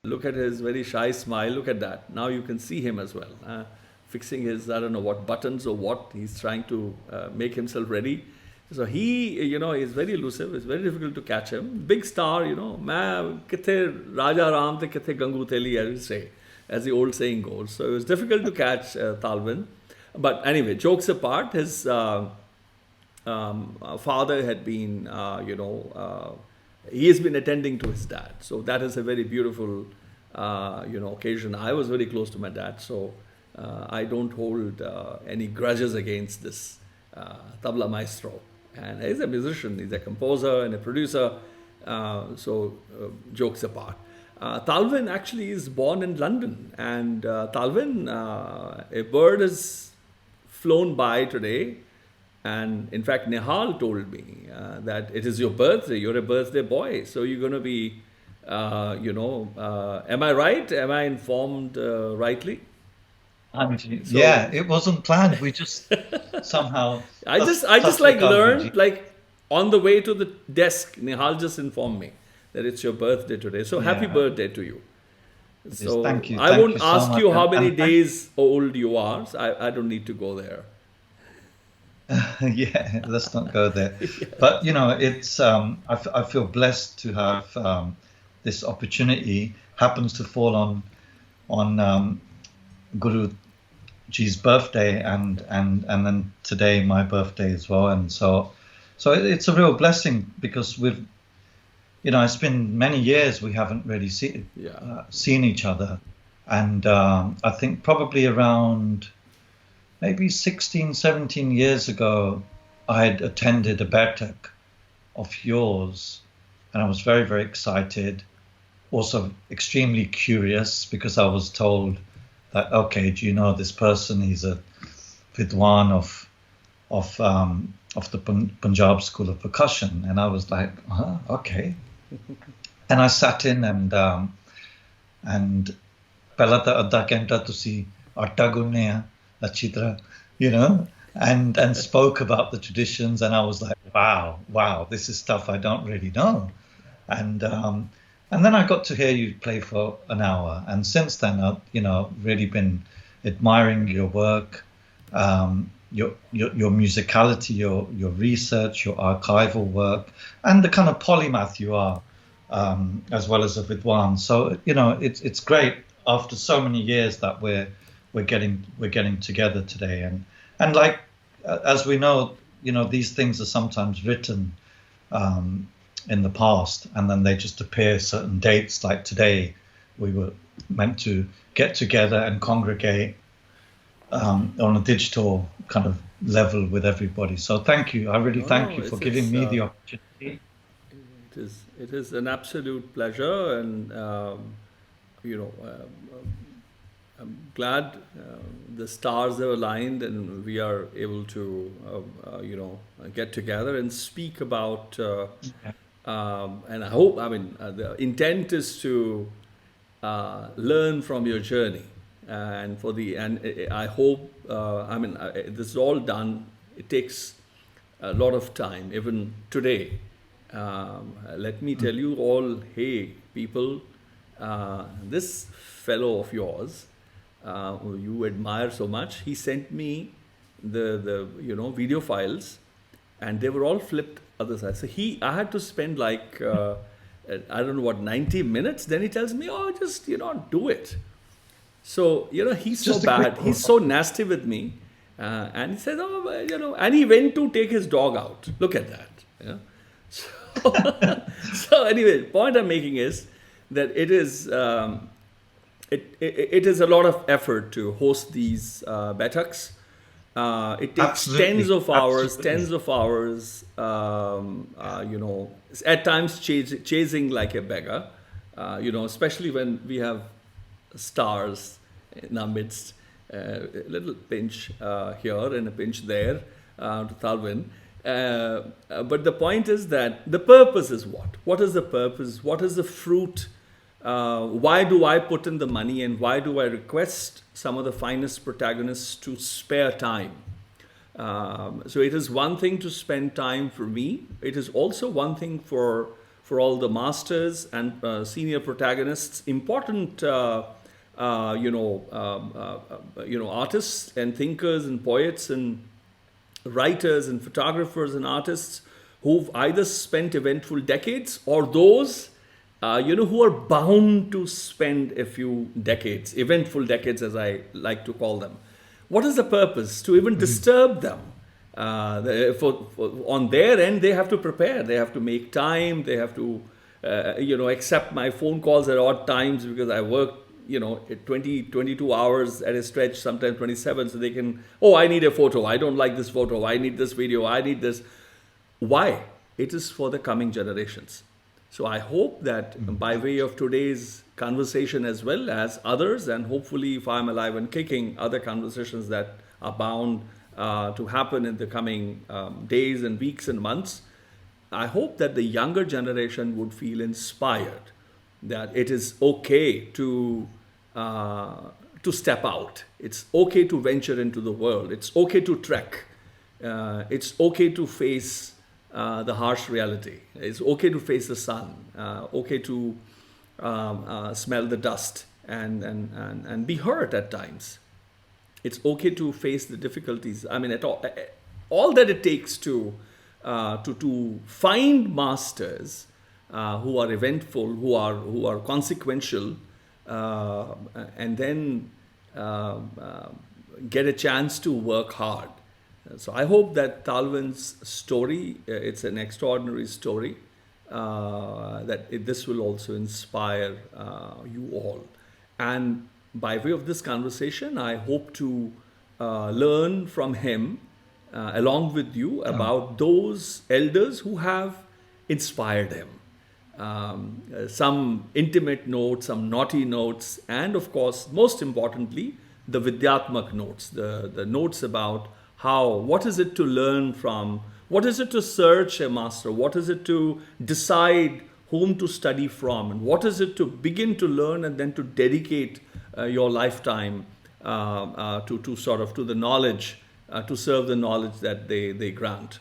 Look at his very shy smile. Look at that. Now you can see him as well. Fixing his, I don't know what buttons or what. He's trying to make himself ready. So he, is very elusive. It's very difficult to catch him. Big star, मैं किथे Raja Ram te किथे Gangu Teli, as we say, as the old saying goes. So it was difficult to catch Talvin. But anyway, jokes apart, his father had been, he has been attending to his dad. So that is a very beautiful, occasion. I was very close to my dad, so I don't hold any grudges against this tabla maestro. And he's a musician, he's a composer and a producer. Jokes apart. Talvin actually is born in London, and Talvin, a bird has flown by today. And in fact, Nihal told me that it is your birthday, you're a birthday boy, so you're going to be, am I right? Am I informed rightly? Yeah, it wasn't planned. We just somehow. I just like learned, like on the way to the desk, Nihal just informed me that it's your birthday today. So happy birthday to you. So thank you. I won't so ask much. you how many days old you are. So I don't need to go there. Yeah, let's not go there. But it's I feel blessed to have this opportunity. Happens to fall on Guru Ji's birthday and then today my birthday as well, and so it's a real blessing because we've it's been many years we haven't really seen each other, and I think probably around maybe 16, 17 years ago, I had attended a Baiṭhak of yours, and I was very, very excited. Also extremely curious because I was told that, okay, do you know this person? He's a Vidwan of the Punjab School of Percussion. And I was like, okay. And I sat in and pehla ta adha ghanta tusi atta gunne achhi tarah, and spoke about the traditions, and I was like, wow, this is stuff I don't really know. And then I got to hear you play for an hour, and since then I've really been admiring your work, your musicality, your research, your archival work, and the kind of polymath you are, as well as a Vidwan. So it's great after so many years that we're getting together today, and like as we know, these things are sometimes written in the past, and then they just appear certain dates. Like today, we were meant to get together and congregate on a digital kind of level with everybody. So thank you. I really thank you for giving me the opportunity. It is an absolute pleasure, and I'm glad the stars have aligned and we are able to, get together and speak about. And I hope, the intent is to learn from your journey, and I hope, this is all done. It takes a lot of time, even today. Let me tell you all, hey people, this fellow of yours, who you admire so much, he sent me the video files, and they were all flipped other side. So I had to spend like I don't know what, 90 minutes. Then he tells me, oh, just do it. So he's just so bad. He's so nasty with me, and he says, oh, and he went to take his dog out. Look at that. So anyway, point I'm making is that it is it is a lot of effort to host these Baiṭhaks. It takes tens of hours, at times chasing like a beggar, especially when we have stars in our midst, a little pinch here and a pinch there to Talvin. But the point is that the purpose is what? What is the purpose? What is the fruit? Why do I put in the money, and why do I request some of the finest protagonists to spare time? So it is one thing to spend time for me. It is also one thing for for all the masters and senior protagonists, important artists and thinkers and poets and writers and photographers and artists who've either spent eventful decades or those who are bound to spend a few decades, eventful decades, as I like to call them. What is the purpose? To even disturb them. On their end, they have to prepare. They have to make time. They have to, accept my phone calls at odd times because I work, 20, 22 hours at a stretch, sometimes 27. So they can, oh, I need a photo. I don't like this photo. I need this video. I need this. Why? It is for the coming generations. So I hope that by way of today's conversation as well as others, and hopefully if I'm alive and kicking, other conversations that are bound to happen in the coming days and weeks and months, I hope that the younger generation would feel inspired that it is okay to step out. It's okay to venture into the world. It's okay to trek. It's okay to face the harsh reality. It's okay to face the sun. Okay to smell the dust and be hurt at times. It's okay to face the difficulties. I mean, all that it takes to find masters who are eventful, who are consequential, and then get a chance to work hard. So I hope that Talvin's story, it's an extraordinary story, this will also inspire you all. And by way of this conversation, I hope to learn from him, along with you, about those elders who have inspired him. Some intimate notes, some naughty notes, and of course, most importantly, the Vidyatmak notes, the notes about what is it to learn from, what is it to search a master, what is it to decide whom to study from, and what is it to begin to learn and then to dedicate your lifetime to the knowledge, to serve the knowledge that they grant.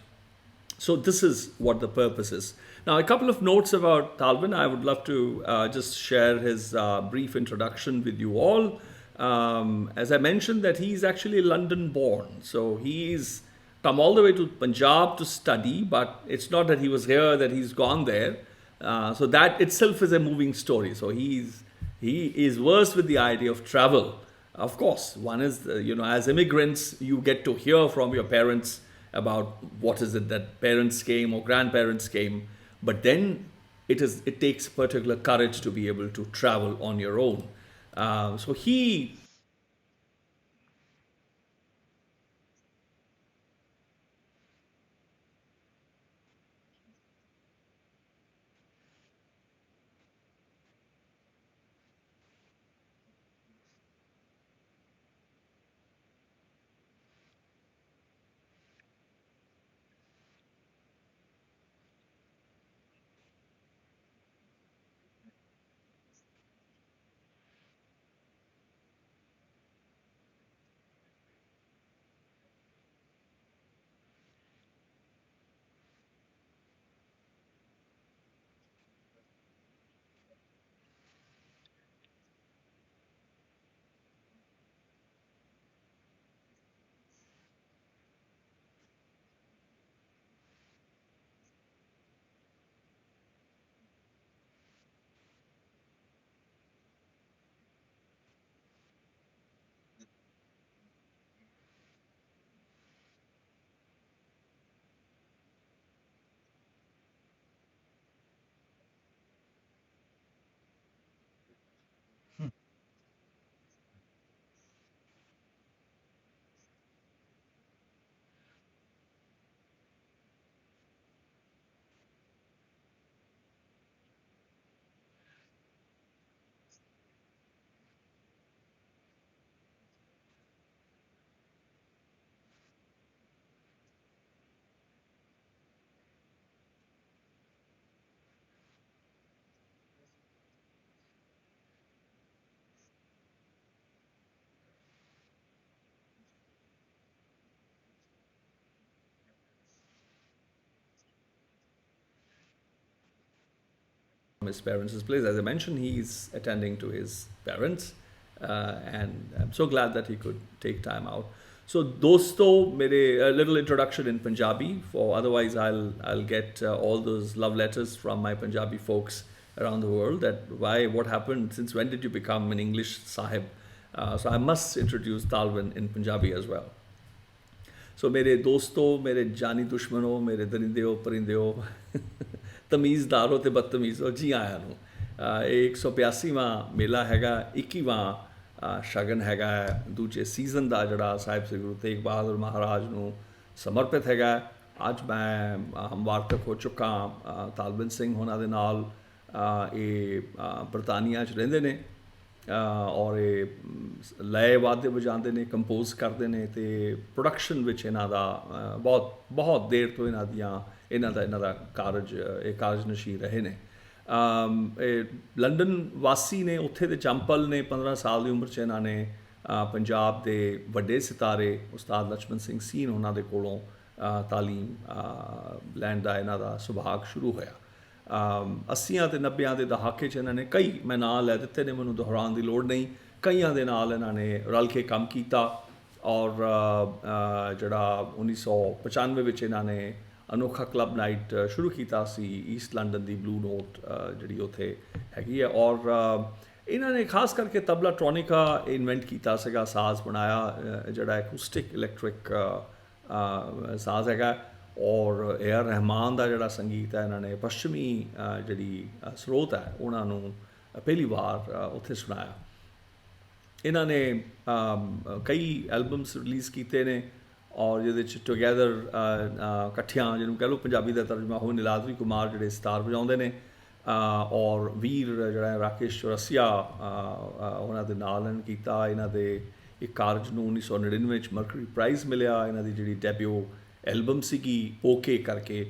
So this is what the purpose is. Now, a couple of notes about Talvin. I would love to just share his brief introduction with you all. As I mentioned, that he's actually London born. So he's come all the way to Punjab to study, but it's not that he was here, that he's gone there. So that itself is a moving story. So he is versed with the idea of travel. Of course, one is, as immigrants, you get to hear from your parents about what is it that parents came or grandparents came. But then it takes particular courage to be able to travel on your own. So he his parents' place. As I mentioned, he's attending to his parents, and I'm so glad that he could take time out. So, dosto, a little introduction in Punjabi. For otherwise, I'll get all those love letters from my Punjabi folks around the world. That what happened? Since when did you become an English sahib? So I must introduce Talvin in Punjabi as well. So, मेरे दोस्तों, मेरे जानी दुश्मनों, मेरे दरिंदे परिंदे तमीज़दारों ते बदतमीज़ों, जी आया नूं 185वां मेला हैगा, 21वां शगन हैगा, दूजे सीजन दा जड़ा साहिब श्री गुरु तेग बहादुर महाराज नूं समर्पित हैगा। आज मैं हम वार्तक हो चुका तालविन सिंह होना दे नाल बरतानिया च रहिंदे ने और ये लय वाद्य बजाते ने, कंपोज करते हैं, तो प्रोडक्शन विच इन्हां दा बहुत देर तो इन्हां दा कारज नशी रहे ने। लंडन वासी ने, उत्थे दे चंपल ने, 15 साल की उम्र च इन्हां ने पंजाब के वड्डे सितारे उस्ताद लक्ष्मण सिंह सीन उन्हां दे कोलों तालीम लैण दा इन्हां दा सुभाग शुरू होया। 80 ते 90 के दहाके च इन्होंने कई, मैं नाम लै दिते ने, मैनूं दोहराउण की लोड़ नहीं, कईयां दे नाल इन्होंने रल के काम किया और जड़ा 1995 विच इन्होंने अनोखा क्लब नाइट शुरू किया सी ईस्ट लंडन की ब्लू नोट जी उत्थे हैगी है। और इन्होंने खास करके तबला ट्रॉनिका इन्वेंट किया सगा, साज बनाया जड़ा acoustic-electric साज हैगा। और ए.आर. रहमान का जड़ा संगीत है इन्होंने पश्चिमी जी स्रोत है उन्होंने पहली बार उत्थे सुनाया। इन्होंने कई एल्बम्स रिलीज़ किए ने और ये टुगैदर कट्ठियां जिन्होंने कह लो पंजाबी का तर्जमा हो, निलाद्री कुमार जोड़े सितार बजाते हैं और वीर जड़ा राकेश चौरसिया उन्होंने नाल किया। इन्हों के एक कारज नूं 1999 मर्करी प्राइज़ मिलिया। इन्हों की जी डेब्यू एल्बम सीगी ओके करके।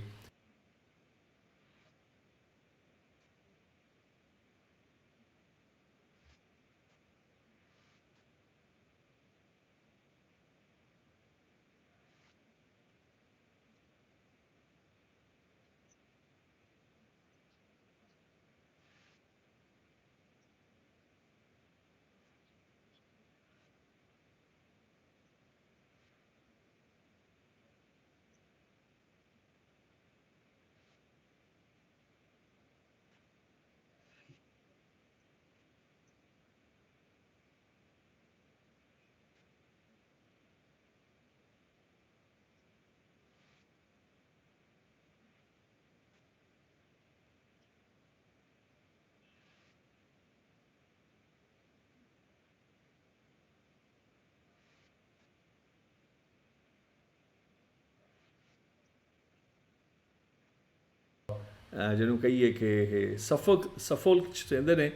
जिन्होंने कहीए कि सफोल्क रहिंदे ने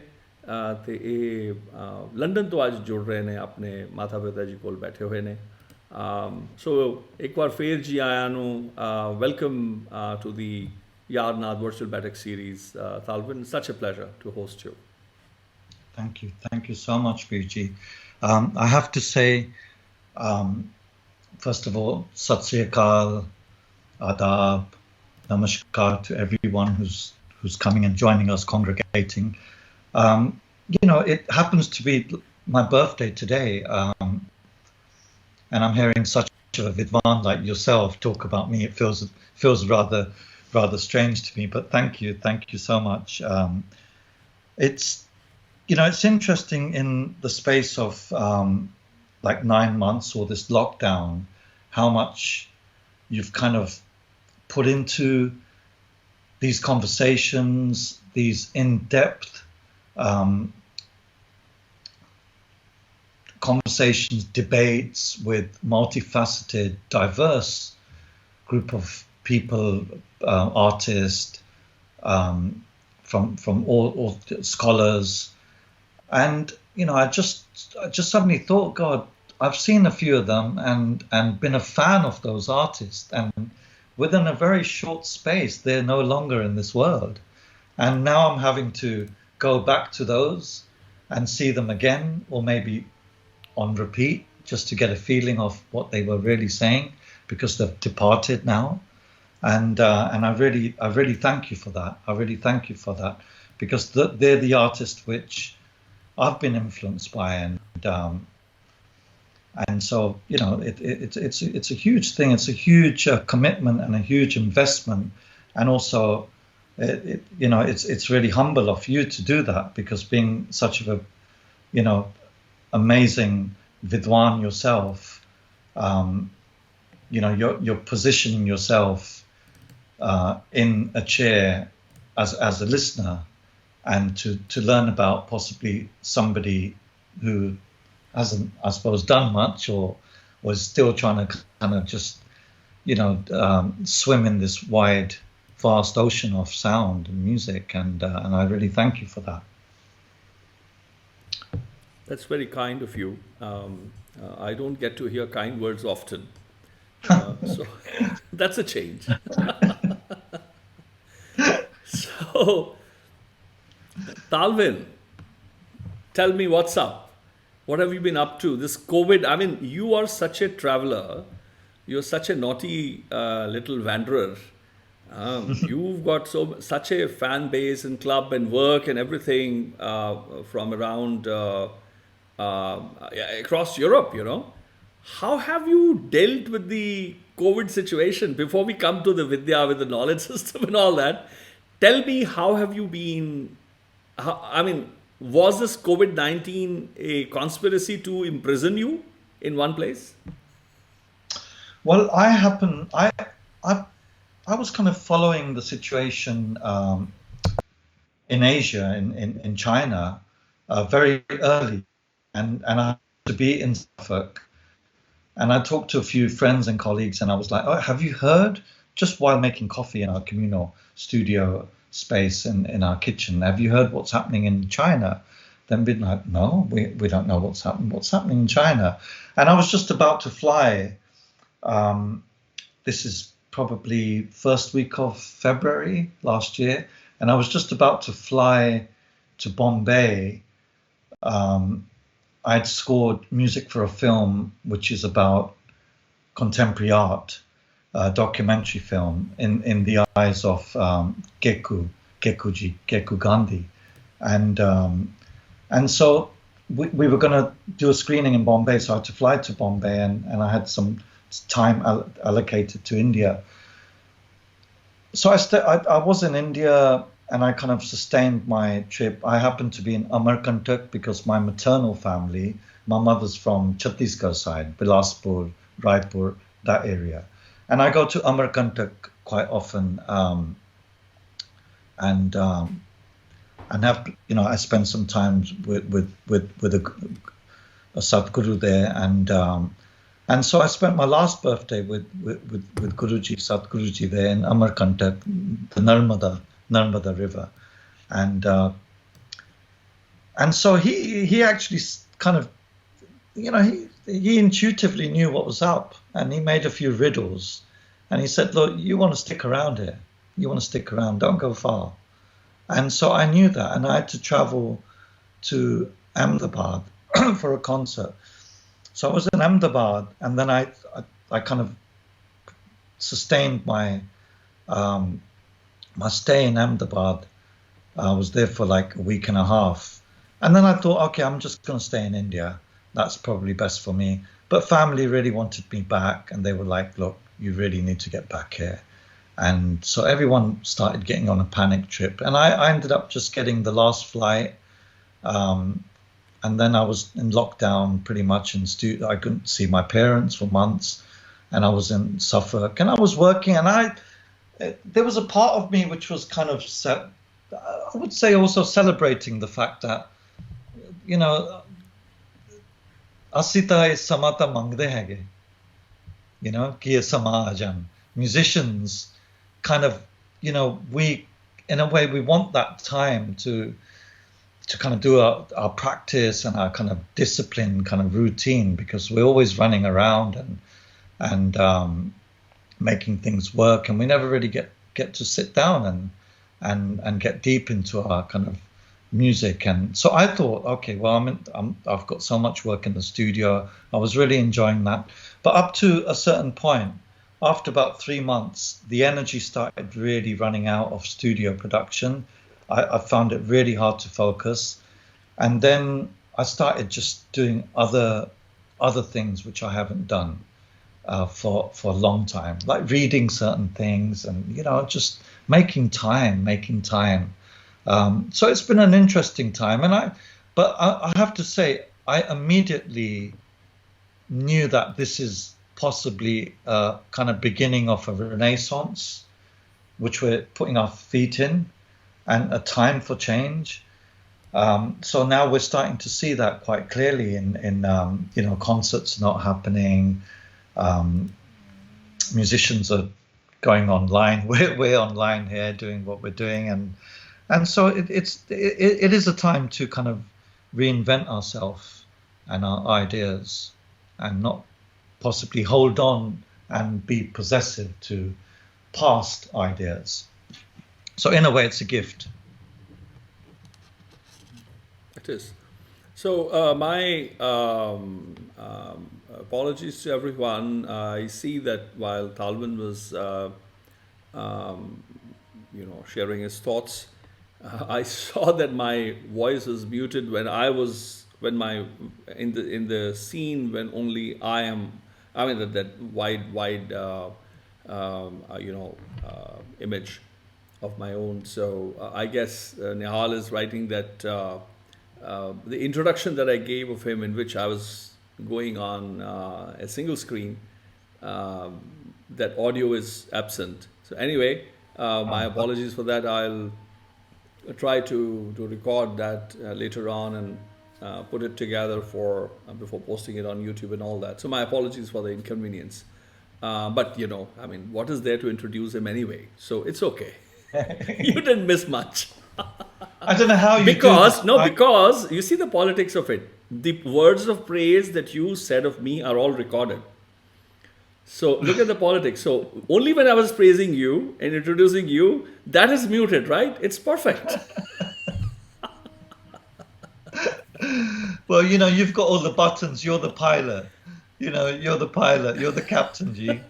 तो ये लंडन तो अज जुड़ रहे हैं, अपने माता पिता जी कोल बैठे हुए ने। सो एक बार फिर जी आया नूं welcome to the YaarAnād virtual Baiṭhak series. Talvin, such a pleasure to host you. Thank you so much, Birji. I have to say, first of all, Sat Sri Akal, Adab, Namaskar to everyone who's coming and joining us, congregating. You know, it happens to be my birthday today, and I'm hearing such a vidwan like yourself talk about me. It feels rather strange to me, but thank you so much. It's, you know, it's interesting in the space of like 9 months or this lockdown, how much you've kind of put into these conversations, these in-depth conversations, debates with multifaceted, diverse group of people, artists, from all scholars. And, you know, I just suddenly thought, God, I've seen a few of them and been a fan of those artists, and within a very short space, they're no longer in this world. And now I'm having to go back to those and see them again, or maybe on repeat, just to get a feeling of what they were really saying, because they've departed now. And I really thank you for that. I really thank you for that, because they're the artists which I've been influenced by, and so it's a huge thing. It's a huge commitment and a huge investment, and also it's really humble of you to do that, because being such a amazing vidwan yourself, you're positioning yourself in a chair as a listener, and to learn about possibly somebody who hasn't, I suppose, done much, or was still trying to kind of just swim in this wide, vast ocean of sound and music, and I really thank you for that. That's very kind of you. I don't get to hear kind words often. So that's a change. So, Talvin, tell me what's up. What have you been up to? This COVID, I mean, you are such a traveler. You're such a naughty little wanderer. You've got such a fan base and club and work and everything from around across Europe, How have you dealt with the COVID situation before we come to the Vidya with the knowledge system and all that? Tell me, how have you been? Was this COVID-19 a conspiracy to imprison you in one place? Well, I was kind of following the situation in Asia, in China, very early, and I had to be in Suffolk. And I talked to a few friends and colleagues, and I was like, "Oh, have you heard?" Just while making coffee in our communal studio space in our kitchen, "Have you heard what's happening in China?" Then we'd like, "No, we don't know what's happening. What's happening in China?" And I was just about to fly. This is probably first week of February last year, and I was just about to fly to Bombay. I'd scored music for a film which is about contemporary art, a documentary film in the eyes of Geku Gandhi, and so we were going to do a screening in Bombay, so I had to fly to Bombay, and I had some time allocated to India. So I was in India, and I kind of sustained my trip. I happened to be in Amarkantak because my maternal family, my mother's from Chhattisgarh side, Bilaspur, Raipur, that area. And I go to Amarkantak quite often, and have, I spend some time with a Sadguru there, and so I spent my last birthday with Guruji, Sadguruji there in Amarkantak, the Narmada River, and so he actually kind of, he intuitively knew what was up, and he made a few riddles, and he said, "Look, you want to stick around here, don't go far." And so I knew that, and I had to travel to Ahmedabad for a concert. So I was in Ahmedabad, and then I kind of sustained my stay in Ahmedabad. I was there for like a week and a half, and then I thought, okay, I'm just going to stay in India. That's probably best for me. But family really wanted me back, and they were like, "Look, you really need to get back here." And so everyone started getting on a panic trip, and I ended up just getting the last flight. And then I was in lockdown pretty much in I couldn't see my parents for months, and I was in Suffolk, and I was working, and there was a part of me which was kind of, I would say, also celebrating the fact that, asita is samata mangde hage, ki samajan. Musicians kind of, we, in a way, we want that time to kind of do our practice and our kind of discipline, kind of routine, because we're always running around and making things work, and we never really get to sit down and get deep into our kind of music. And so I thought, okay, well, I've got so much work in the studio. I was really enjoying that. But up to a certain point, after about 3 months, the energy started really running out of studio production. I found it really hard to focus. And then I started just doing other things which I haven't done for a long time, like reading certain things and, just making time. So it's been an interesting time. But I have to say, I immediately knew that this is possibly a kind of beginning of a renaissance, which we're putting our feet in, and a time for change. So now we're starting to see that quite clearly in concerts not happening. Musicians are going online. We're online here doing what we're doing, and so it is a time to kind of reinvent ourselves and our ideas, and not possibly hold on and be possessive to past ideas. So in a way, it's a gift. It is. So my apologies to everyone. I see that while Talvin was, sharing his thoughts, I saw that my voice was muted when in the scene when only that wide image of my own. So I guess Nihal is writing that the introduction that I gave of him, in which I was going on a single screen, that audio is absent. So anyway, my apologies for that. I'll try to record that later on and put it together before posting it on YouTube and all that. So my apologies for the inconvenience. But what is there to introduce him anyway? So it's okay. You didn't miss much. I don't know how you because you see the politics of it. The words of praise that you said of me are all recorded. So look at the politics. So only when I was praising you and introducing you, that is muted, right? It's perfect. Well, you've got all the buttons. You're the pilot. You're the pilot. You're the captain, G.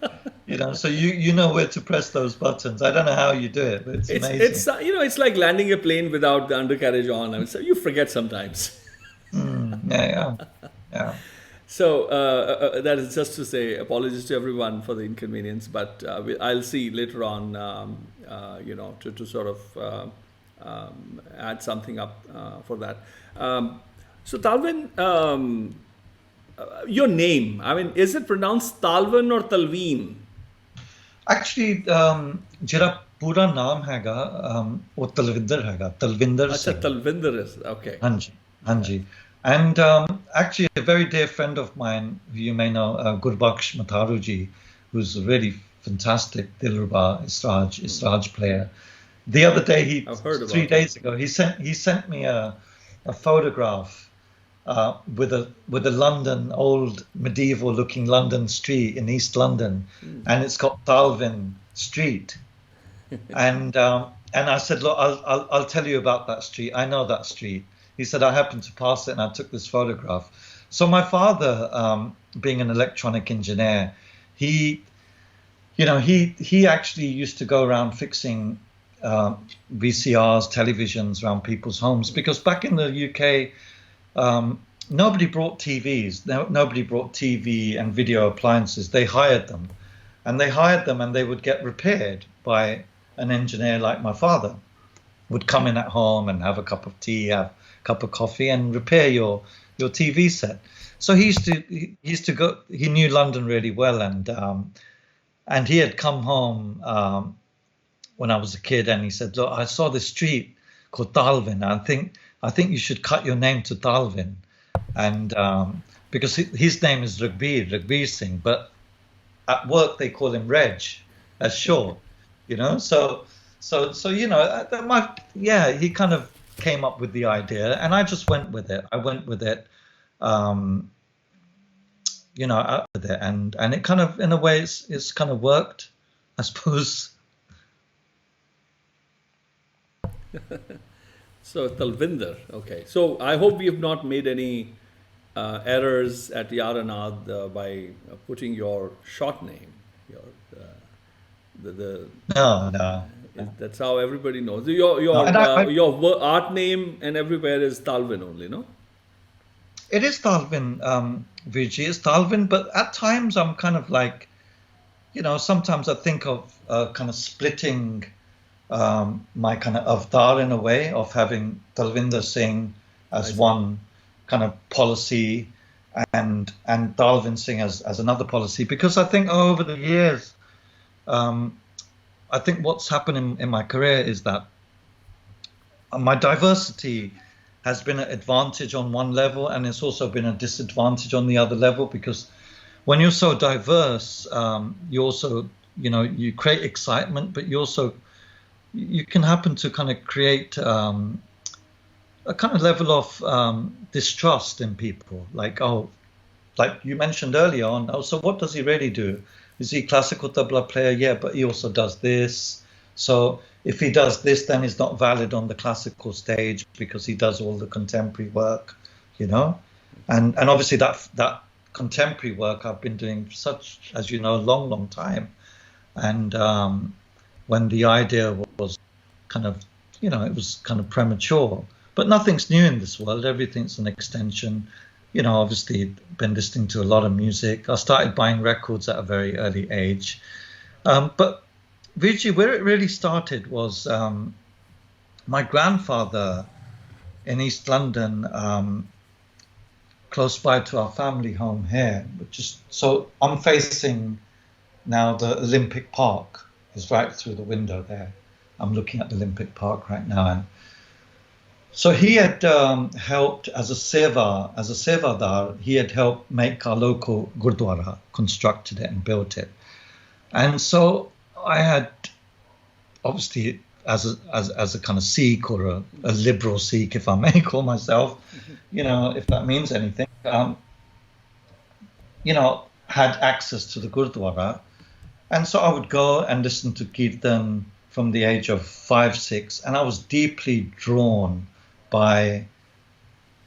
So you know where to press those buttons. I don't know how you do it, but it's amazing. It's like landing a plane without the undercarriage on. I mean, so you forget sometimes. Yeah. So that is just to say, apologies to everyone for the inconvenience, but I'll see later on, to sort of add something up for that. So Talvin, your name, is it pronounced Talvin or Talvin? Actually, jira pura naam हैगा वो Talvinder हैगा, Talvinder Singh. Talvinder is okay. Hanji. And actually, a very dear friend of mine, who you may know, Gurbaksh Matharuji, who's a really fantastic Dilruba Israj player. The other day, 3 days ago, he sent me a photograph with a London, old medieval-looking London street in East London, and it's got Talvin Street. And I said, look, I'll tell you about that street. I know that street. He said, I happened to pass it and I took this photograph. So my father, being an electronic engineer, he actually used to go around fixing VCRs, televisions around people's homes, because back in the UK, nobody brought TVs. Nobody brought TV and video appliances. They hired them, and they would get repaired by an engineer like my father. Would come in at home and have a cup of tea, have a cup of coffee, and repair your TV set. So he used to go. He knew London really well, and he had come home when I was a kid, and he said, "Look, I saw this street called Talvin. I think you should cut your name to Talvin," and because his name is Rakesh Singh, but at work they call him Reg, as short, So he kind of came up with the idea, and I just went with it. And it kind of, in a way, it's kind of worked, I suppose. So Talvinder, okay. So I hope we have not made any errors at YaarAnād by putting your short name. No. That's how everybody knows. No, and Your art name and everywhere is Talvin only, no? it is Talvin, Virji, it's Talvin, but at times I'm kind of like, sometimes I think of kind of splitting my kind of avatar in a way of having Talvinder Singh as one kind of policy and Talvin Singh as another policy, because I think over the years, I think what's happened in my career is that my diversity has been an advantage on one level, and it's also been a disadvantage on the other level, because when you're so diverse, you also, you create excitement, but you can happen to kind of create a kind of level of distrust in people. Like you mentioned earlier on, so what does he really do? Is he a classical tabla player? Yeah, but he also does this. So if he does this, then he's not valid on the classical stage because he does all the contemporary work, And obviously that contemporary work I've been doing such, as you know, a long, long time. And when the idea was kind of, it was kind of premature. But nothing's new in this world. Everything's an extension. Obviously been listening to a lot of music. I started buying records at a very early age. But Vijay, where it really started was my grandfather in East London, close by to our family home here. So I'm facing now the Olympic Park is right through the window there. I'm looking at the Olympic Park right now. And so he had helped as a sevadar, he had helped make our local Gurdwara, constructed it and built it. And so I had, obviously, as a kind of Sikh or a liberal Sikh, if I may call myself, if that means anything, had access to the Gurdwara. And so I would go and listen to Kirtan from the age of 5, 6, and I was deeply drawn by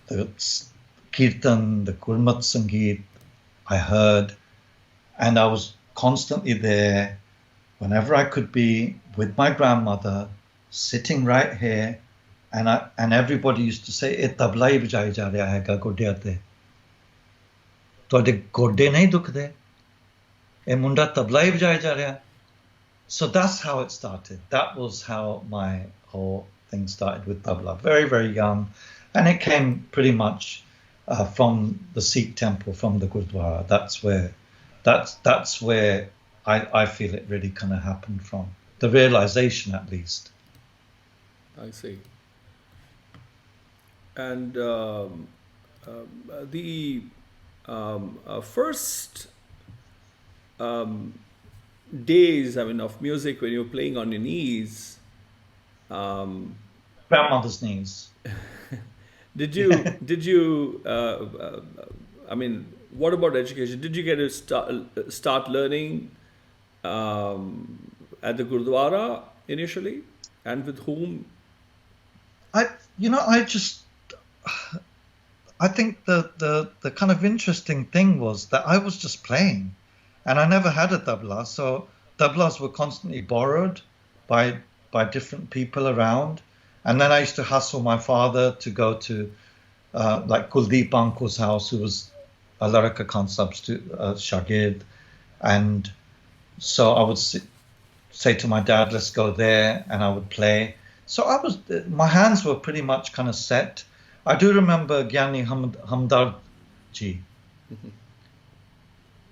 the Kirtan, the Gurmat Sangeet I heard, and I was constantly there whenever I could be with my grandmother, sitting right here, and everybody used to say, "Eh tabla hi bajai ja raha hai goddiyan te. Tuhade godde nahi dukhde? Eh munda tabla hi bajai ja raha." So that's how it started. That was how my whole thing started with tabla. Very, very young. And it came pretty much from the Sikh temple, from the Gurdwara. That's where I feel it really kind of happened from. The realization, at least. I see. And the first days, of music when you're playing on your knees. Grandmother's knees. Did you? What about education? Did you get to start learning at the Gurdwara initially, and with whom? I think the kind of interesting thing was that I was just playing, and I never had a tabla, so tablas were constantly borrowed by different people around. And then I used to hustle my father to go to like Kuldeep Uncle's house, who was a Laraka Khan substitute, Shagid. And so I would say to my dad, let's go there, and I would play. So my hands were pretty much kind of set. I do remember Gyani Hamdard ji,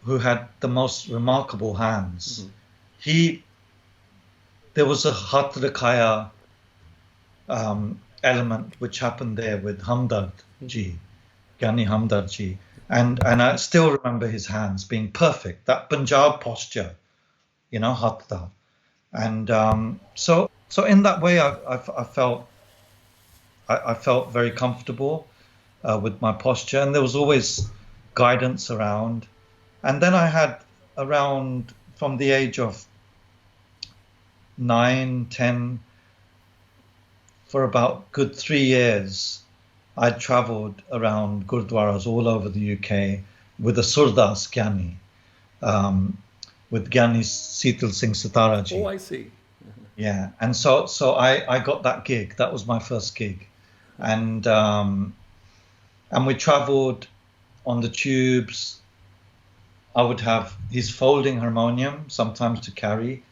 who had the most remarkable hands. Mm-hmm. There was a Hat Rakhaya element which happened there with Hamdard ji, Gyani Hamdard ji. And I still remember his hands being perfect, that Punjab posture, Hatta. And so in that way, I felt very comfortable with my posture, and there was always guidance around. And then I had around, from the age of 9, 10, for about good 3 years, I travelled around Gurdwaras all over the UK with a Surdas Gyani, with Gyani Seetal Singh Sitara ji. Oh, I see. Yeah, and so I got that gig. That was my first gig, and we travelled on the tubes. I would have his folding harmonium sometimes to carry,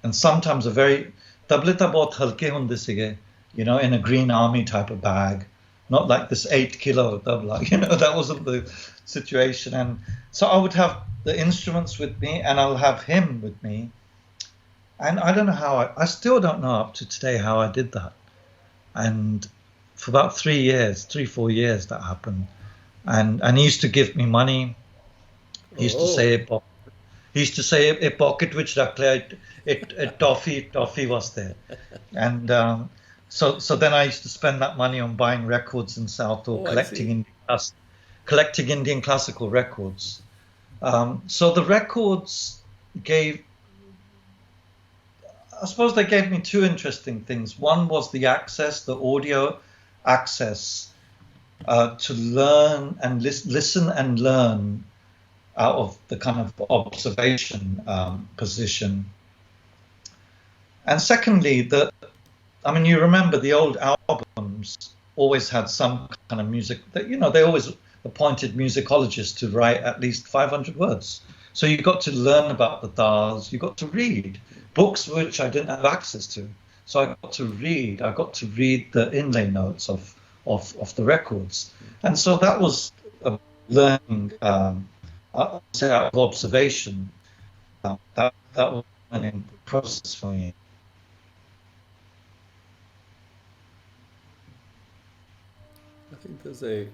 and sometimes a very tabla bahut halke hunde sige, in a green army type of bag, not like this 8 kilo tabla. That wasn't the situation. And so I would have the instruments with me, and I'll have him with me. And I don't know how I still don't know up to today how I did that. And for about 3-4 years that happened. And he used to give me money. He used to say a pocket which rakhle a toffee was there. And so then I used to spend that money on buying records in South or collecting Indian classical records. So the records I suppose they gave me two interesting things. One was the audio access to learn and listen and learn out of the kind of observation position. And secondly, you remember the old albums always had some kind of music that, they always appointed musicologists to write at least 500 words. So you got to learn about the dars, you got to read books which I didn't have access to. So I got to read the inlay notes of the records. And so that was a learning, out of observation. That was a learning process for me. I think there's a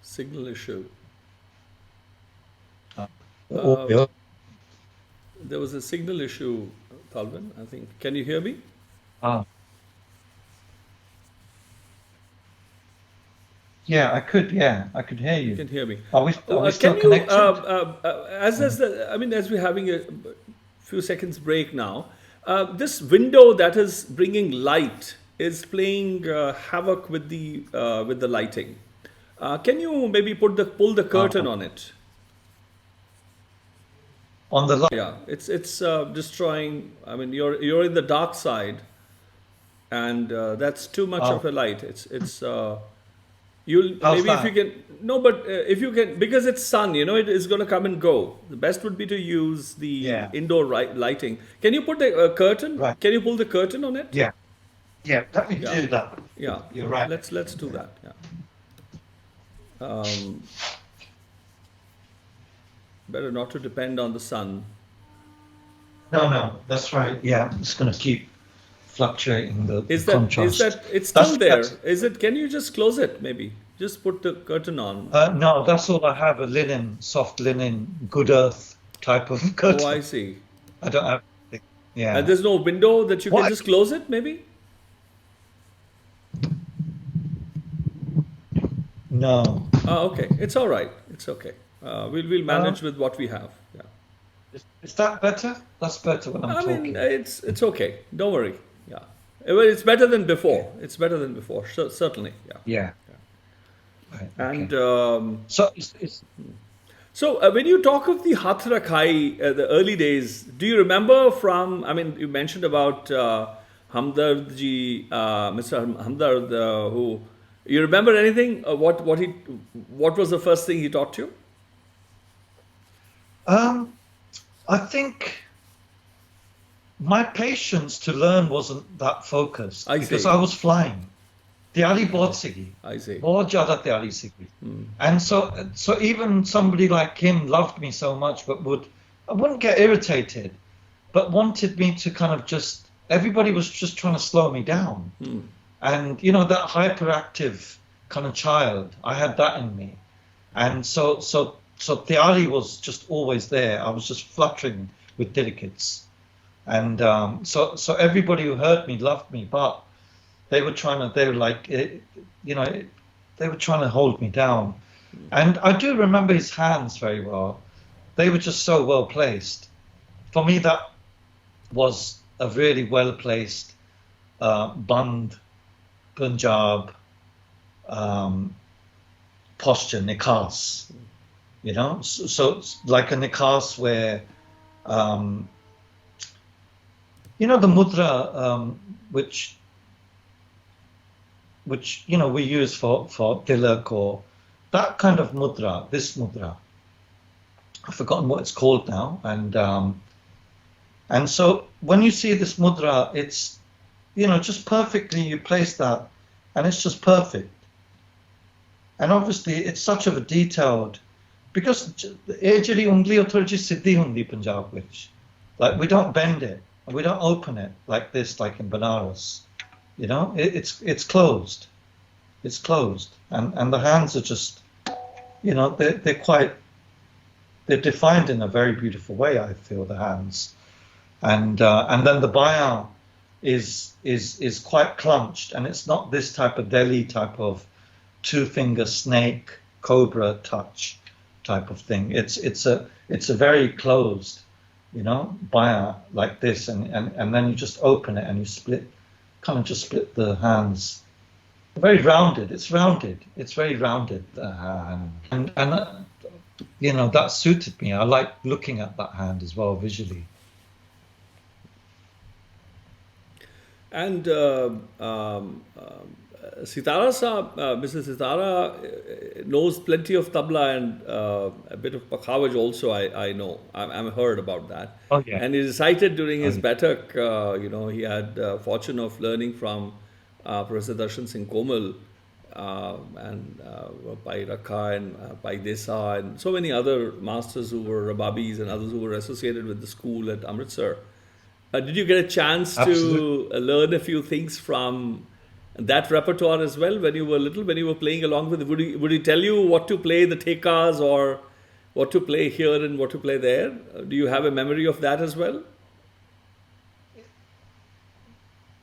signal issue. There was a signal issue, Talvin, I think. Can you hear me? Yeah, I could hear you. You can hear me. Are we still connected? As we're having a few seconds break now, this window that is bringing light is playing havoc with the lighting. Can you maybe pull the curtain on it? On the light? Yeah, it's destroying. You're in the dark side, and that's too much of a light. If you can, because it's sun, it is going to come and go. The best would be to use the indoor lighting. Can you put the curtain? Right. Can you pull the curtain on it? Yeah. Let me do that. Yeah, you're right. Let's do that. Yeah. Better not to depend on the sun. No, that's right. Yeah, it's going to keep fluctuating the contrast. It's still there? Is it? Can you just close it? Maybe just put the curtain on. No, that's all I have. A soft linen, good earth type of curtain. Oh, I see. I don't have. Yeah. And there's no window that you can just close it, maybe. No. Oh, okay. It's all right. It's okay. We'll manage with what we have. Yeah. Is that better? That's better when I'm talking. It's okay. Don't worry. Yeah. It's better than before. Yeah. It's better than before. Certainly. Yeah. Right, and okay. So when you talk of the Hath Rakhai, the early days, do you remember from? You mentioned about Hamdard ji, Mr. Hamdard, who. You remember anything? What was the first thing he taught you? I think my patience to learn wasn't that focused because I was flying. Tiyari bahut sigi. I see. Bahut zyada tiyari sigi. And so even somebody like him loved me so much, but I wouldn't get irritated, but wanted me to kind of everybody was just trying to slow me down. And, that hyperactive kind of child, I had that in me. And so Tiyari was just always there. I was just fluttering with delicates. And so everybody who heard me loved me, but they were trying to hold me down. And I do remember his hands very well. They were just so well placed. For me, that was a really well placed band. Punjab posture, nikas, so it's like a nikas where the mudra, which we use for tilak, or that kind of mudra, this mudra. I've forgotten what it's called now, and so when you see this mudra, it's just perfectly, you place that, and it's just perfect. And obviously, it's such of a detailed, because ejari ungli othorji siddhi hundi Punjab which, like, we don't bend it, and we don't open it like this, like in Banaras. It's closed. It's closed, and the hands are just, they're defined in a very beautiful way. I feel the hands, and then the bayan is quite clunched, and it's not this type of Delhi type of 2-finger snake cobra touch type of thing. It's a very closed, bayan like this, and then you just open it and you split the hands. Very rounded. It's rounded. It's very rounded, and that suited me. I like looking at that hand as well visually. And Sitara Saab, Mr. Sitara knows plenty of tabla and a bit of pakhawaj also. I know. I'm heard about that. Oh yeah. And he recited during his Baiṭhak. He had fortune of learning from Professor Darshan Singh Komal and Bhai Rakha and Bhai Desa and so many other masters who were Rababis and others who were associated with the school at Amritsar. Did you get a chance to learn a few things from that repertoire as well when you were little, when you were playing along with it? Would he tell you what to play, the tekas, or what to play here and what to play there? Do you have a memory of that as well?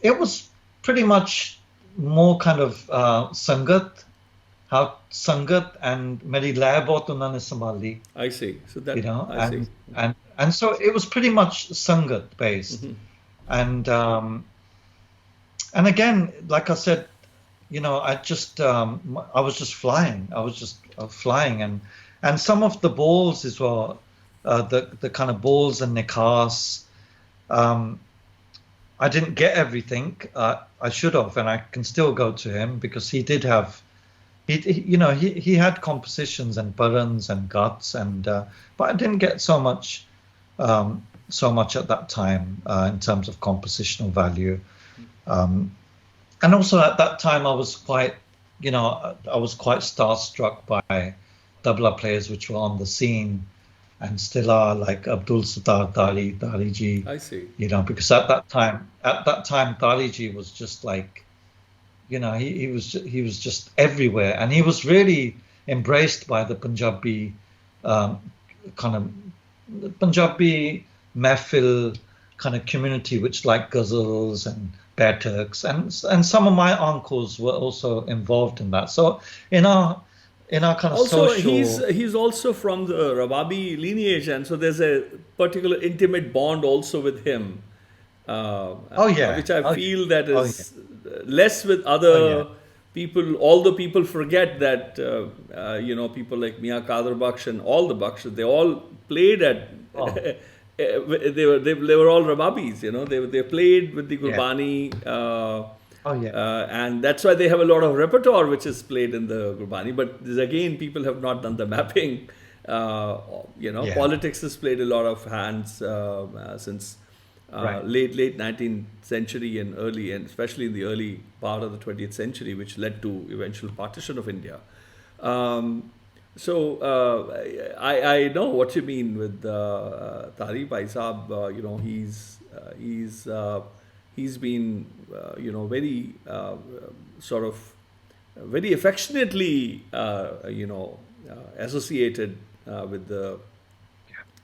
It was pretty much more kind of sangat, how sangat and meri lay bahut unhone sambhali. I see. So that I see. And so it was pretty much sangat based. Mm-hmm. And again, like I said, I was just flying. I was just flying, and some of the balls as well, the kind of balls and nikas. I didn't get everything. I should have, and I can still go to him because he did have, he had compositions and parans and guts, but I didn't get so much at that time in terms of compositional value. And also at that time, I was quite starstruck by tabla players which were on the scene and still are, like Abdul Sattar Tali ji. I see. Because at that time Tali ji was just like, he was just everywhere, and he was really embraced by the Punjabi kind of Punjabi mehfil kind of community, which like ghazals and Baiṭhaks, and some of my uncles were also involved in that. So in our kind of also, social... he's also from the Rababi lineage, and so there's a particular intimate bond also with him. Which I feel that is less with other people. Although people forget that people like Mia Kader Baksh and all the Baksh, they all played at. They were all Rababis, they played with the Gurbani, and that's why they have a lot of repertoire which is played in the Gurbani. But again, people have not done the mapping. Politics has played a lot of hands since late 19th century and especially in the early part of the 20th century, which led to eventual partition of India. So I know what you mean with Tari Bhai Saab. He's been very sort of very affectionately associated with the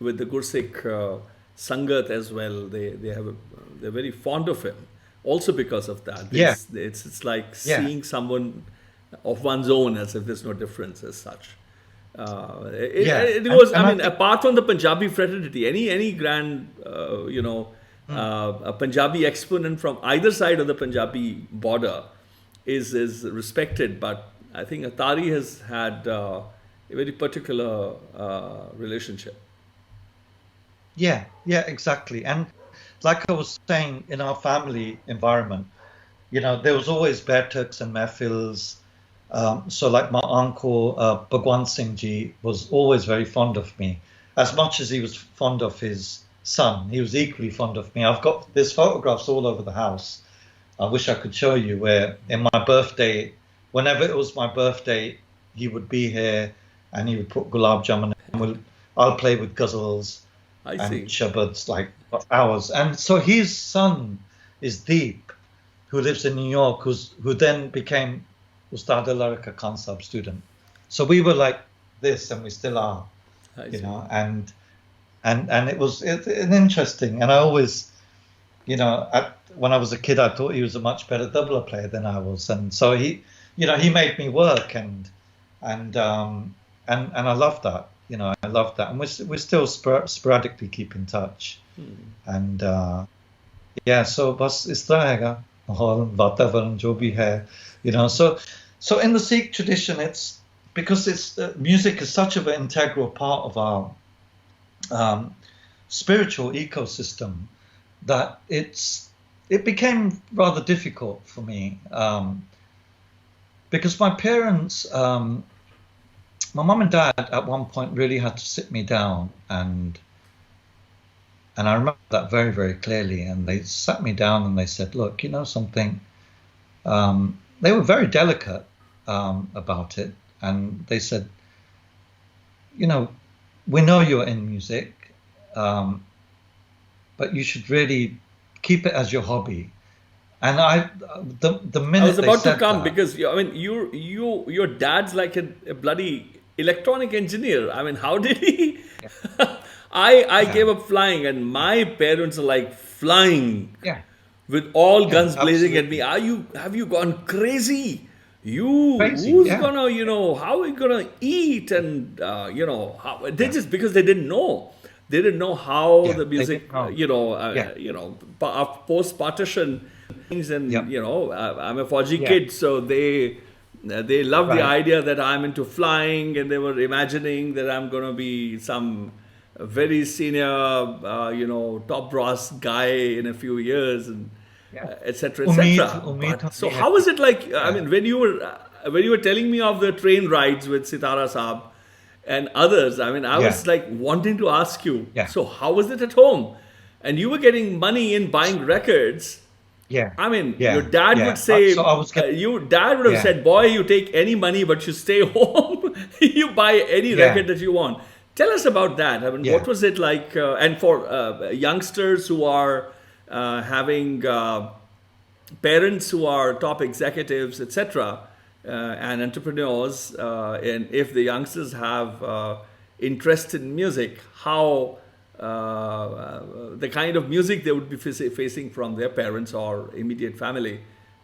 Gursikh Sangat as well. They're very fond of him, also because of that. It's like seeing someone of one's own, as if there's no difference as such. It was. Apart from the Punjabi fraternity, any grand, a Punjabi exponent from either side of the Punjabi border is respected. But I think Atari has had a very particular relationship. Yeah, exactly. And like I was saying, in our family environment, there was always Baiṭhaks and mehfils. So like my uncle, Bhagwan Singh Ji, was always very fond of me. As much as he was fond of his son, he was equally fond of me. There's photographs all over the house. I wish I could show you, where in my birthday, whenever it was my birthday, he would be here and he would put gulab jamun, and I'll play with ghazals and shabads like for hours. And so his son is Deep, who lives in New York, who then became Ustad Lachman Khan Sahib student. So we were like this, and we still are, and it was interesting. And I always, when I was a kid, I thought he was a much better tabla player than I was, and so he made me work, and I love that. I love that, and we still sporadically keep in touch, and so बस इस तरह हैगा माहौल वातावरण जो भी है, so in the Sikh tradition, it's because music is such an integral part of our spiritual ecosystem that it became rather difficult for me, because my parents, my mum and dad at one point really had to sit me down, and I remember that very, very clearly. And they sat me down and they said, look, something, they were very delicate about it. And they said, we know you're in music, but you should really keep it as your hobby. And the minute I was about to come, because your dad's like a bloody electronic engineer. I mean, how did he? I gave up flying, and my parents are like flying with all guns blazing at me. Have you gone crazy? Who's gonna, how are we gonna eat? And how, they just, because they didn't know how the music, post partition things, and I'm a Fauji kid, so they love the idea that I'm into flying, and they were imagining that I'm gonna be some very senior, top brass guy in a few years, and etc. etc. So how was it like? I mean, when you were telling me of the train rides with Sitara Saab and others, I mean, I was like wanting to ask you. So how was it at home? And you were getting money in buying records. I mean, your dad would say, your dad would have said, boy, you take any money, but you stay home. You buy any record that you want. Tell us about that. I mean, what was it like? And for youngsters who are having parents who are top executives, etc., and entrepreneurs, and if the youngsters have interest in music, how the kind of music they would be facing from their parents or immediate family.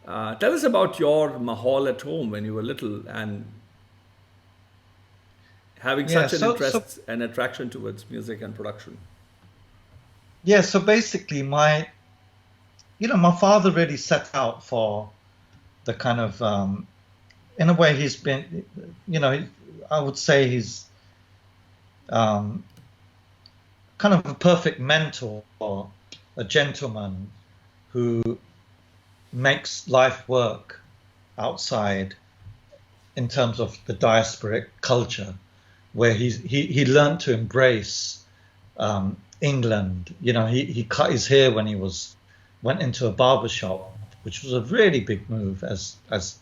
Tell us about your mahal at home when you were little, and having such an interest and attraction towards music and production. So basically my father really set out for the kind of, in a way he's been, I would say he's kind of a perfect mentor, or a gentleman who makes life work outside in terms of the diasporic culture, where he learned to embrace England. He cut his hair when he went into a barber shop, which was a really big move, as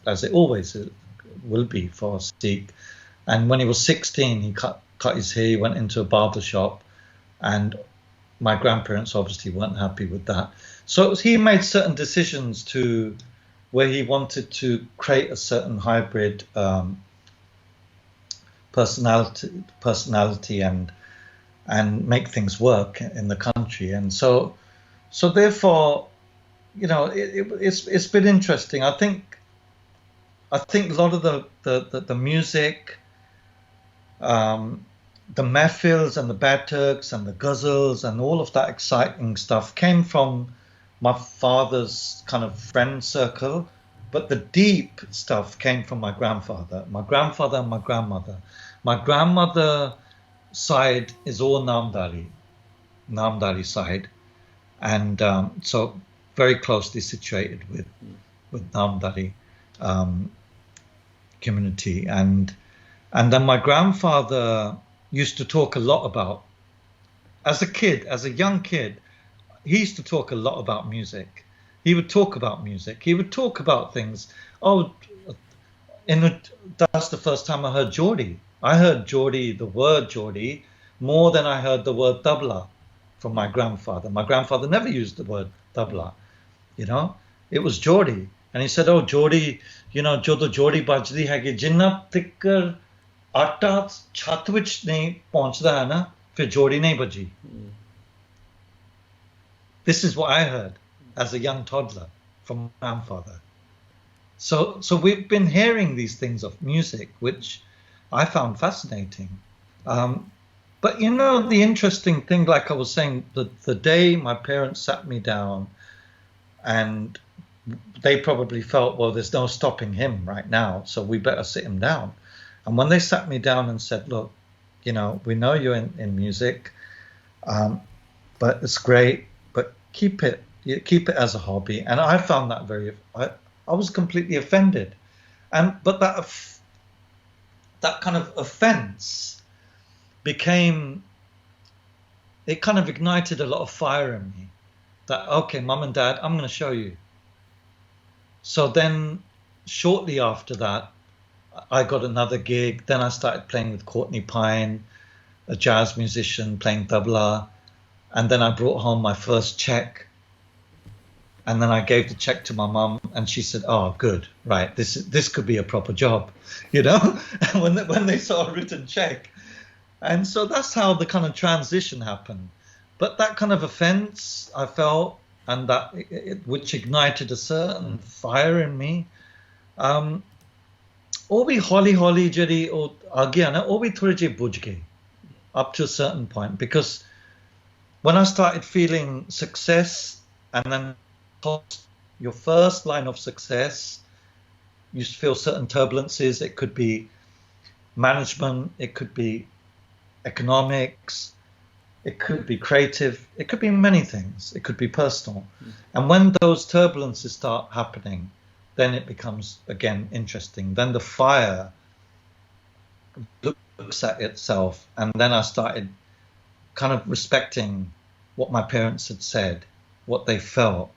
it always will be for a Sikh. And when he was 16, he cut his hair, he went into a barber shop, and my grandparents obviously weren't happy with that. So he made certain decisions where he wanted to create a certain hybrid personality and make things work in the country. And so therefore, it's been interesting. I think a lot of the music, the mehfils and the Baiṭhaks and the ghazals and all of that exciting stuff came from my father's kind of friend circle, but the deep stuff came from my grandfather and my grandmother. My grandmother side is all Namdari side, and so very closely situated with Namdari community, and then my grandfather used to talk a lot about, as a young kid, he used to talk a lot about music. He would talk about music. He would talk about things. Oh, that's the first time I heard Geordie. I heard Geordie, the word Geordie, more than I heard the word tabla from my grandfather. My grandfather never used the word tabla, you know. It was Geordie. And he said, oh, Geordie, you know, jodo Geordie bajdi hai ki jinna tikkar atta chat vich nahi pahunchda hai na, fir Geordie nahi baji. This is what I heard as a young toddler from my grandfather. So we've been hearing these things of music, which I found fascinating. But you know, the interesting thing, like I was saying, the day my parents sat me down, and they probably felt, well, there's no stopping him right now, so we better sit him down. And when they sat me down and said, look, you know, we know you're in music, but it's great, but keep it as a hobby. And I found that I was completely offended. But that kind of offense kind of ignited a lot of fire in me. That, okay, mum and dad, I'm going to show you. So then shortly after that, I got another gig. Then I started playing with Courtney Pine, a jazz musician, playing tabla. And then I brought home my first check. And then I gave the check to my mum, and she said, oh, good, right, this could be a proper job, you know, when they saw a written check. And so that's how the kind of transition happened. But that kind of offense I felt, and that which ignited a certain fire in me, or we holi jari or agya, or we thore je bujh gaye up to a certain point. Because when I started feeling success, and then your first line of success, you feel certain turbulences. It could be management, it could be economics, it could be creative, it could be many things, it could be personal. And when those turbulences start happening, then it becomes again interesting. Then the fire looks at itself, and then I started kind of respecting what my parents had said, what they felt.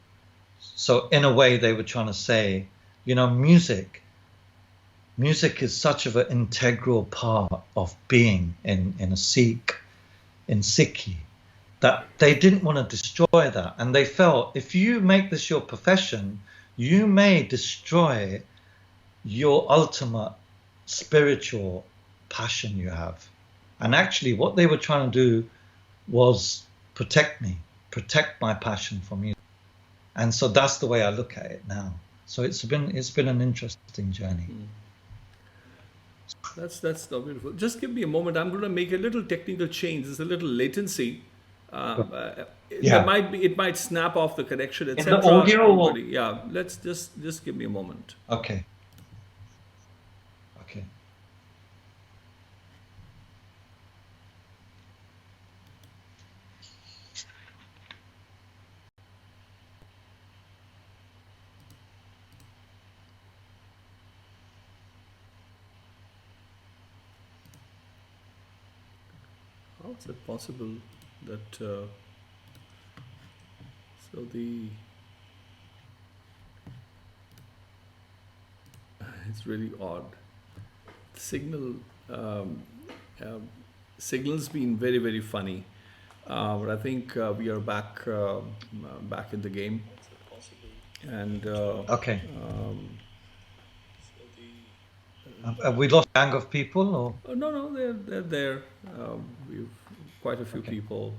So in a way, they were trying to say, you know, music is such of an integral part of being in a Sikh, in Sikhi, that they didn't want to destroy that. And they felt, if you make this your profession, you may destroy your ultimate spiritual passion you have. And actually what they were trying to do was protect my passion for music. And so that's the way I look at it now. So it's been an interesting journey. That's so beautiful. Just give me a moment. I'm going to make a little technical change. There's a little latency. It might snap off the connection, etc. In the audio? Yeah. Let's just give me a moment. Okay. How is it possible that it's really odd. Signal's been very, very funny, but I think we are back in the game. And okay. Have we lost gang of people? Or? No, they're there. We've quite a few people.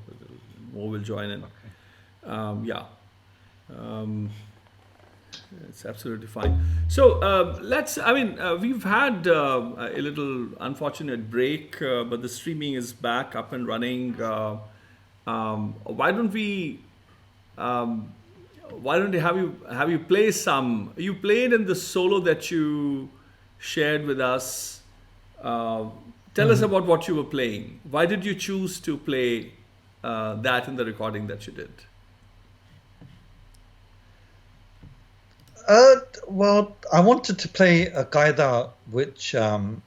More will join in. It's absolutely fine. So we've had a little unfortunate break, but the streaming is back up and running. Why don't have you play some? You played in the solo that you shared with us. Tell us about what you were playing. Why did you choose to play that in the recording that you did? Well, I wanted to play a qaida which I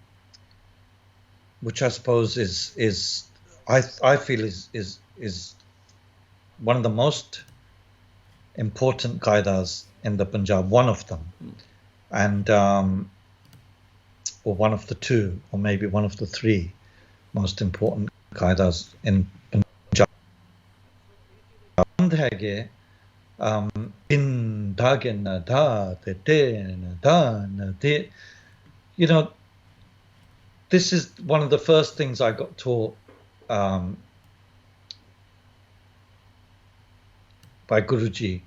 suppose is I feel is one of the most important qaidas in the Punjab, one of them, and or one of the two, or maybe one of the three most important qaidas in Punjab. You know, this is one of the first things I got taught by Guruji,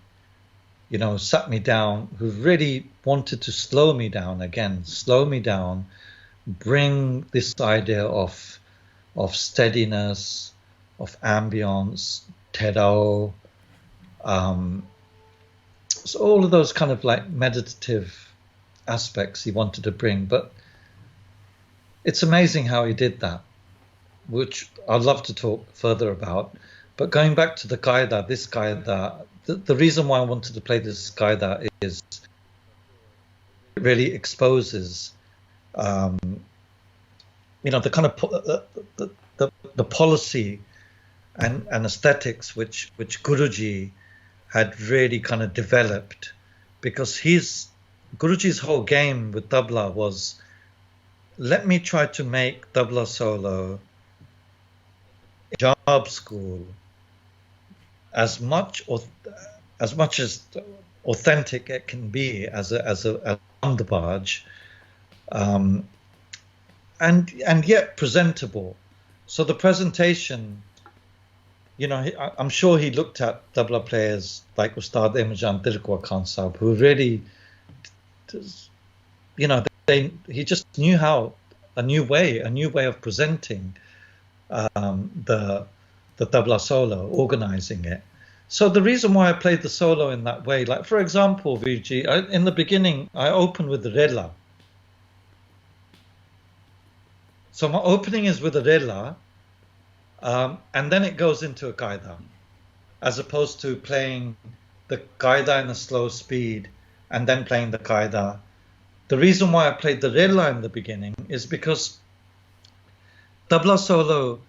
you know, sat me down, who really wanted to slow me down again, bring this idea of steadiness, of ambience, terao, so all of those kind of like meditative aspects he wanted to bring. But it's amazing how he did that, which I'd love to talk further about. But going back to the qaida, this qaida, the reason why I wanted to play this qaida is it really exposes, you know, the kind of the policy and aesthetics which Guruji had really kind of developed, because Guruji's whole game with tabla was, let me try to make tabla solo Punjab school as much as authentic it can be as a andabaj, and yet presentable. So the presentation, you know, I'm sure he looked at tabla players like Ustad Imrat Khan Sahab, who really, you know, he just knew how a new way of presenting the tabla solo, organizing it. So the reason why I played the solo in that way, like for example, Virji, in the beginning I open with the rela. So my opening is with a rela, and then it goes into a qaida, as opposed to playing the qaida in a slow speed and then playing the qaida. The reason why I played the rela in the beginning is because tabla solo,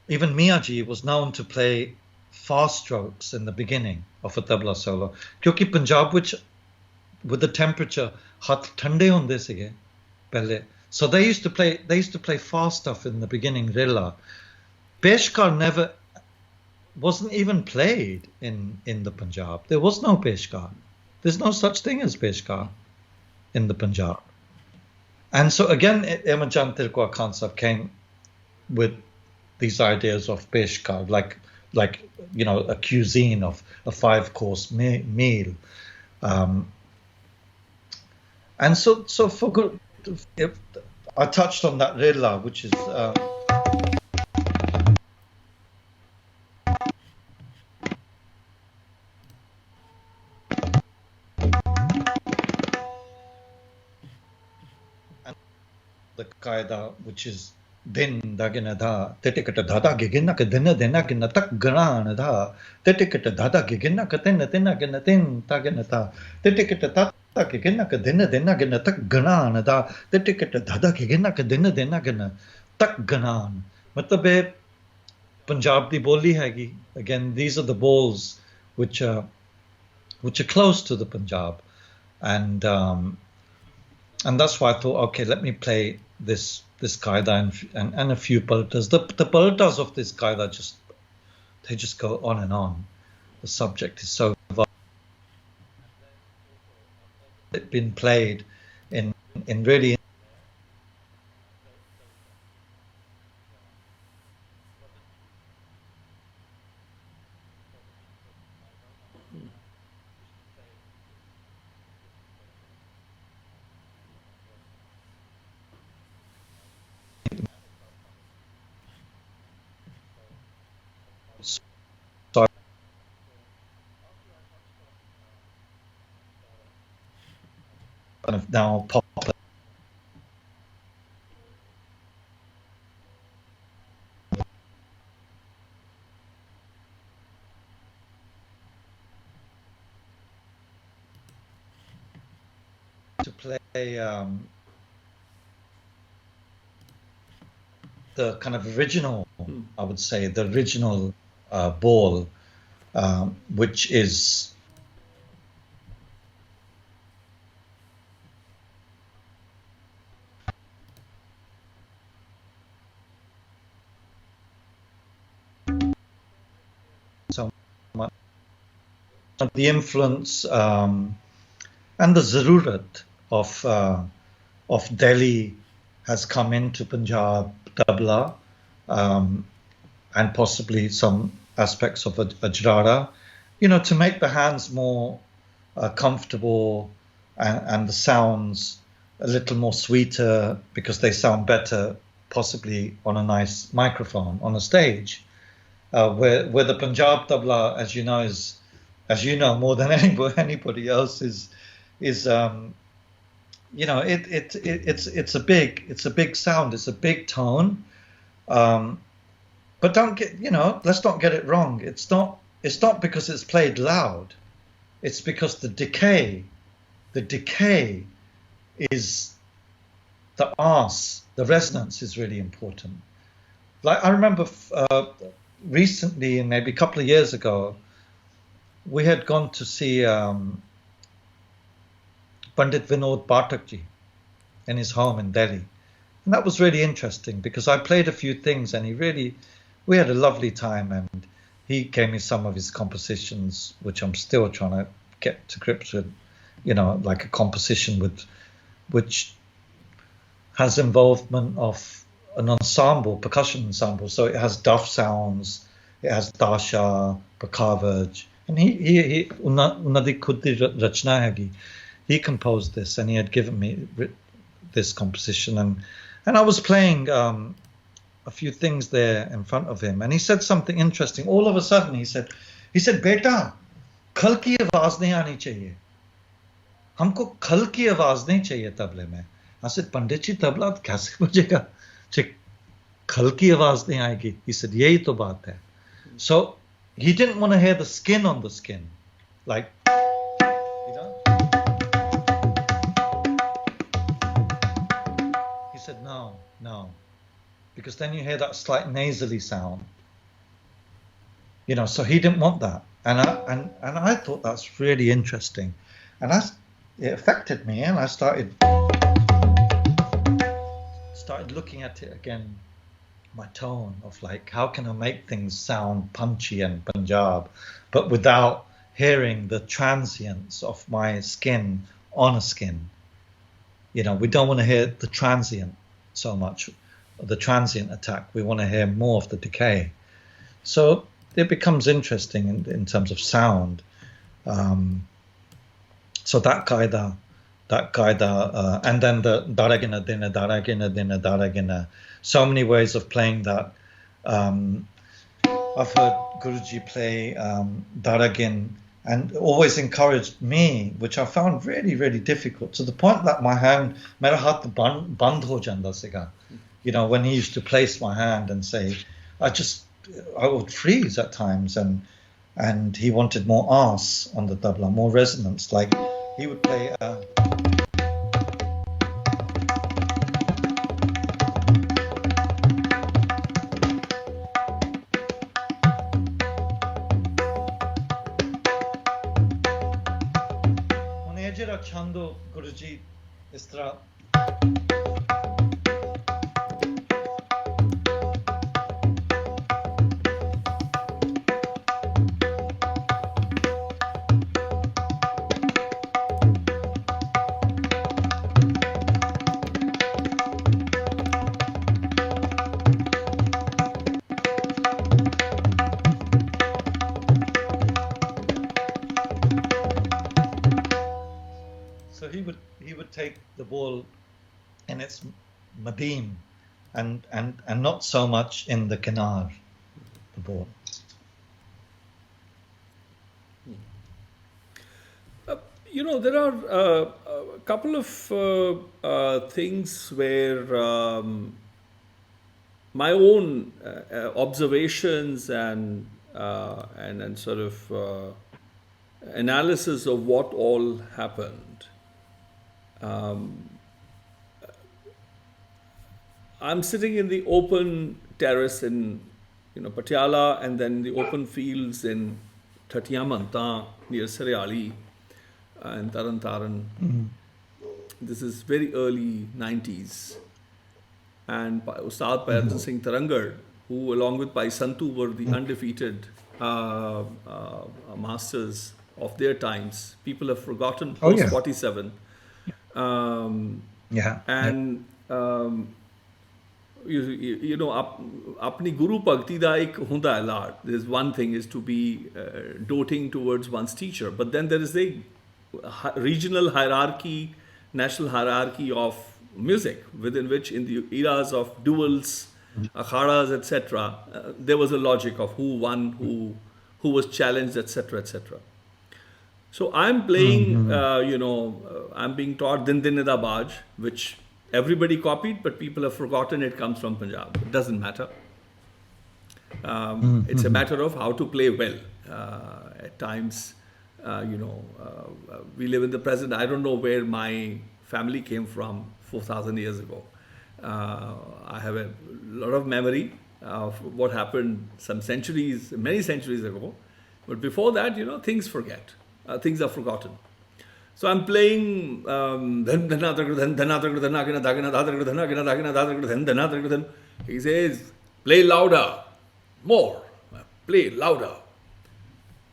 even Miyaji was known to play fast strokes in the beginning of a tabla solo. Kyunki Punjab with the temperature, hath thande hunde sige pehle. So they used to play fast stuff in the beginning, rela. Peshkar wasn't even played in the Punjab. There was no Peshkar. There's no such thing as Peshkar in the Punjab. And so again, Imrat Khan Sahab came with these ideas of Peshkar, like you know, a cuisine of a 5-course meal. And so for good, I touched on that rela, which is the qaida, which is din dagina da tetikata dada gigina ka dinna dinna gina tak gana da tetikata dada gigina ka tinna tinna gina tin tagina da tetikata dada gigina ka dinna dinna gina tak gana da tetikata dada gigina ka dinna dinna gina tak gana. Matlab hai Punjab di boli hai. Again, these are the bowls which are close to the Punjab, and that's why I thought, okay, let me play this qaida and a few paltas. The paltas of this qaida just go on and on. The subject is so vast. It's been played in really kind of now popular. play the kind of original, I would say, the original ball, which is so much the influence and the zarurat of Delhi has come into Punjab tabla, and possibly some aspects of Ajrara, to make the hands more comfortable and the sounds a little more sweeter, because they sound better possibly on a nice microphone on a stage. Where the Punjab tabla, as you know more than anybody else, is it's a big sound, it's a big tone, but let's not get it wrong. It's not because it's played loud. It's because the decay is the arse, the resonance is really important. Like I remember recently, maybe a couple of years ago, we had gone to see Pandit Ronu Majmudar in his home in Delhi. And that was really interesting because I played a few things and we had a lovely time, and he gave me some of his compositions, which I'm still trying to get to grips with, like a composition which has involvement of an ensemble, percussion ensemble. So it has duff sounds, it has dasha, pakavaj, and he unadi khudi rachna hegi. He composed this, and he had given me this composition, and I was playing a few things there in front of him, and he said something interesting. All of a sudden, he said, "Beta, khal ki awaaz nahi aani chahiye. Humko khal ki awaaz nahi chahiye table mein." I said, "Pandit ji, tabla kaise bajega? Khal ki awaaz nahi aayegi." He said, "Yehi to baat hai." So he didn't want to hear the skin on the skin, like. He said, no, because then you hear that slight nasally sound, so he didn't want that, and I thought that's really interesting, and it affected me, and I started looking at it again, my tone of like, how can I make things sound punchy and Punjab, but without hearing the transience of my skin on a skin. We don't want to hear the transient so much, the transient attack. We want to hear more of the decay. So it becomes interesting in terms of sound. So that qaida, and then the daragina dina, daragina dina, daragina. So many ways of playing that. I've heard Guruji play daragin, and always encouraged me, which I found really, really difficult, to the point that my hand, mera hath band ho janda siga. When he used to place my hand and say, I would freeze at times, and he wanted more arse on the tabla, more resonance. Like he would play. Chando Guruji is तरह he would take the ball in its madim and not so much in the kinar, the ball. There are a couple of things where my own observations and sort of analysis of what all happened I'm sitting in the open terrace in, Patiala, and then the open fields in Tatiamanta near Seriali and Taran. This is very early 90s. And Ustad Talvin Singh Tarangar, who along with Pai Santu were the undefeated masters of their times. People have forgotten post 47. And apni guru bhakti da ek hunda hai laad. There's one thing is to be doting towards one's teacher, but then there is a regional hierarchy, national hierarchy of music, within which in the eras of duels, akhadas, etc., there was a logic of who won, who was challenged, etc., etc. So I'm playing, I'm being taught Din Din Nida Baj, which everybody copied, but people have forgotten it comes from Punjab. It doesn't matter. It's a matter of how to play well. At times, we live in the present. I don't know where my family came from 4,000 years ago. I have a lot of memory of what happened many centuries ago. But before that, things things are forgotten. So I'm playing. He says, play louder, more, play louder.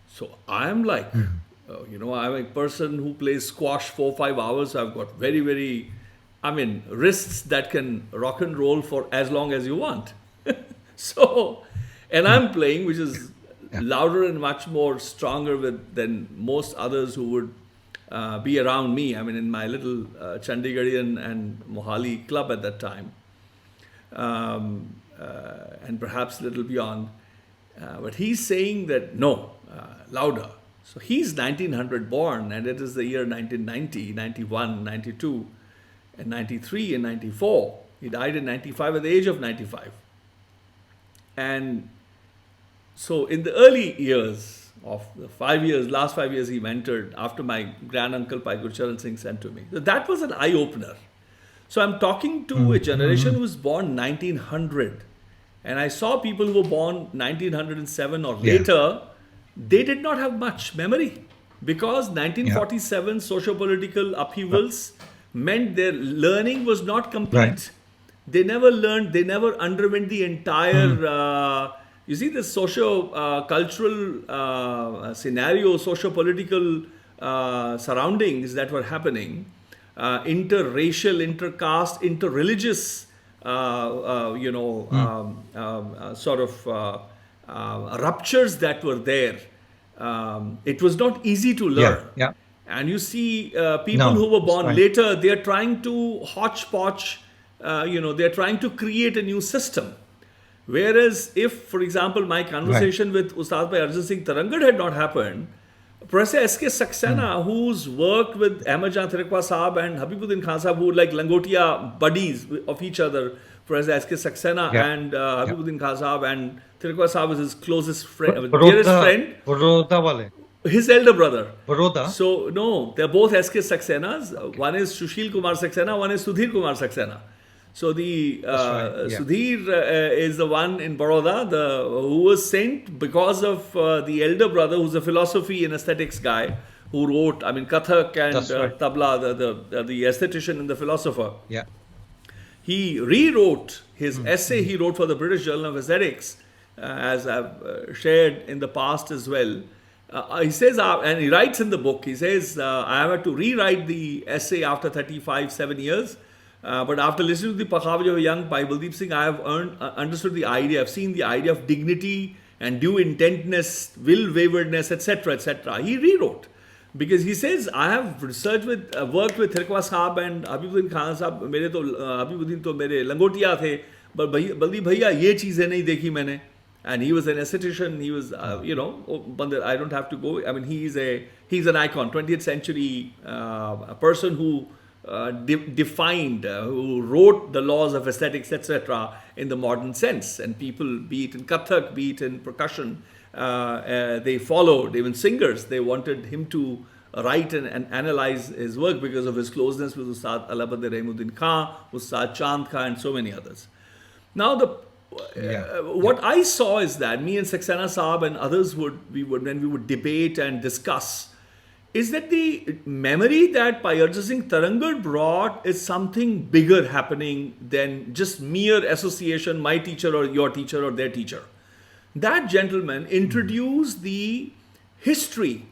So I'm like, I'm a person who plays squash 4-5 hours. So I've got very, very, wrists that can rock and roll for as long as you want. So, and I'm playing, which is louder and much more stronger than most others who would be around me. In my little Chandigarhian and Mohali club at that time, and perhaps a little beyond. But he's saying that no, louder. So he's 1900 born, and it is the year 1990, 91, 92, and 93 and 94. He died in 95 at the age of 95. And so in the early years of the last 5 years he mentored after my granduncle Pai Gurcharan Singh sent to me. So that was an eye-opener. So I'm talking to a generation who was born 1900. And I saw people who were born 1907 or later. They did not have much memory because 1947 socio-political upheavals meant their learning was not complete. Right. They never learned, they never underwent the entire, you see the socio-cultural scenario, socio-political surroundings that were happening, interracial, intercaste, interreligious, ruptures that were there. It was not easy to learn. And you see people who were born later, they are trying to hodgepodge, they're trying to create a new system. Whereas if, for example, my conversation with Ustad Arjun Singh Tarangar had not happened, Professor S.K. Saxena, who's worked with Ahmad Jan Tirikwa Sahab and Habibuddin Khan Sahab, who were like Langotia buddies of each other, Professor S.K. Saxena and Habibuddin Khan Sahab, and Tirikwa Sahab is his closest friend, dearest friend. His elder brother. So, no, they're both S.K. Saxenas. One is Sushil Kumar Saxena, one is Sudhir Kumar Saxena. So the Sudhir is the one in Baroda who was sent because of the elder brother, who's a philosophy and aesthetics guy, who wrote, Kathak and Tabla, the aesthetician and the philosopher. He rewrote his essay he wrote for the British Journal of Aesthetics, as I've shared in the past as well. He says, and he writes in the book, he says, I have had to rewrite the essay after 7 years. But after listening to the Pakhavj of a young Pai Baldeep Singh, I have understood the idea. I've seen the idea of dignity and due intentness, will waywardness, etc., etc. He rewrote. Because he says, I have worked with Tirikwa Sahab and Habibuddin Khan Sahab. Habibuddin to mere langotiya the, but Baldeep bhaiya ye cheezein nahi dekhi maine. And he was an aesthetician. He was, I don't have to go. He's an icon, 20th century person who defined, who wrote the laws of aesthetics, etc., in the modern sense. And people, be it in Kathak, be it in percussion, they followed. Even singers, they wanted him to write and analyze his work because of his closeness with Ustad Alabaddin Khan, Ustad Chand Khan, and so many others. Now, what I saw is that me and Saxena Saab and others when we would debate and discuss, is that the memory that Payarja Singh Tarangar brought is something bigger happening than just mere association, my teacher or your teacher or their teacher. That gentleman introduced the history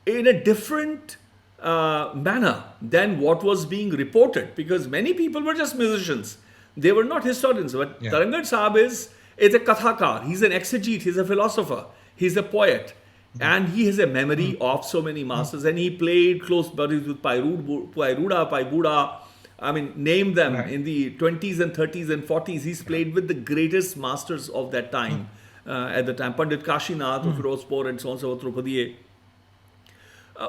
in a different manner than what was being reported, because many people were just musicians. They were not historians. But Tarangar Saab is a kathakar. He's an exegete. He's a philosopher. He's a poet. And he has a memory of so many masters. And he played close buddies with Pairuda, Paibuda. I mean, name them. In the 20s and 30s and 40s, he's played with the greatest masters of that time. At the time, Pandit Kashinath of Firozpur and so on and so forth.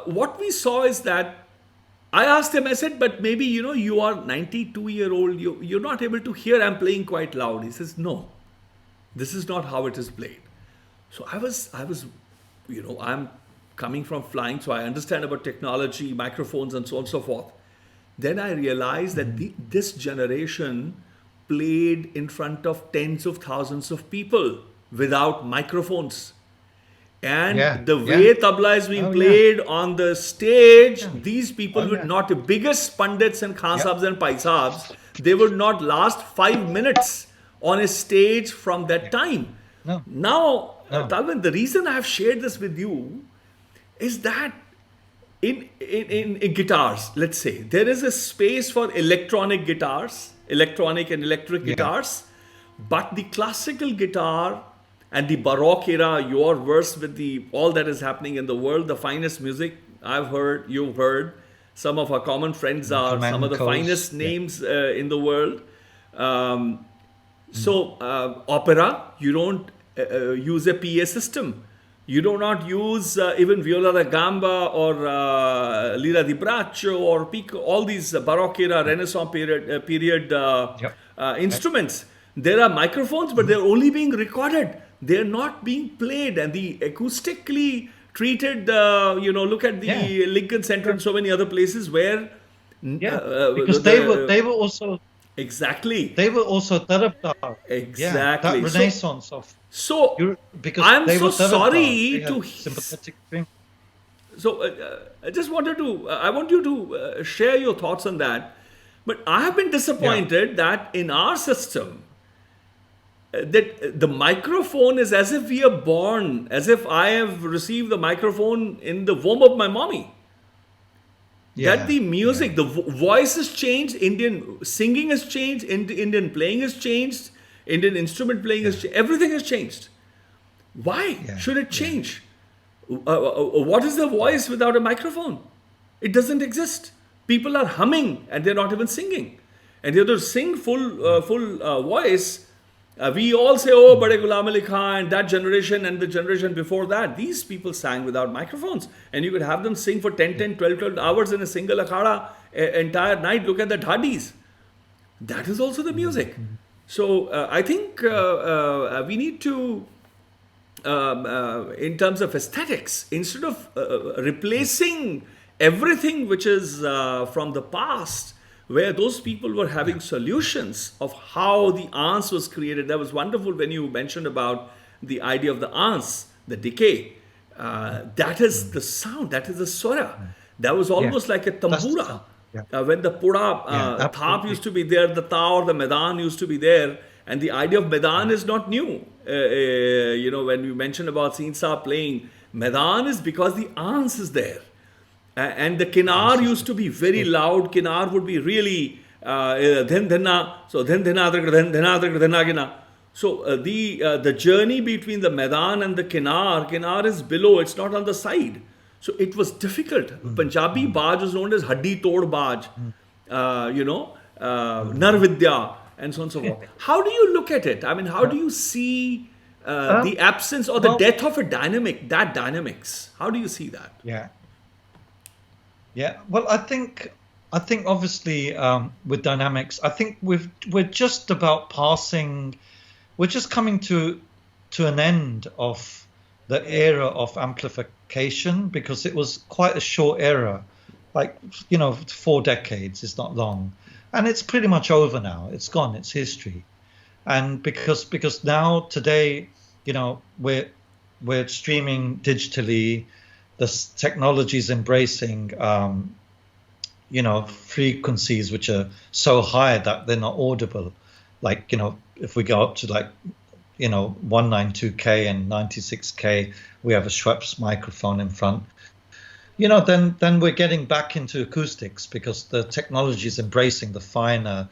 What we saw is that I asked him, I said, but maybe, you are 92-year-old. You're not able to hear I'm playing quite loud. He says, no, this is not how it is played. So I was, I'm coming from flying, so I understand about technology, microphones, and so on and so forth. Then I realized that this generation played in front of tens of thousands of people without microphones. And the way tabla is being played on the stage, these people would not, the biggest pandits and Khan Saabs and Pai Saabs, they would not last 5 minutes on a stage from that time. Now, Talvin, the reason I have shared this with you is that in guitars, let's say, there is a space for electronic guitars, electronic and electric guitars, but the classical guitar and the Baroque era, your verse with all that is happening in the world, the finest music I've heard, you've heard. Some of our common friends are some of the finest names in the world. Opera, you don't use a PA system. You do not use even viola da gamba or lira di braccio or pico, all these Baroque era, Renaissance period instruments. There are microphones, but they're only being recorded. They're not being played, and the acoustically treated, look at the Lincoln Center and so many other places where... because they were also... Exactly. They were also Tarabdar. Exactly. That renaissance of... because I'm so sorry to... sympathetic thing. So I just wanted to... I want you to share your thoughts on that. But I have been disappointed that in our system, that the microphone is as if we are born, as if I have received the microphone in the womb of my mommy. That the music, the voice has changed, Indian singing has changed, Indian playing has changed, Indian instrument playing has changed, everything has changed. Why should it change? What is the voice without a microphone? It doesn't exist. People are humming and they're not even singing. And they have to sing full voice. We all say, oh, Bade Ghulam Ali Khan, and that generation and the generation before that, these people sang without microphones. And you could have them sing for 10, 12 hours in a single akhada, entire night. Look at the dhadis. That is also the music. So I think we need to, in terms of aesthetics, instead of replacing everything which is from the past, where those people were having solutions of how the ans was created. That was wonderful when you mentioned about the idea of the ans, the decay. That is the sound, that is the swara. That was almost like a tambura. When the pura, thap used to be there, the ta or the medan used to be there. And the idea of medan is not new. When you mentioned about Seen Saab playing, medan is because the ans is there. And the kinar used to be very loud. Kinar would be really then dhenna. So then dhenna. So the journey between the medan and the kinar is below. It's not on the side. So it was difficult. Punjabi baaj was known as haddi tod baaj. Nar vidya and so on and so forth. How do you look at it? I mean, how do you see the absence or the death of a dynamic? That dynamics. How do you see that? Yeah, well, I think obviously with dynamics, I think we're just about passing, we're just coming to an end of the era of bifurcation, because it was quite a short era, like, 4 decades is not long, and it's pretty much over now. It's gone. It's history. And because now today, we're streaming digitally, the technology is embracing frequencies which are so high that they're not audible. Like, if we go up to 192K and 96K, we have a Schweppes microphone in front. Then we're getting back into acoustics, because the technology is embracing the finer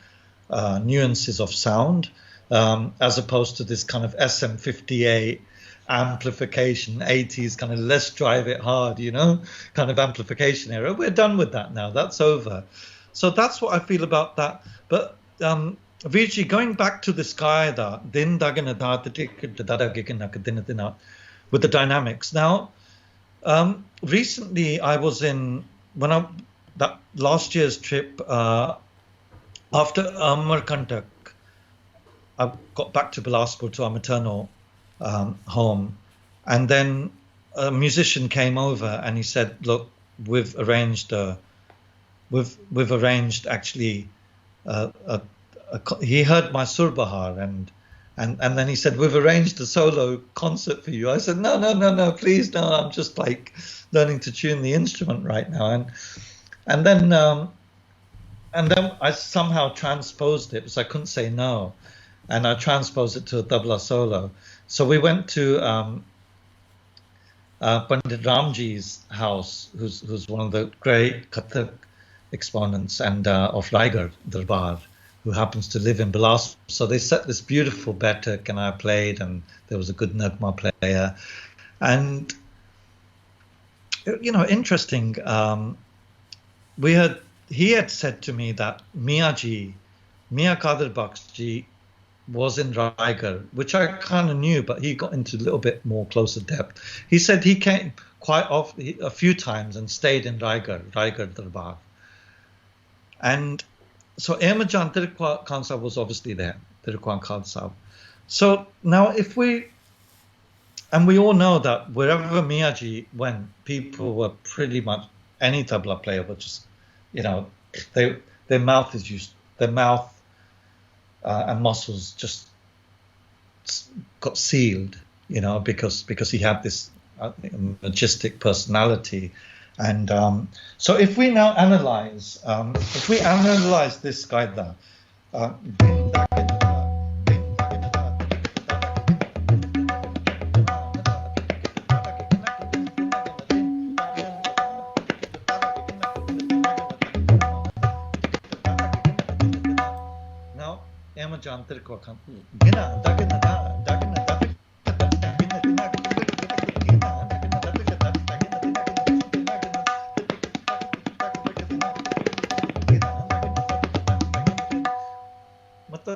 nuances of sound, as opposed to this kind of SM58 amplification, 80s kind of let's drive it hard, kind of amplification era. We're done with that now. That's over. So that's what I feel about that. But Virji, going back to this guy with the dynamics. Now, recently I was that last year's trip, after Amarkantak, I got back to Bilaspur, to our maternal home, and then a musician came over and he said, "Look, we've arranged actually he heard my Surbahar, and then he said, we've arranged a solo concert for you." I said, no, please, no, I'm just like learning to tune the instrument right now. And then I somehow transposed it, because I couldn't say no, and I transposed it to a tabla solo. So we went to Pandit Ramji's house, who's one of the great Kathak exponents, and of Raigarh Darbar, who happens to live in Bilaspur. So they set this beautiful Baiṭhak, and I played, and there was a good Nagma player. And, interesting, he had said to me that Mia Kadir Bakhsh was in Raigarh, which I kind of knew, but he got into a little bit more closer depth. He said he came quite often, a few times, and stayed in Raigarh Darbar. And so Ahmed Jan Tirukwan Khan Sahib was obviously there, Tirukwan Khan Sahib. So now we all know that wherever Miyaji went, people were pretty much, any tabla player would just, their mouth is used, their mouth and muscles just got sealed, because he had this majestic personality. And so if we now analyze, this guy there, now Ahmed Jan Tirukwan Khan,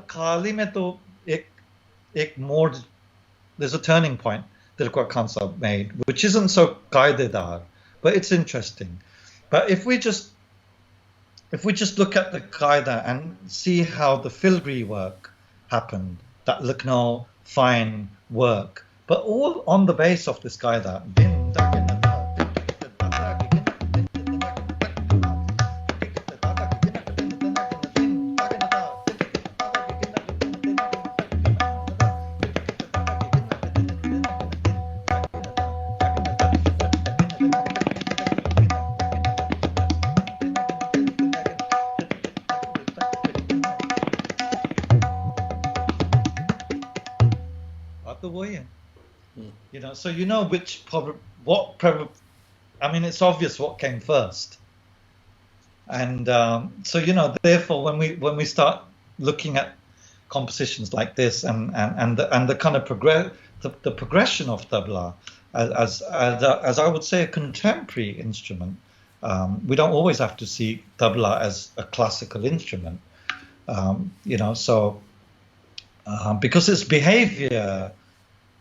Khali mein to ek more, there's a turning point Tirukwan Khan Sahib made, which isn't so qaidedar, but it's interesting. But if we just look at the qaida and see how the filigree work happened, that Lucknow fine work, but all on the base of this qaida. So it's obvious what came first, and therefore when we start looking at compositions like this and the kind of the progression of tabla as I would say a contemporary instrument, we don't always have to see tabla as a classical instrument, because its behavior.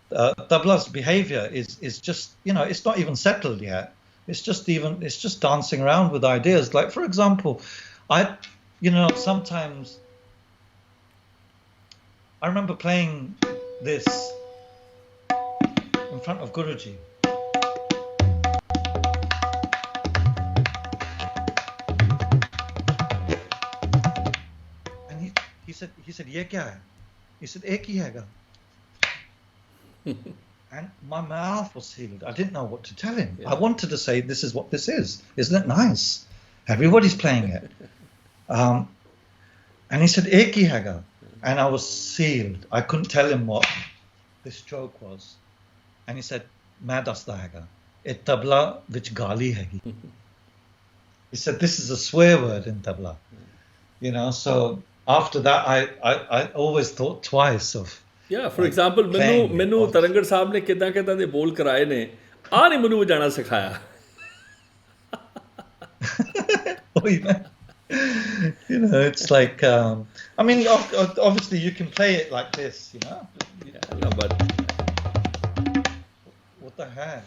Tabla's behavior is just, it's not even settled yet. It's just dancing around with ideas. Like, for example, sometimes I remember playing this in front of Guruji. he said, "Ye kya hai?" He said, "Ek hi hai." And my mouth was sealed. I didn't know what to tell him. I wanted to say, "This is what this is. Isn't it nice? Everybody's playing it." And he said, "Ek hi hai." And I was sealed. I couldn't tell him what this stroke was. And he said, "Main dasda hai. It tabla vich gali hai." He said, "This is a swear word in tabla." You know, so after that, I always thought twice of. Yeah, for example, ਮੈਨੂੰ ਤਰੰਗੜ ਸਾਹਿਬ ਨੇ ਕਿੱਦਾਂ ਦੇ ਬੋਲ ਕਰਾਏ ਨੇ, ਆ ਨਹੀਂ ਮੈਨੂੰ ਵਜਾਣਾ ਸਿਖਾਇਆ. You know, it's like, I mean, obviously you can play it like this, you know. Yeah, no, but what the hell?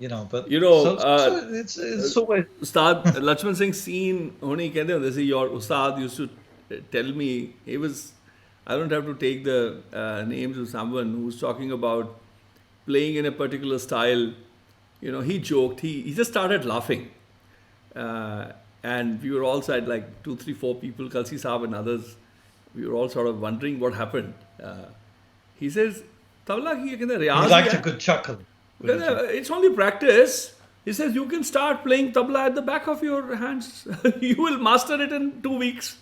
You know, but so it's always. Ustad Lachman Singh Seen, hone kehte hunde si, your Ustad used to tell me, he was, I don't have to take the names of someone who's talking about playing in a particular style. You know, he joked, he just started laughing. And we were all side, like 2, 3, 4 people, Kalsi Saab and others, we were all sort of wondering what happened. He says, Tabla ki kehte riyaz. He liked a good chuckle. It's only practice. He says, you can start playing tabla at the back of your hands. You will master it in 2 weeks.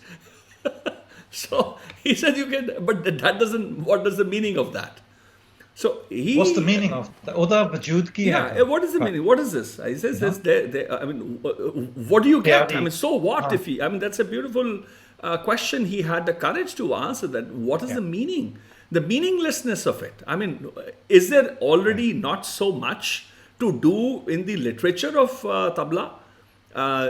So he said you can, but that doesn't, what is the meaning of that? So what's the meaning of that? Oda vajood ki hai. What is the meaning? What is this? He says, I mean, what do you get? I mean, so what if he, I mean, that's a beautiful question. He had the courage to answer that. What is the meaning? The meaninglessness of it. I mean, is there already not so much to do in the literature of tabla?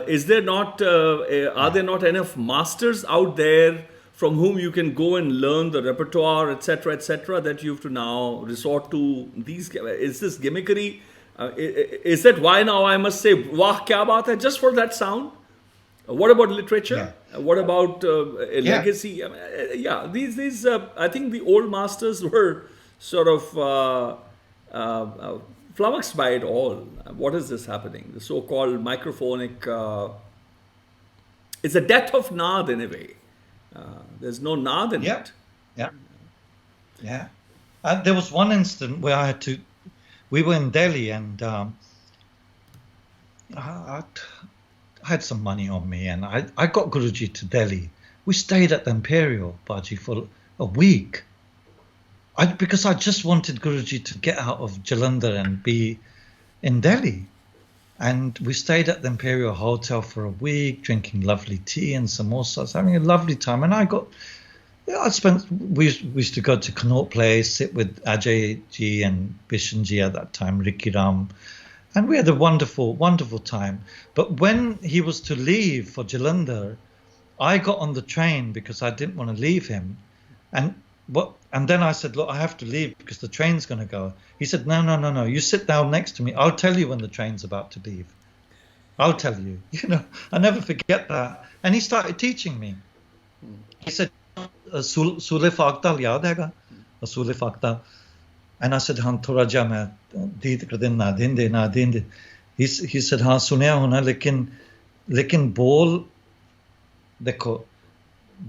Is there not, are there not enough masters out there from whom you can go and learn the repertoire, etc., that you have to now resort to these? Is this gimmickry? Is that why now I must say, wah, kya baat hai, just for that sound? What about literature? What about legacy? These I think the old masters were sort of flummoxed by it all. What is this happening? The so-called microphonic, it's a death of naad in a way. There's no naad in it. Yeah. There was one instant where we were in Delhi and I had some money on me and I got Guruji to Delhi. We stayed at the Imperial, Baji, for a week. Because I just wanted Guruji to get out of Jalandhar and be in Delhi. And we stayed at the Imperial Hotel for a week, drinking lovely tea and samosas, having a lovely time. And we used to go to Connaught Place, sit with Ajay ji and Bishan ji at that time, Ricky Ram. And we had a wonderful, wonderful time. But when he was to leave for Jalandhar, I got on the train because I didn't want to leave him. And then I said, look, I have to leave because the train's going to go. He said, no, you sit down next to me. I'll tell you when the train's about to leave. I'll tell you. You know, I never forget that. And he started teaching me. He said, Sule Fakta yaad hai? Sule Fakta. And I said, Han thoda ja main deed kar din na dinde. He said, हाँ सुनया होना लेकिन बोल देखो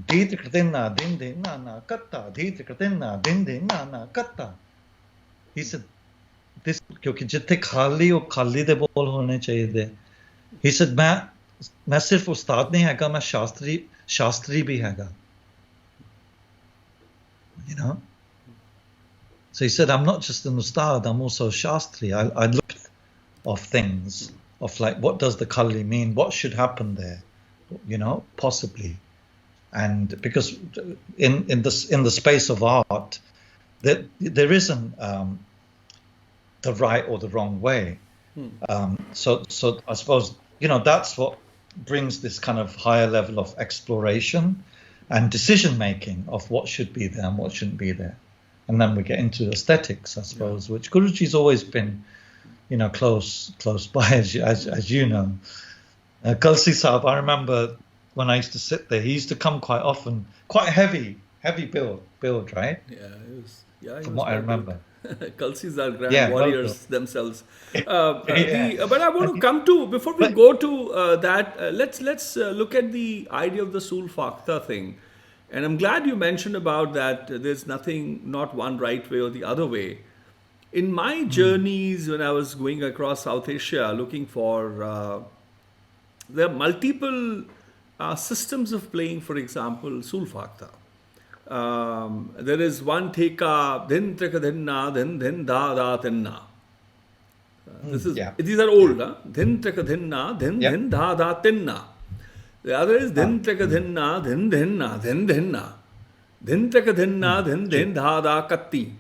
दीद करते ना दिन दे ना कत्ता दीद करते ना दिन दे ना कत्ता. He said this क्योंकि जितने खाली दे बोल होने चाहिए थे. He said मैं सिर्फ उस्ताद नहीं हैगा मैं शास्त्री भी हैगा. You know. So he said, I'm not just an ustad, I'm also a shastri. I look of things, of like, what does the kalli mean? What should happen there? You know, possibly. And because in the space of art, there isn't the right or the wrong way. So I suppose, you know, that's what brings this kind of higher level of exploration and decision making of what should be there and what shouldn't be there. And then we get into aesthetics, I suppose, which Guruji's always been, you know, close by, as you know. Kalsi Saab, I remember when I used to sit there, he used to come quite often, quite heavy build, right? Yeah, it was. Yeah, from what I remember. Kalsis are grand Yeah, warriors themselves. yeah. But I want to come to, before we go to that, let's look at the idea of the Sulfakta thing. And I'm glad you mentioned about that. There's nothing, not one right way or the other way. In my journeys, when I was going across South Asia looking for, there are multiple systems of playing, for example, Sulfakta. There is one teka, then treka, then na, then da, da, then na. These are old, huh? Then treka, then na, then da, da, then na. The other is then treka, then na, then na, then na. Then treka, then na, then da, da, katti.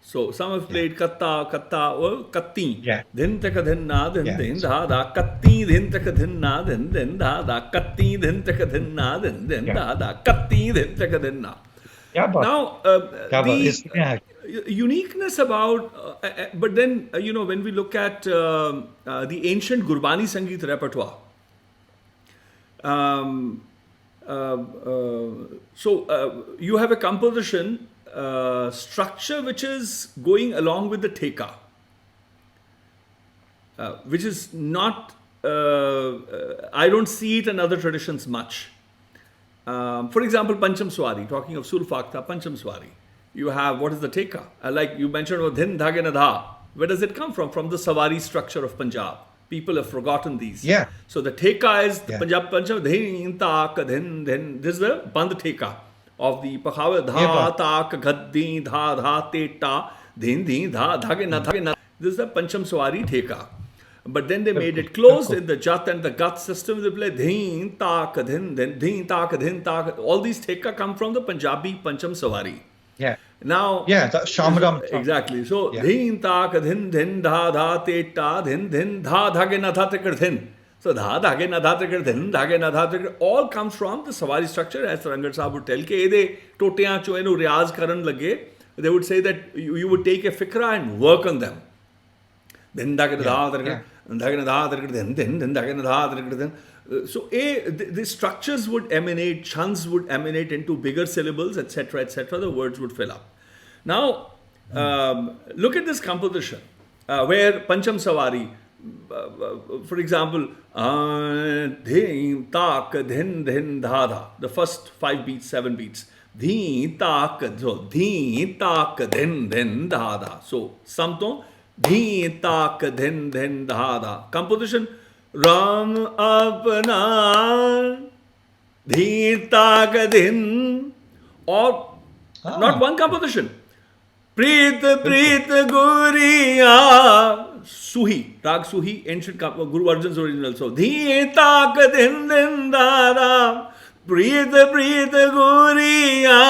So some have played katta or katti. Then treka, then na, then da, da, katti. Then treka, then na, then da, da, katti. Then treka, then na, then da, da, katti. Then treka, then na. Now, the uniqueness about, but then, when we look at the ancient Gurbani Sangeet repertoire, so you have a composition structure which is going along with the teka, which is not, I don't see it in other traditions much. For example, Pancham Swari, talking of Sulfakta, Pancham Swari. You have, what is the teka? Like you mentioned, Dhin Dhage Na Dha. Where does it come from? From the Savari structure of Punjab. People have forgotten these. So the teka is the Punjab Pancham, Dhin Tak, Dhin. This is the Band teka of the Pakhawa, Dha, Tak, Gaddi, Dha, Dha, Teta, Dhin, Dha, Dhage Na, Dhage Na. This is the Pancham Swari teka. But then they made it closed in the Jat and the Gat system. They play Dhin, Tak, Dhin, Tak, Dhin, Tak. All these teka come from the Punjabi Pancham Savari. Now, that's Shamadam. Exactly. So, Dhin, Tak, Dhin, Dha, Dha, Teta, Dhin, Dha, Dhage Na, Dha, Tikar, Dhin. So, Dha, Dhage Na, Dha, Tikar, Dhin, Dhage Na, Dha, Tikar, all comes from the Savari structure. As Rangat Sahib would tell, ke ede toteyan cho enu riyaz karan lage. They would say that you would take a fikra and work on them. Then Dhage Na, Dha, Tikar, Dhage Na, Dha, Tikar, Dhin, Dhage Na, Dha, Tikar, Dhin. So, the structures would emanate, chants would emanate into bigger syllables, etc., etc. The words would fill up. Now, look at this composition where Pancham Savari, for example, Dhin, Tak, Dhin, Dha, Dha, the first 5 beats, 7 beats. Dhin, Tak, so Dhin, Tak, Dhin, Dha, Dha. So, Samton, Dhin, Tak, Dhin, Dha, Dha. Composition, Ram apna Dhin, Tak, Dhin. Or not one composition. Preet Guriya Suhi, Rag Suhi, ancient Guru Arjan's original. So, Dhin, Tak, Dhin, Da, Da. Preet Guriya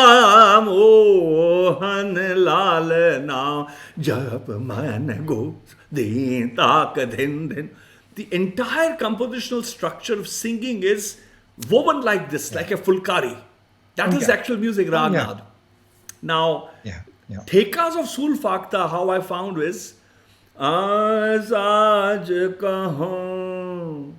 Mohan Lal Now Jap Man Go Dhin, Tak, Dhin. The entire compositional structure of singing is woven like this, like a fulkari. That is actual music, YaarAnād. Now, tekas of Sulfakta, how I found is Aaj kahon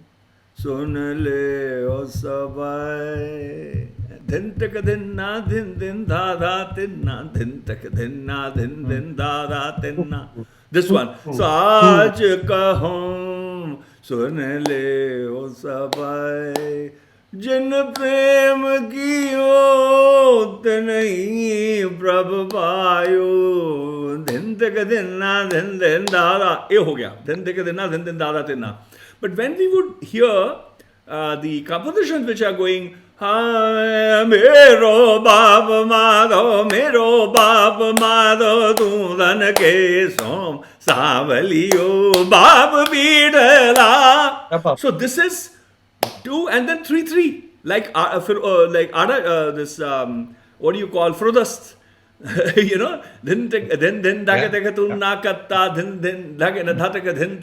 sun le o sabai Dhin tak dhin na dhin da da tin na dhin tak dhin na dhin da da tin na. This one. So aaj kahon sun le o sabai Jin prem kiyo tanai prabh payo Dhin tak dhin na dhin da da. Ye ho gaya. Dhin tak dhin na dhin da da tin na. But when we would hear the compositions which are going Mero Bab Madho Dundan Ke Som Savaliyo Bab Bidala. So this is 2 and then 3-3. Like this what do you call Frudast? Then daga daga tu na katta then daga na dhataka then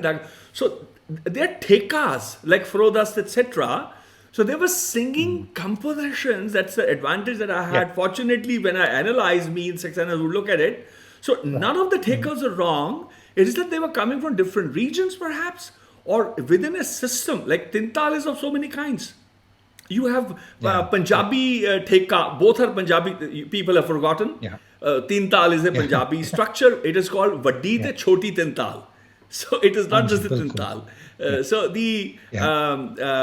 daga. So they're tekas like Frodast, etc. So they were singing compositions. That's the advantage that I had. Fortunately, when I analyzed me in section, I would look at it. So none of the tekas are wrong. It is that they were coming from different regions, perhaps, or within a system. Like Tintal is of so many kinds. You have Punjabi teka. Both are Punjabi. People have forgotten. Teen Tal is a Punjabi structure. It is called Vaddi te Choti Teen Tal. So it is not just the Teen Tal.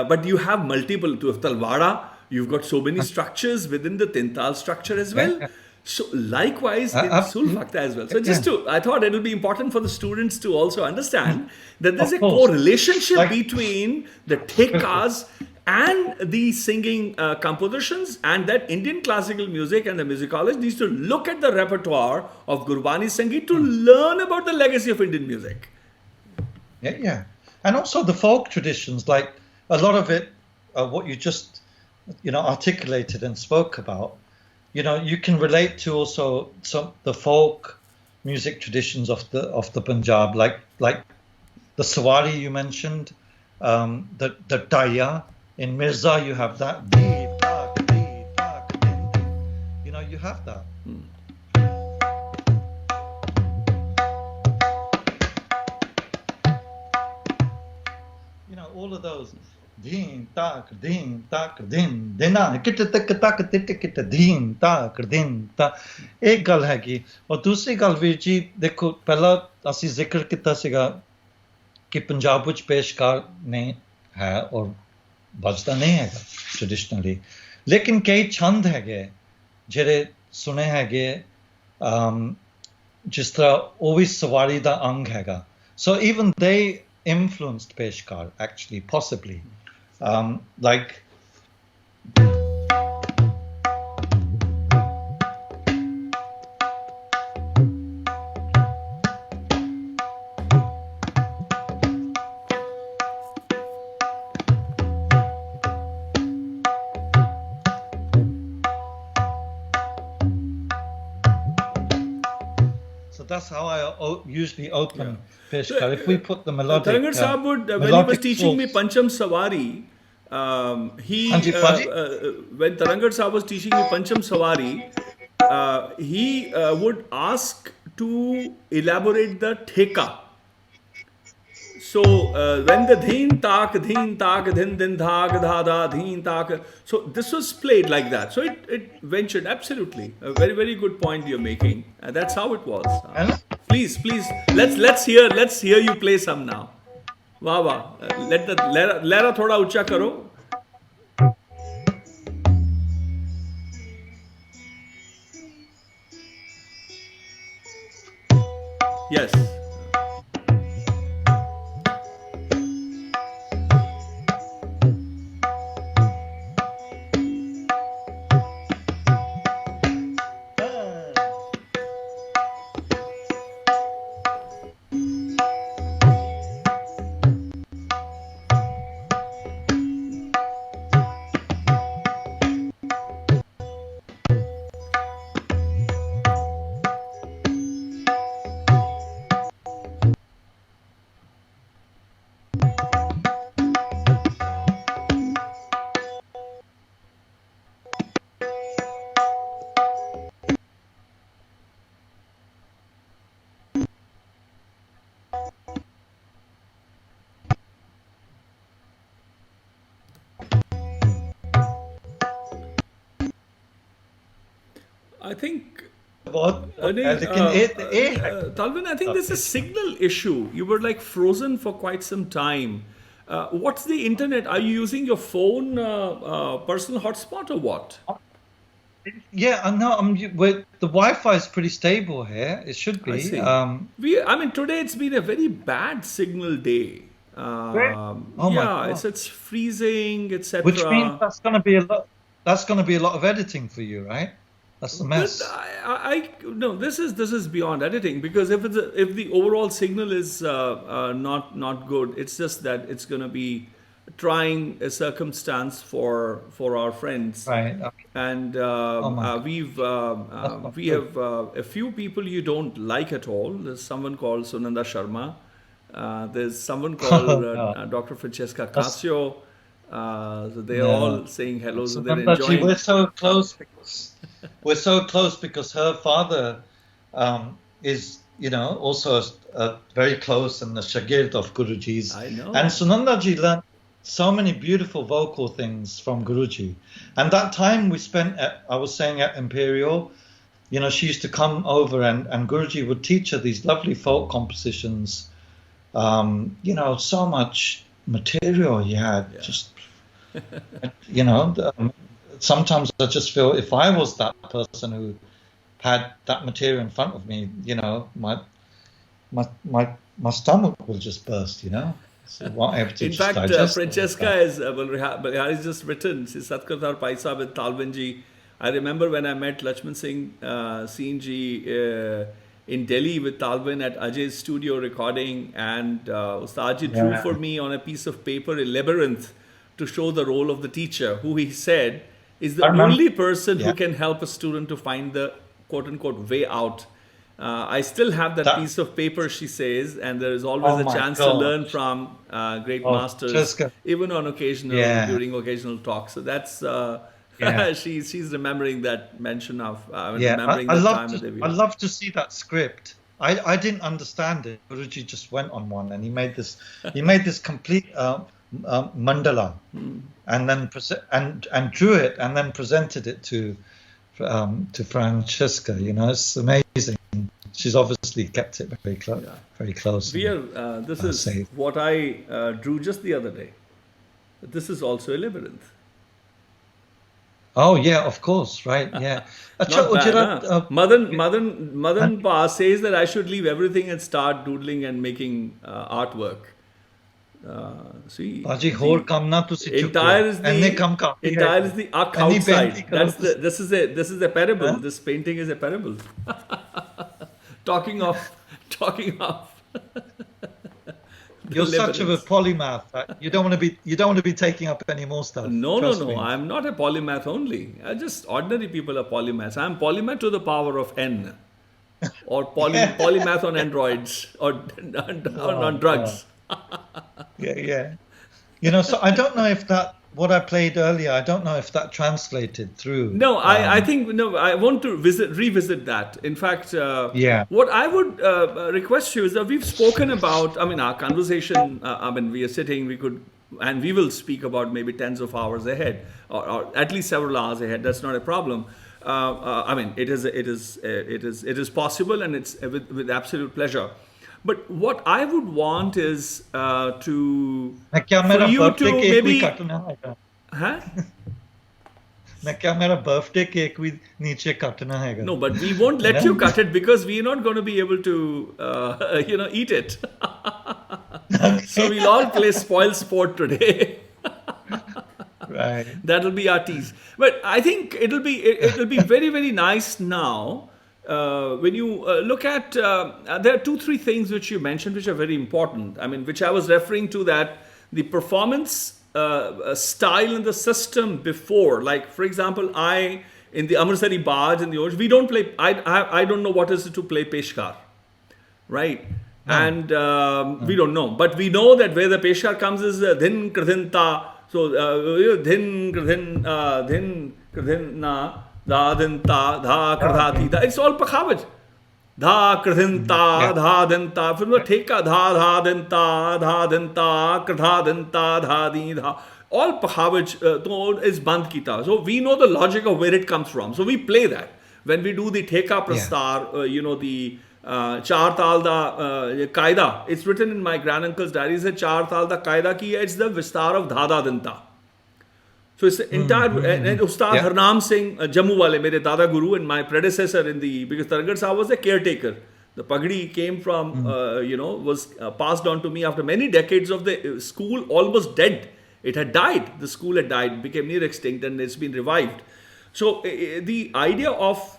But you have multiple, to Talwada, you've got so many structures within the Teen Tal structure as well. So likewise in Sulfakta as well. So I thought it will be important for the students to also understand that there's a correlationship between the thekas and the singing compositions, and that Indian classical music and the musicologist needs to look at the repertoire of Gurbani Sangeet to learn about the legacy of Indian music. Yeah. And also the folk traditions, like a lot of it, what you just, articulated and spoke about, you can relate to also some the folk music traditions of the Punjab, like the Sawari you mentioned, the Daya. In Mirza, you have that. You have that. All of those. Deen tak din dina kit tak tak tit deen tak din ta ek gal ਹੈਗੀ ਔਰ ਦੂਸਰੀ ਗੱਲ ਵੀਰ ਜੀ ਦੇਖੋ ਪਹਿਲਾਂ ਅਸੀਂ ਜ਼ਿਕਰ ਕੀਤਾ ਸੀਗਾ ਕਿ ਪੰਜਾਬ ਵਿੱਚ ਪੇਸ਼ਕਾਰ ਨਹੀਂ ਹੈ ਔਰ ਵੱਜਦਾ ਨਹੀਂ ਹੈਗਾ ਟ੍ਰੈਡੀਸ਼ਨਲੀ ਲੇਕਿਨ ਕਈ ਛੰਦ ਹੈਗੇ ਜਿਹੜੇ ਸੁਣੇ ਹੈਗੇ ਜਿਸ ਤਰ੍ਹਾਂ ਉਹ ਵੀ ਸਵਾਰੀ ਦਾ ਅੰਗ ਹੈਗਾ so even they influenced peshkar actually possibly like that's how I usually open Peshkar. If we put the melodic... Tarangar Sahab would, when he was teaching me Pancham Savari, when Tarangar Sahab was teaching me Pancham Savari, he would ask to elaborate the theka. So when the dhin tak dhin din dhag dha dha dhin tak, so this was played like that. So it ventured absolutely. A very very good point you're making. That's how it was. Please let's hear you play some now. Wah wah. Let the lera thoda ucha karo. Yes. I think, Talvin, I think there's a signal issue. You were like frozen for quite some time. What's the internet? Are you using your phone personal hotspot or what? Yeah, no, the Wi-Fi is pretty stable here. It should be. I see. I mean, today it's been a very bad signal day. It's freezing, etc. Which means that's going to be a lot. That's going to be a lot of editing for you, right? That's the mess. No, this is beyond editing, because if the overall signal is not good, it's just that it's going to be trying a circumstance for our friends. Right. Okay. And we have a few people you don't like at all. There's someone called Sunanda Sharma. There's someone called Dr. Francesca Casio. So they're all saying hello. So they're enjoying. We're so close because her father is, also very close and the Shagird of Guruji's. I know. And Sunandaji learned so many beautiful vocal things from Guruji. And that time we spent I was saying at Imperial, she used to come over and Guruji would teach her these lovely folk compositions. So much material he had. Yeah. Just, sometimes I just feel if I was that person who had that material in front of me, my stomach will just burst, So won't able to In just fact, digest Francesca is, has just written, she's Satkartar Paisa with Talvin ji. I remember when I met Lachman Singh Seen ji in Delhi with Talvin at Ajay's studio recording, and Ustad ji drew for me on a piece of paper a labyrinth to show the role of the teacher, who he said is the only person who can help a student to find the quote-unquote way out. I still have that piece of paper, she says, and there is always a chance to learn from great masters, even on occasional, during occasional talks. So that's, she's remembering that mention of, remembering the time at the Vira. I love to see that script. I didn't understand it. Guruji just went on one and he made this complete mandala and then and drew it and then presented it to Francesca. It's amazing. She's obviously kept it very close. Very close. This is what I drew just the other day. This is also a labyrinth. Oh yeah, of course, right? Yeah. Madan Pa says that I should leave everything and start doodling and making artwork. See, entire is the arc outside. This is a parable. This painting is a parable. Talking of. You're such a polymath. You don't want to be taking up any more stuff. No. I'm not a polymath only. Just ordinary people are polymaths. I'm polymath to the power of N, or polymath on androids or on drugs. Yeah. So I don't know if what I played earlier, I don't know if that translated through. No, I think, I want to revisit that. In fact, what I would request you is that we've spoken about, our conversation, we are sitting, we will speak about maybe tens of hours ahead, or at least several hours ahead. That's not a problem. It is possible, and it's with absolute pleasure. But what I would want is for you to maybe... No, but we won't let you cut it because we're not going to be able to, eat it. So we'll all play spoil sport today. Right. That'll be our tease. But I think it'll be very, very nice now. When you look at, there are 2-3 things which you mentioned which are very important. Which I was referring to, that the performance style and the system before, like for example, in the Amritsari Baj in the Ocean, we don't play, I don't know what is it to play Peshkar, right? No. And we don't know, but we know that where the Peshkar comes is Dhin Kradhin Ta, so Dhin Kradhin Na, Da Din Ta, Dha Kradha Ti Da. It's all Pakhavaj. Dha Kradhin Ta, Dha Din Ta. From the Theka, Dha Din Ta, Dha Din Ta, Kradha Din Ta, Dha Di Dha. All Pakhavaj is Band Kita. So we know the logic of where it comes from. So we play that. When we do the Theka Prastar, the Char Tal Da Qaida, it's written in my granduncle's diary, it's a Char Tal Da Qaida ki, it's the Vistar of Dha Da Din Ta. So it's the entire, and Ustad Harnam Singh, Jammu wale, mere Dada Guru and my predecessor because Targar Sahab was a caretaker. The pagdi came from, was passed on to me after many decades of the school almost dead. It had died. The school had died, became near extinct, and it's been revived. So the idea of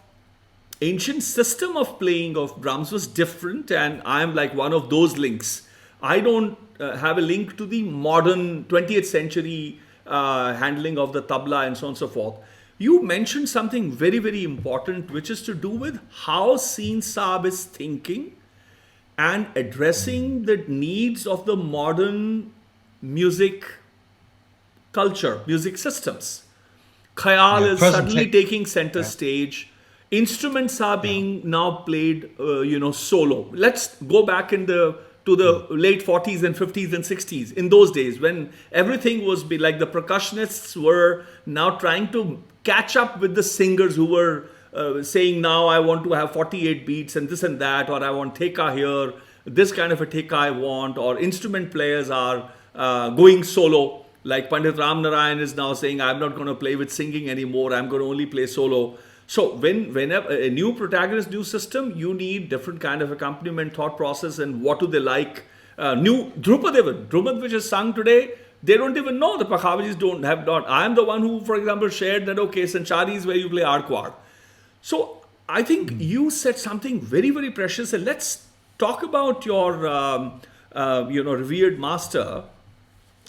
ancient system of playing of drums was different, and I'm like one of those links. I don't have a link to the modern 20th century handling of the tabla and so on and so forth. You mentioned something very, very important, which is to do with how Seen Saab is thinking and addressing the needs of the modern music culture, music systems. Khayal is suddenly taking center stage. Instruments are being now played, solo. Let's go back to the late 40s and 50s and 60s. In those days, when everything was like the percussionists were now trying to catch up with the singers who were saying now I want to have 48 beats and this and that, or I want theka here, this kind of a theka I want, or instrument players are going solo. Like Pandit Ram Narayan is now saying, I'm not going to play with singing anymore, I'm going to only play solo. So whenever a new protagonist, new system, you need different kind of accompaniment, thought process, and what do they like. New Drupad even, Drupad which is sung today, they don't even know. The Pakhavajis don't have not. I am the one who, for example, shared that, okay, Sanchari is where you play Arquad. So I think you said something very, very precious. And let's talk about your, revered master,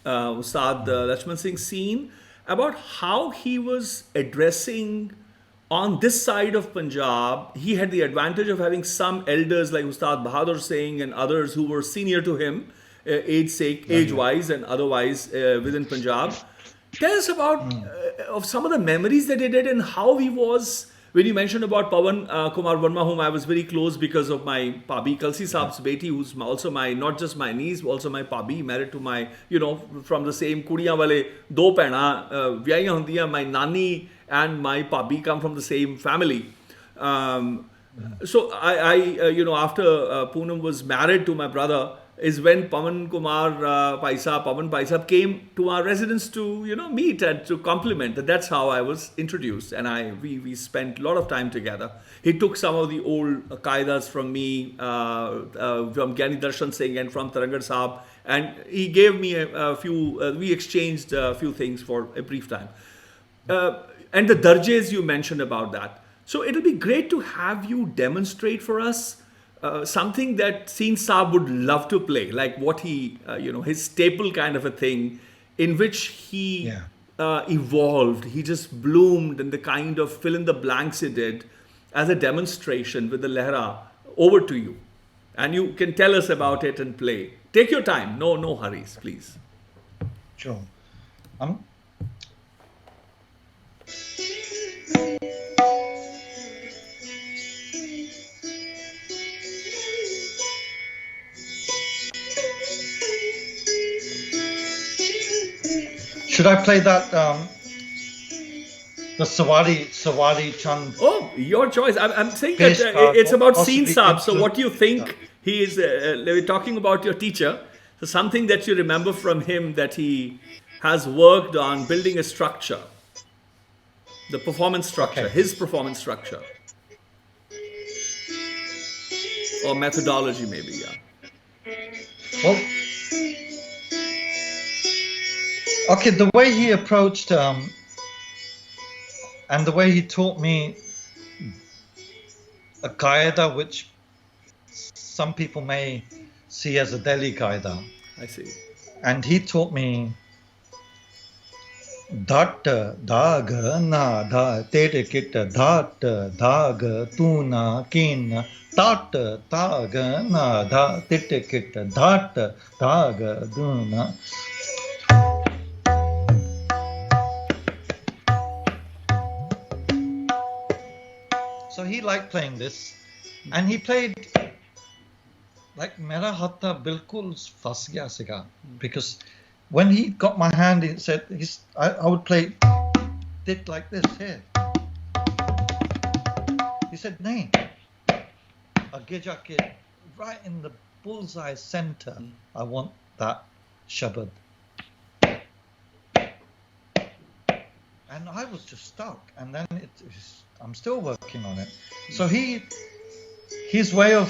Ustad Lachman Singh Seen, about how he was addressing on this side of Punjab. He had the advantage of having some elders like Ustad Bahadur Singh and others who were senior to him, age-wise and otherwise within Punjab. Tell us about of some of the memories that he did and how he was. When you mentioned about Pawan Kumar Verma, whom I was very close because of my Pabi, Kalsi Saab's beti, who's also my, not just my niece, also my Pabi, married to my, from the same Kudiyan wale, do pehna, vyaiyan hundiyan, my Nani and my Pabi come from the same family. So after Poonam was married to my brother, is when Pawan Paisa came to our residence to, meet and to compliment. That's how I was introduced. And we spent a lot of time together. He took some of the old Qaidas from me, from Gyani Darshan Singh and from Tarangar Saab. And he gave me a few, we exchanged a few things for a brief time. And the darjes you mentioned about that. So it'll be great to have you demonstrate for us something that Seen Saab would love to play, like what he, his staple kind of a thing in which he evolved. He just bloomed, and the kind of fill in the blanks he did as a demonstration with the Lehra. Over to you. And you can tell us about it and play. Take your time. No hurries, please. Sure. Should I play that, the Sawari Chand? Oh, your choice. I'm saying that it's about Seen Saab. So what do you think he is, we're talking about your teacher. So something that you remember from him that he has worked on building a structure, the performance structure, his performance structure. Or methodology maybe, Well, okay, the way he approached and the way he taught me a qaida which some people may see as a Delhi qaida. I see. And he taught me dhat dag na dha tere kit dhat dag tu na kin tat tag na dha tere kit dhat dag du na. So he liked playing this, and he played like mera hatta bilkul fas gaya siga, because when he got my hand, he said I would play it like this here. He said, "Nahin, aage jaake right in the bullseye center, I want that shabad." And I was just stuck, and then I'm still working on it. So his way of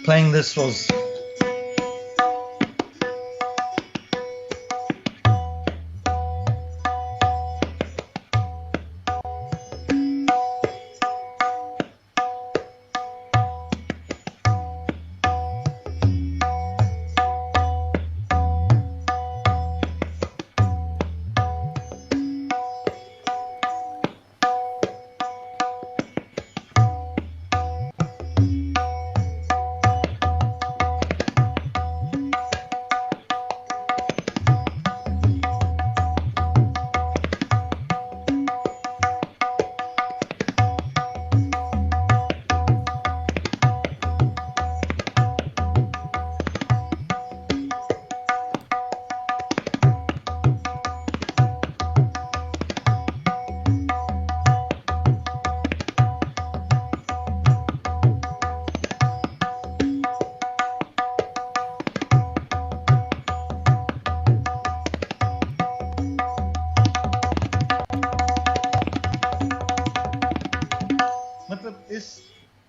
playing this was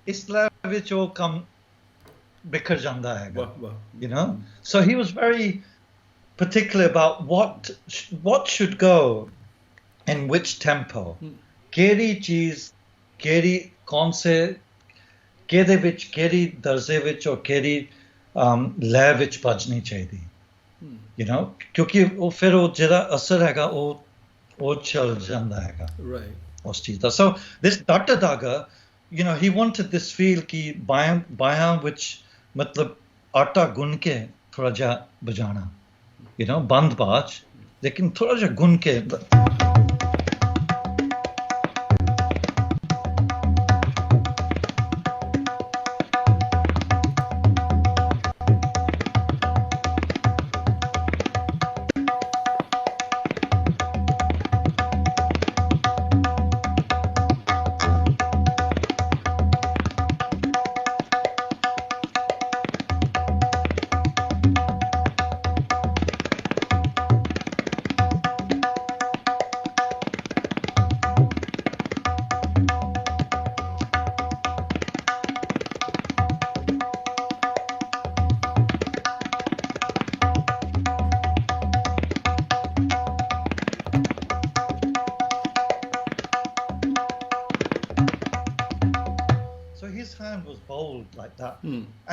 ਇਸ level ਵਿੱਚ ਉਹ ਕੰਮ ਬਿਖਰ ਜਾਂਦਾ ਹੈਗਾ, Wow. you know. So he was very particular about what should go in which tempo. ਕਿਹੜੀ ਚੀਜ਼ ਕਿਹੜੀ ਕੌਣ ਸੇ ਕਿਹਦੇ ਵਿੱਚ ਕਿਹੜੀ ਦਰਜੇ ਵਿੱਚ ਔਰ ਕਿਹੜੀ ਲੈਅ ਵਿੱਚ ਵੱਜਣੀ ਚਾਹੀਦੀ, you know, ਕਿਉਂਕਿ ਉਹ ਫਿਰ ਉਹ ਜਿਹੜਾ ਅਸਰ ਹੈਗਾ ਉਹ ਚੱਲ ਜਾਂਦਾ ਹੈਗਾ ਉਸ ਚੀਜ਼ ਦਾ. So this Datta Daga, you know, he wanted this feel कि बायां which मतलब आटा गुन के थोड़ा जा बजाना, you know, बंद बाज लेकिन थोड़ा जा गुन के.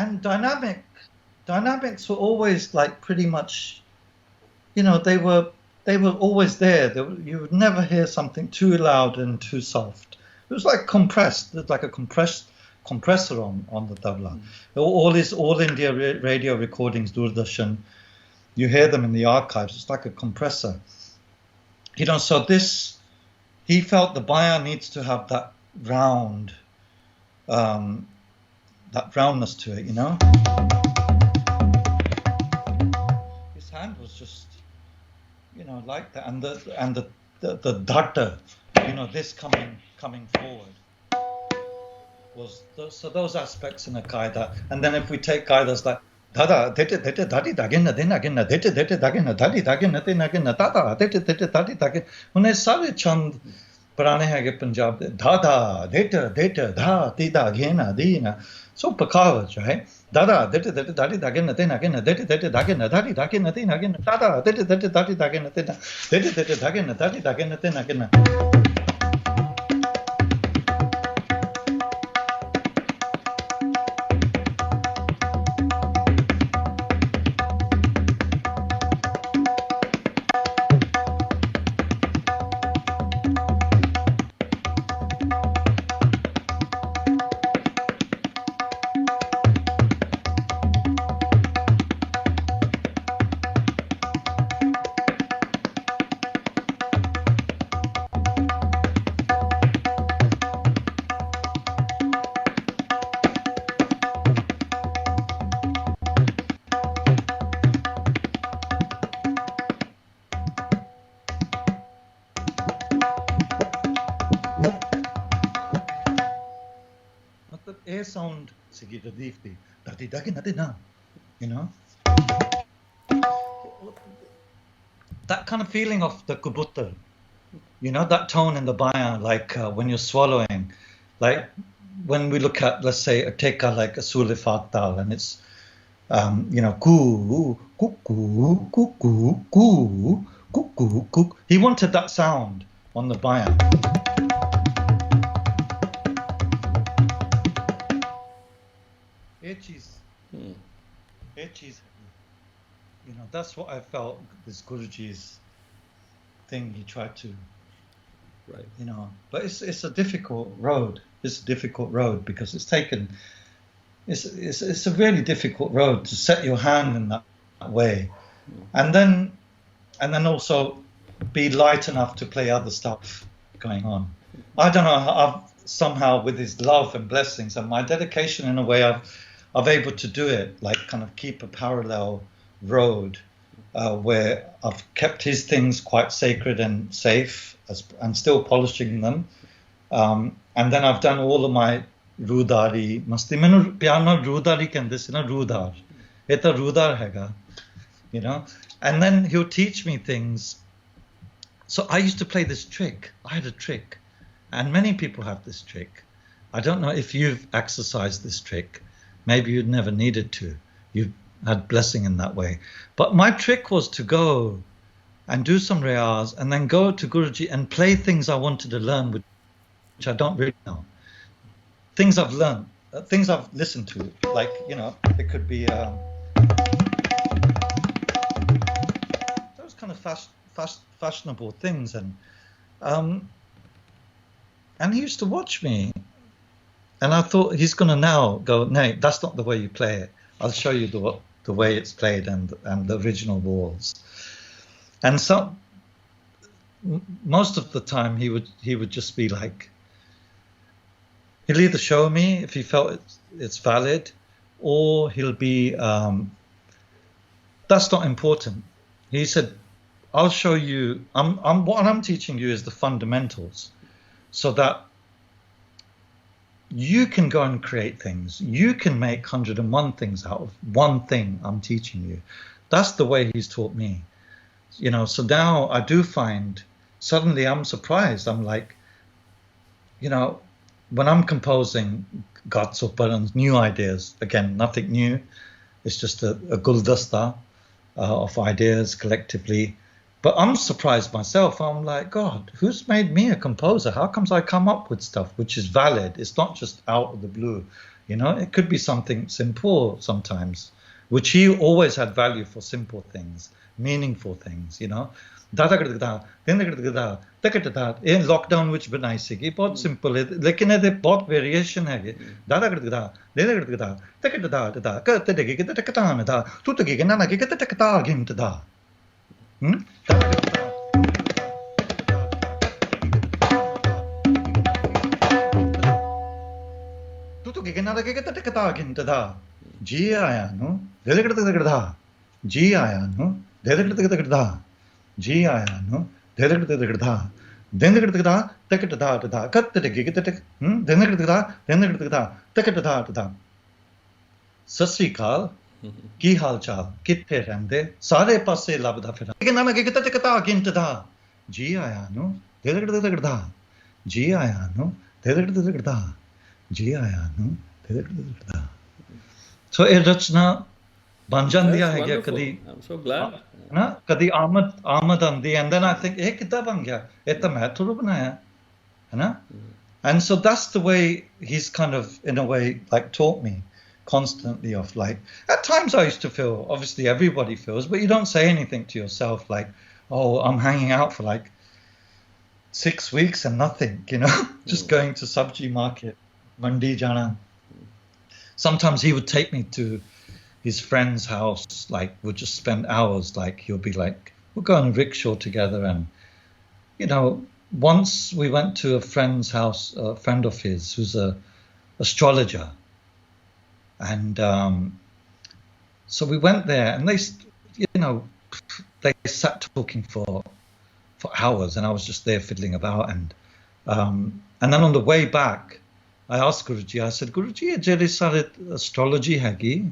And dynamics were always like pretty much, you know, they were always there. You would never hear something too loud and too soft. It was like compressed. It's like a compressor on the tabla. All these all India radio recordings, Doordarshan, you hear them in the archives. It's like a compressor. You know, so he felt the baya needs to have that round. That roundness to it, you know. His hand was just, you know, like that, and the datta, you know, this coming forward was so those aspects in a kaida. And then if we take kaidas like dada dete dadi dagena din agena dete dagena dadi dagena din agena dada dete dadi dagena, उन्हें सारे छंद पुराने हैं कि पंजाब दे दादा dete da ti da gena dina. So Pakavach, right? Dada, dete dadi dagena tin agena, dete dagena dadi dagena tin agena, dada, dete dadi dagena tin, dete dagena dadi dagena tin agena. Sound you know, that kind of feeling of the kubutar, you know, that tone in the bayan, like when you're swallowing, like when we look at, let's say, a teka like a sulifat dal, and it's you know, koo cuckoo cuckoo koo cuckoo cuckoo. He wanted that sound on the bayan. You know, that's what I felt this Guruji's thing he tried to, you know, but it's a difficult road. It's a difficult road because it's a really difficult road to set your hand in that way, and then also be light enough to play other stuff going on. I don't know, I've somehow with his love and blessings and my dedication in a way I've able to do it, like kind of keep a parallel road where I've kept his things quite sacred and safe and still polishing them. And then I've done all of my rudari. Masti mainu pyar nal rudari kende se na, rudar. Eta rudar hega, you know. And then he'll teach me things. So I used to play this trick. I had a trick. And many people have this trick. I don't know if you've exercised this trick. Maybe you'd never needed to. You've had blessing in that way. But my trick was to go and do some riyaz and then go to Guruji and play things I wanted to learn, which I don't really know. Things I've learned, things I've listened to, like, you know, it could be those kind of fashionable things. And he used to watch me. And I thought, he's going to now go, no, that's not the way you play it. I'll show you the way it's played and the original walls. And so most of the time he would just be like, he'll either show me if he felt it's valid, or he'll be, that's not important. He said, I'll show you, what I'm teaching you is the fundamentals, so that you can go and create things. You can make 101 things out of one thing I'm teaching you. That's the way he's taught me. You know, so now I do find, suddenly I'm surprised. I'm like, you know, when I'm composing Ghats or Parans, new ideas, again, nothing new. It's just a guldasta of ideas collectively. But I'm surprised myself. I'm like, God, who's made me a composer? How comes I come up with stuff which is valid? It's not just out of the blue. You know, it could be something simple sometimes, which he always had value for simple things, meaningful things, you know. In lockdown which banai sigi, बहुत simple है, लेकिन ये बहुत variation है. दादा करते दा, देने करते दा, तकते दा, दा, करते देखे कि तकता में दा, तू तो कि ना ना कि तकता गिनते दा. तू तो कि ना ना कि तकता गिनते दा. जी आया नो, देने करते दा. जी आया नो, देने करते दा. जी आया नो, देने करते दा. देने करते दा, तकते दा दा, करते देखे कि तक, देने करते दा, तकते दा दा. सस्री काल की हाल चाल किथे रहंदे सारे पासे लभदा फिरा कि ना कि किते कता गिनत दा. जी आया नो, देने करते दा. जी आया नो, देने करते दा. जी आया नो, देने करते दा. So ਇਹ ਰਚਨਾ ਬਣ ਜਾਂਦੀ ਹੈ ਕਿ ਕਦੀ, I'm so glad. ਨਾ ਕਦੀ ਆਮਦ ਆਉਂਦੀ, and then I think ਇਹ ਕਿੱਦਾਂ ਬਣ ਗਿਆ, ਇਹ ਤਾਂ ਮੈਂ ਥੋੜਾ ਬਣਾਇਆ ਹੈ ਨਾ. And so that's the way he's kind of in a way like taught me constantly, of like, at times I used to feel, obviously everybody feels, but you don't say anything to yourself like, oh, I'm hanging out for like 6 weeks and nothing, you know, just going to Sabji market, Mandi Jana. Sometimes he would take me to his friend's house, like we'd just spend hours, like he'll be like, we'll go on a rickshaw together. And, you know, once we went to a friend's house, a friend of his who's a astrologer. And so we went there, and they, you know, they sat talking for hours, and I was just there fiddling about. And then on the way back, I asked Guruji, I said, Guruji, jere sare astrology hagi,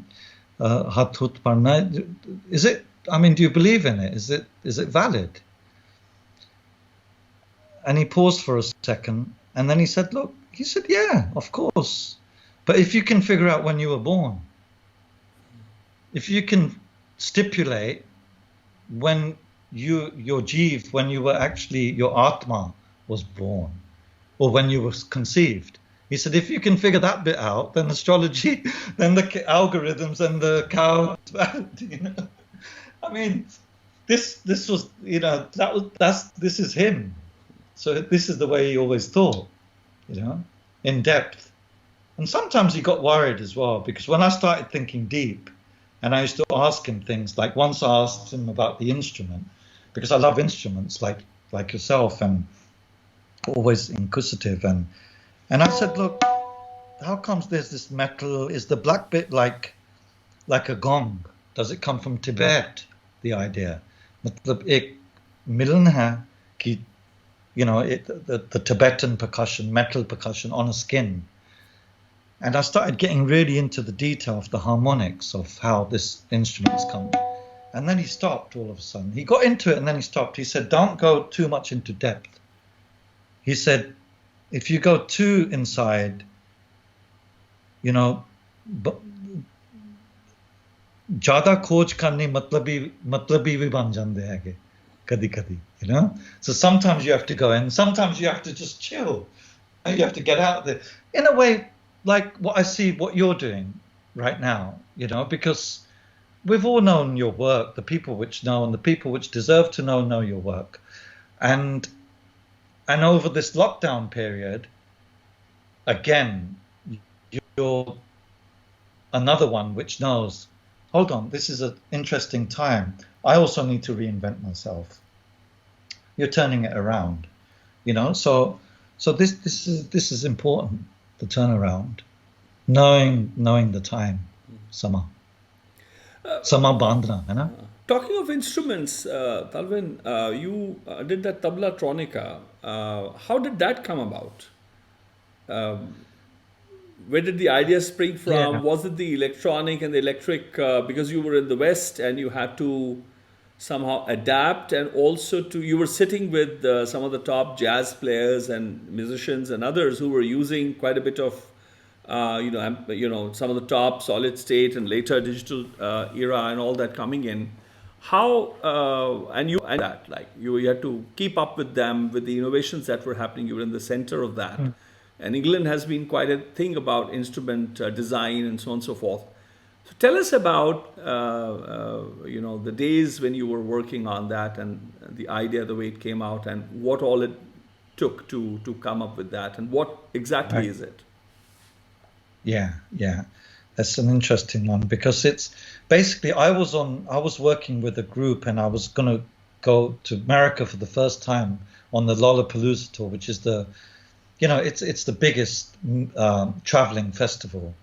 hathut parna, is it, I mean, do you believe in it? Is it valid? And he paused for a second, and then he said, look, he said, yeah, of course. But if you can figure out when you were born, if you can stipulate when your jeev, when you were actually, your atma was born, or when you were conceived. He said, if you can figure that bit out, then astrology, then the algorithms and the cow, you know. I mean, this was, you know, this is him. So this is the way he always thought, you know, in depth. And sometimes he got worried as well, because when I started thinking deep, and I used to ask him things, like once I asked him about the instrument, because I love instruments like yourself, and always inquisitive, and I said, look, how comes there's this metal? Is the black bit like a gong? Does it come from Tibet? The idea, matlab ek milan hai ki, you know, the Tibetan percussion, metal percussion on a skin. And I started getting really into the detail of the harmonics of how this instrument's come. And then he stopped all of a sudden. He got into it and then he stopped. He said, don't go too much into depth. He said, if you go too inside, you know, ज़्यादा खोज करनी मतलबी भी बन जाते हैं कदी, you know. So sometimes you have to go in, sometimes you have to just chill, and you have to get out there. In a way, like what I see, what you're doing right now, you know, because we've all known your work, the people which know and the people which deserve to know your work, and over this lockdown period, again, you're another one which knows, hold on, this is an interesting time. I also need to reinvent myself. You're turning it around, you know. So this is important. The turnaround, knowing the time, sama bandhna, है ना? Talking of instruments, Talvin, you did that tablatronica. How did that come about? Where did the idea spring from? Yeah. Was it the electronic and the electric because you were in the West and you had to somehow adapt, and also you were sitting with some of the top jazz players and musicians and others who were using quite a bit of some of the top solid state and later digital era and all that coming in. How and that, like you had to keep up with them, with the innovations that were happening. You were in the center of that. And England has been quite a thing about instrument design and so on and so forth. So tell us about the days when you were working on that and the idea, the way it came out, and what all it took to come up with that, and what exactly is it? Yeah, that's an interesting one, because it's basically I was working with a group, and I was going to go to America for the first time on the Lollapalooza tour, which is it's the biggest traveling festival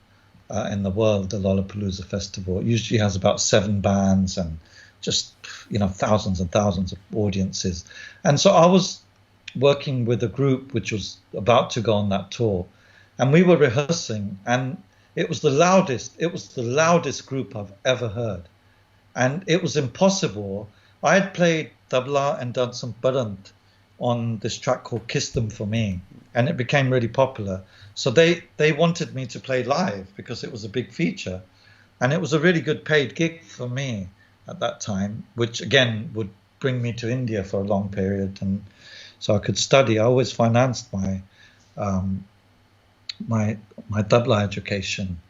in the world, the Lollapalooza festival. It usually has about 7 bands and just thousands and thousands of audiences. And so I was working with a group which was about to go on that tour, and we were rehearsing, and it was the loudest group I've ever heard, and it was impossible. I had played tabla and done some parant on this track called Kiss Them For Me, and it became really popular. So they wanted me to play live because it was a big feature, and it was a really good paid gig for me at that time, which again would bring me to India for a long period, and so I could study. I always financed my tabla education,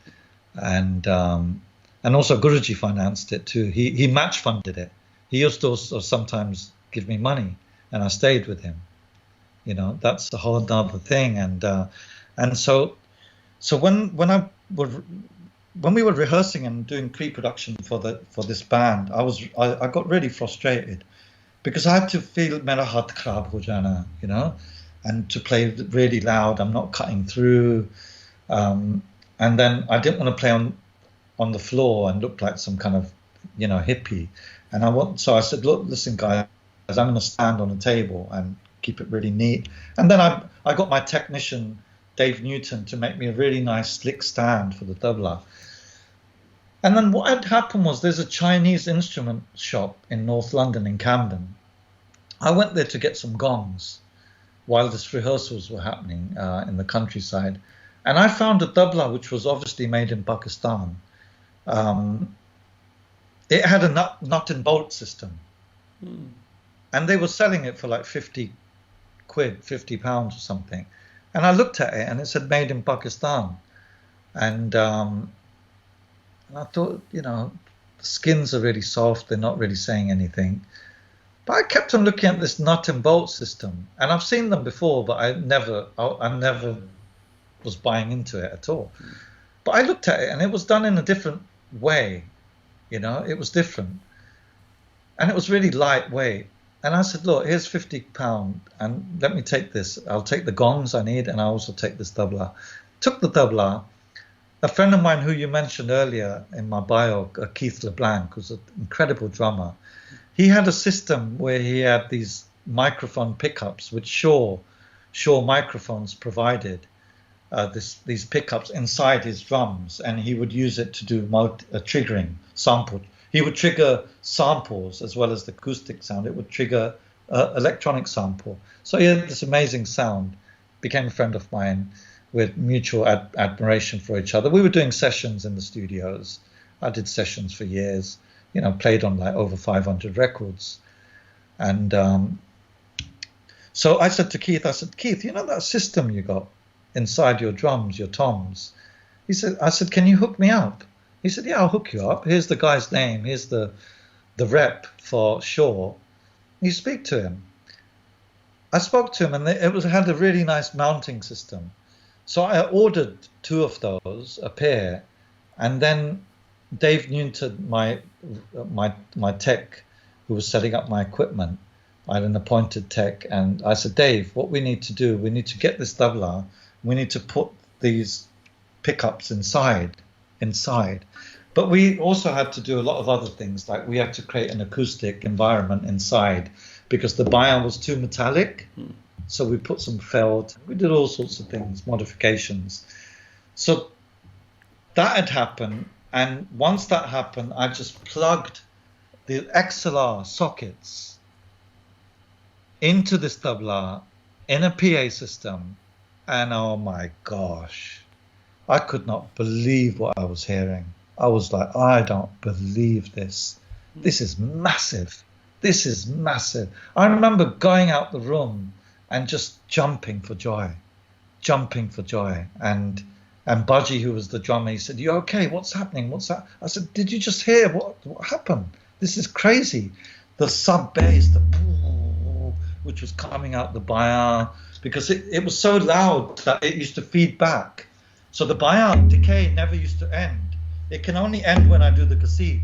and also Guruji financed it too. He match funded it. He used to also sometimes give me money, and I stayed with him. That's a whole other thing. And so when we were rehearsing and doing pre-production for this band, I got really frustrated because I had to feel mera haath kharab ho jana, and to play really loud. I'm not cutting through, and then I didn't want to play on the floor and look like some kind of hippie. And so I said, look, listen, guys, I'm going to stand on a table and keep it really neat. And then I got my technician Dave Newton to make me a really nice slick stand for the tabla. And then what had happened was there's a Chinese instrument shop in North London in Camden. I went there to get some gongs while these rehearsals were happening in the countryside, and I found a tabla which was obviously made in Pakistan. It had a nut and bolt system, and they were selling it for like 50 quid, 50 pounds or something. And I looked at it and it said made in Pakistan, and I thought, the skins are really soft, they're not really saying anything. But I kept on looking at this nut and bolt system, and I've seen them before, but I never was buying into it at all. But I looked at it and it was done in a different way, it was different, and it was really lightweight. And I said, look, here's £50, and let me take this. I'll take the gongs I need, and I also take this tabla. Took the tabla. A friend of mine who you mentioned earlier in my bio, Keith LeBlanc, who's an incredible drummer, he had a system where he had these microphone pickups, which Shaw microphones provided, these pickups inside his drums, and he would use it to do triggering sample. He would trigger samples as well as the acoustic sound. It would trigger electronic sample. So he had this amazing sound, became a friend of mine. with mutual admiration for each other. We were doing sessions in the studios. I did sessions for years, played on like over 500 records. And so I said to Keith, Keith, that system you got inside your drums, your toms? I said, can you hook me up? He said, yeah, I'll hook you up. Here's the guy's name. Here's the rep for Shaw. You speak to him. I spoke to him, and it had a really nice mounting system. So I ordered 2 of those, a pair, and then Dave Newton, my tech, who was setting up my equipment, I had an appointed tech, and I said, Dave, what we need to do, we need to get this tabla, we need to put these pickups inside. But we also had to do a lot of other things, like we had to create an acoustic environment inside because the bayan was too metallic. So we put some felt, we did all sorts of things, modifications. So that had happened, and once that happened, I just plugged the XLR sockets into this tabla in a PA system, and oh my gosh, I could not believe what I was hearing. I was like, I don't believe this. This is massive. This is massive. I remember going out the room and just jumping for joy. And Budgie, who was the drummer, he said, you okay? What's happening? What's that? I said, did you just hear what happened? This is crazy. The sub bass, which was coming out the bayan, because it was so loud that it used to feed back. So the bayan decay never used to end. It can only end when I do the cassette.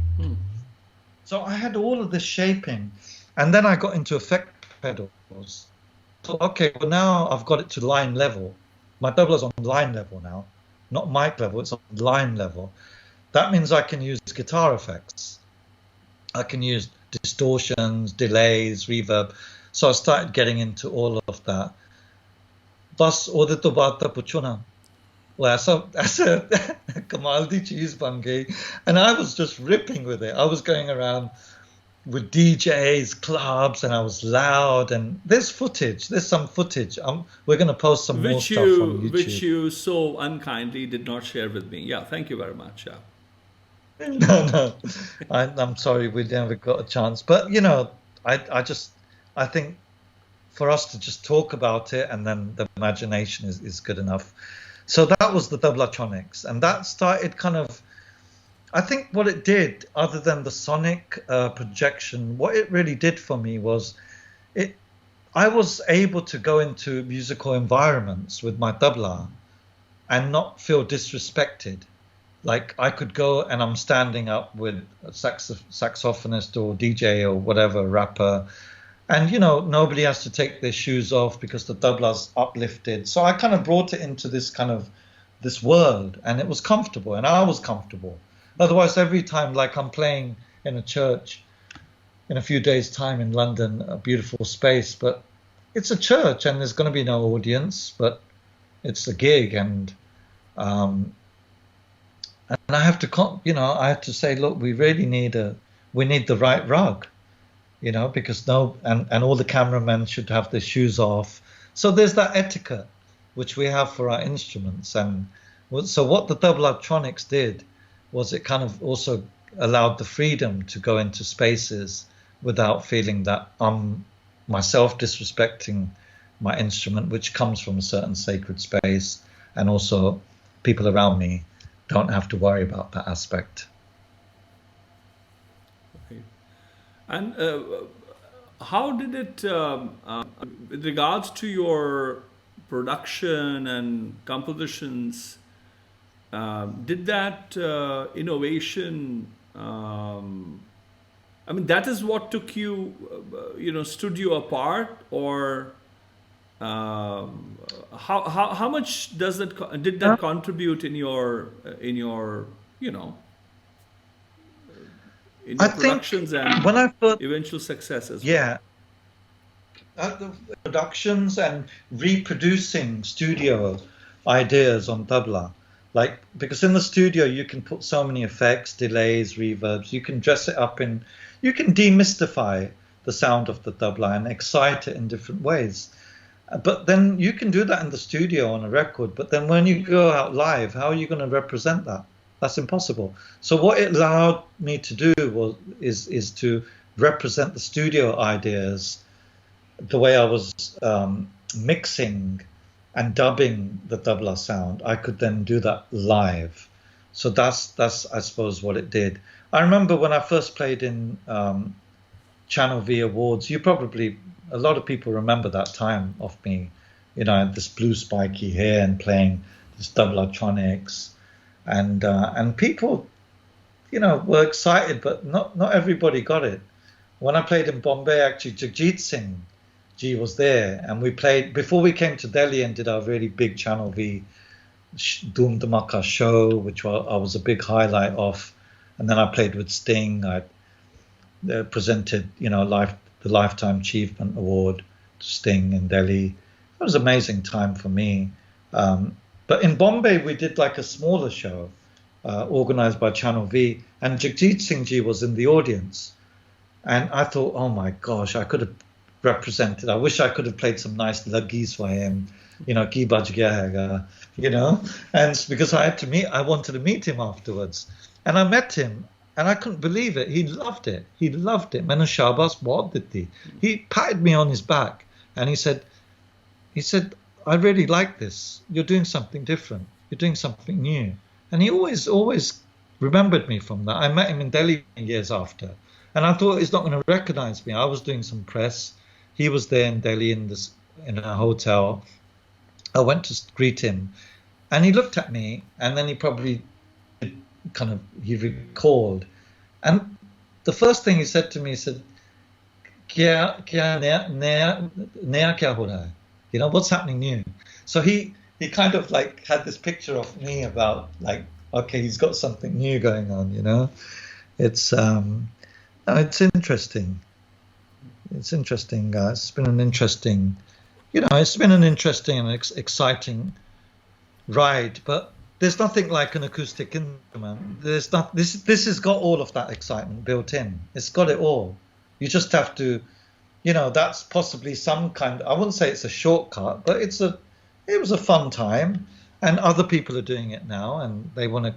So I had all of this shaping, and then I got into effect pedals. So okay, well now I've got it to line level. My tabla's on line level now, not mic level, it's on line level. That means I can use guitar effects. I can use distortions, delays, reverb. So I started getting into all of that. Bas ਉਹਦੇ ਤੋਂ ਬਾਅਦ ਤਾਂ ਪੁੱਛੋ ਨਾ. Well, ऐसा कमाल दी चीज़ बन गई. And I was just ripping with it. I was going around with DJs, clubs, and I was loud. And there's some footage. We're going to post some more stuff on YouTube. Which you so unkindly did not share with me. Yeah, thank you very much. Yeah. No. I'm sorry we never got a chance. But, I think for us to just talk about it, and then the imagination is good enough. So that was the tablatronics, and that started kind of, I think what it did, other than the sonic projection, what it really did for me was, I was able to go into musical environments with my tabla and not feel disrespected. Like I could go and I'm standing up with a saxophonist or DJ or whatever, rapper, and, nobody has to take their shoes off because the tabla's uplifted. So I kind of brought it into this world, and it was comfortable, and I was comfortable. Otherwise, every time, like I'm playing in a church in a few days' time in London, a beautiful space, but it's a church and there's going to be no audience, but it's a gig. And I have to say, look, we really need the right rug. Because and all the cameramen should have their shoes off. So there's that etiquette which we have for our instruments. And so what the tablatronics did was it kind of also allowed the freedom to go into spaces without feeling that I'm myself disrespecting my instrument, which comes from a certain sacred space. And also people around me don't have to worry about that aspect. And how did it, with regards to your production and compositions, did that innovation, that is what took you, stood you apart, or how much did that contribute in your productions and when I thought, eventual success as well? Yeah. The productions and reproducing studio ideas on tabla. Because in the studio you can put so many effects, delays, reverbs, you can dress it up you can demystify the sound of the tabla and excite it in different ways. But then you can do that in the studio on a record, but then when you go out live, how are you going to represent that? That's impossible. So what it allowed me to do is to represent the studio ideas the way I was mixing and dubbing the tabla sound. I could then do that live. So that's I suppose what it did. I remember when I first played in Channel V Awards, a lot of people remember that time of me, you know, I had this blue spiky hair and playing this tablatronics, and people, you know, were excited, but not everybody got it. When I played in Bombay, actually, Jagjit Singh Ji was there, and we played before we came to Delhi and did our really big Channel V Dhoom Dhamaka show, which I was a big highlight of, and then I played with Sting. I presented, you know, the Lifetime Achievement Award to Sting in Delhi. It was an amazing time for me. But in Bombay, we did like a smaller show organized by Channel V, and Jagjit Singh Ji was in the audience. And I thought, oh my gosh, I could have represented. I wish I could have played some nice luggies for him, you know, ki baj gaya haiga, you know. And because I wanted to meet him afterwards. And I met him, and I couldn't believe it. He loved it. He loved it. Maine shabas bahut diti. He patted me on his back, and he said, I really like this. You're doing something different. You're doing something new. And he always remembered me from that. I met him in Delhi years after. And I thought he's not going to recognize me. I was doing some press. He was there in Delhi in a hotel. I went to greet him, and he looked at me, and then he probably he recalled. And the first thing he said to me, he said, Kya naya kya ho raha hai? You know, what's happening new? So he kind of like had this picture of me about like, okay, he's got something new going on, you know. It's interesting. It's interesting. It's been an interesting, you know, and exciting ride. But there's nothing like an acoustic instrument. There's not. This has got all of that excitement built in. It's got it all. You just have to, you know, that's possibly some kind. I wouldn't say it's a shortcut, but it was a fun time, and other people are doing it now, and they want to,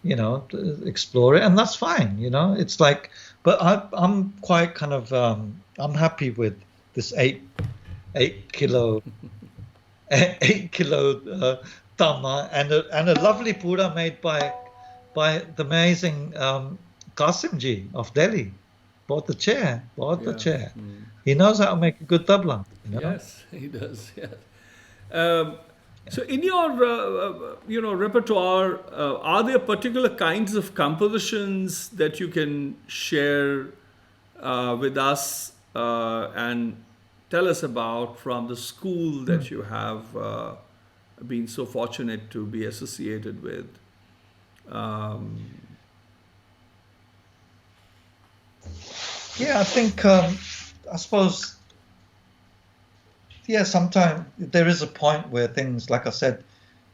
you know, explore it, and that's fine. You know, it's like. But I'm quite kind of I'm happy with this 8 kilo tama and a lovely pura made by the amazing Qasim ji of Delhi. Bought the chair. Mm. He knows how to make a good tabla. You know? Yes, he does. Yeah. So, in your repertoire, are there particular kinds of compositions that you can share with us and tell us about from the school that you have been so fortunate to be associated with? Yeah, I think I suppose. Yeah, sometimes there is a point where things, like I said,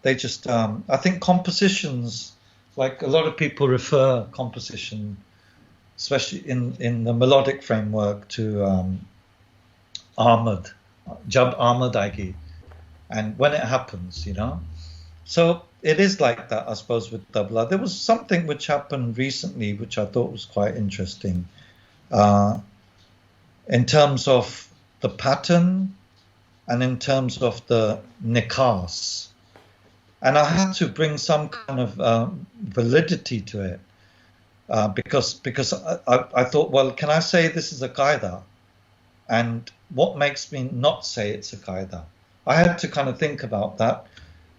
they just, I think compositions, like a lot of people refer composition, especially in the melodic framework, to Ahmad, Jab Ahmad Aegi, and when it happens, you know. So it is like that, I suppose, with tabla. There was something which happened recently, which I thought was quite interesting, in terms of the pattern, and in terms of the nikas. And I had to bring some kind of validity to it because I thought, well, can I say this is a qaida? And what makes me not say it's a qaida? I had to kind of think about that.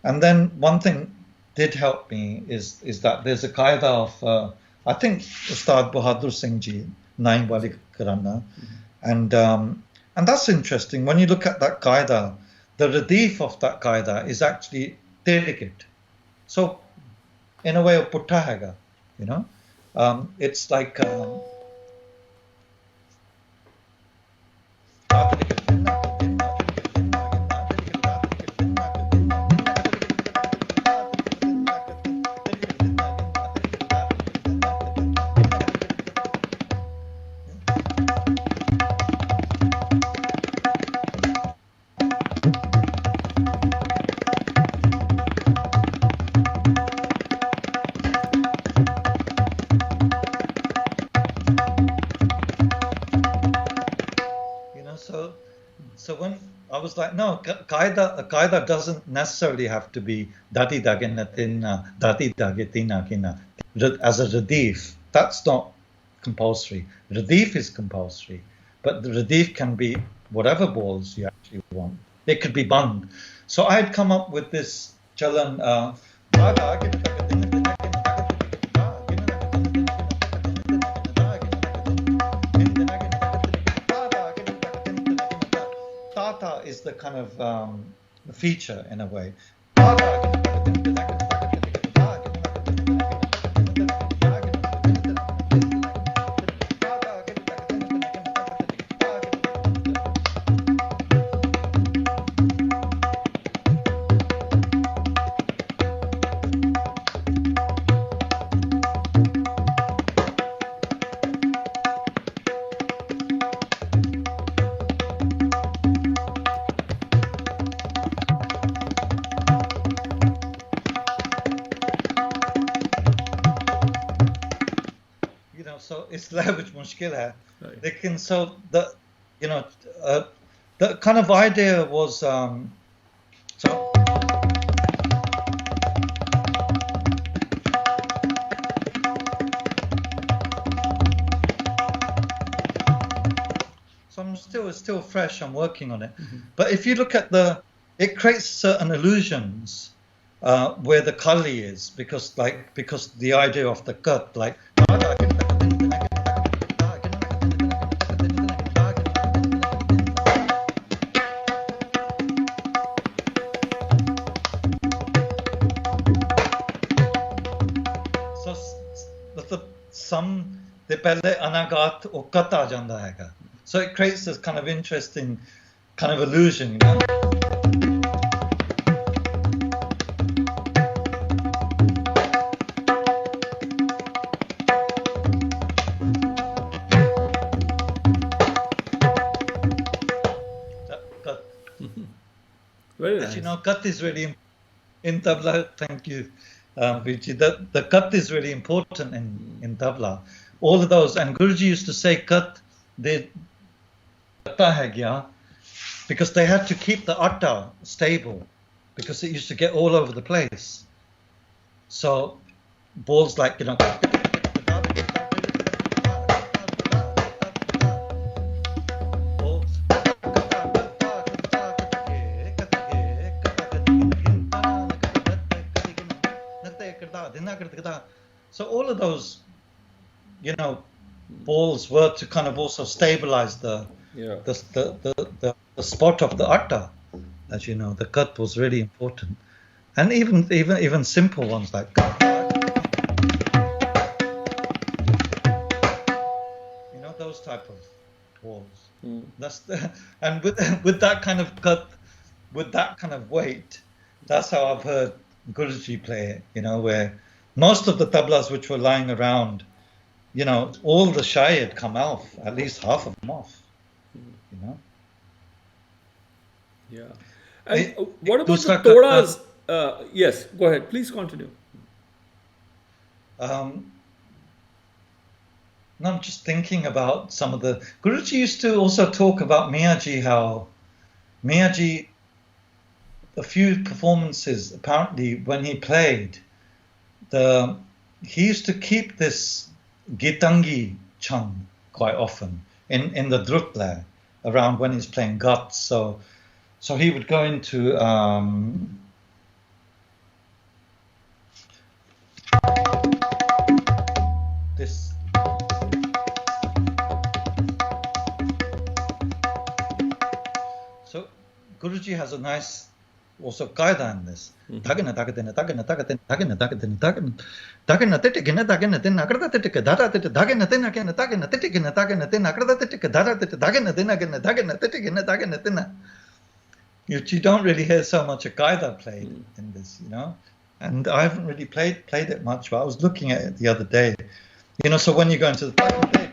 And then one thing did help me is that there's a qaida of, I think, Ustad Bahadur Singh Ji, Naim Wali Karana, and that's interesting. When you look at that qaida, the radif of that qaida is actually delicate. So, in a way, of putta haiga, you know, it's like. was like, no, qaida doesn't necessarily have to be dati daginatina, dati dagitina kina as a radif. That's not compulsory. Radif is compulsory, but the radif can be whatever balls you actually want. It could be band. So I had come up with this chalan. Tata is the kind of feature in a way. Which mushkil hai. Lekin so the the kind of idea was so I'm still fresh. I'm working on it. But if you look at it creates certain illusions where the kali is because the idea of the cut like. So it creates this kind of interesting kind of illusion, you know. Very nice. You know, cut is really in tabla. Thank you, Vici. The cut is really important in tabla. All of those, and Guruji used to say cut because they had to keep the atta stable because it used to get all over the place. So balls like, you know, so all of those, you know, balls were to kind of also stabilize the spot of the atta. As you know, the cut was really important, and even simple ones like you know, those type of balls. That's and with that kind of cut, with that kind of weight, that's how I've heard Guruji play it. You know, where most of the tablas which were lying around, you know, all the shy had come off, at least half of them off, you know. Yeah. And what about the todas? Yes, go ahead. Please continue. No, I'm just thinking about some of the... Guruji used to also talk about Miyaji, how Miyaji, a few performances, apparently, when he played, he used to keep this Gitangi Chang quite often in the drutla around when he's playing guts. So he would go into this. So Guruji has a nice also qaida in this. Dagana dagadena dagana dagadena dagana dagadena dagana dagana titigena dagana then nagrada titika dada tit dagana then again dagana titigena dagana then nagrada titika dada tit dagana then again dagana titigena dagana then. You don't really hear so much a qaida played in this, you know. And I haven't really played it much, but I was looking at it the other day. You know, so when you go into the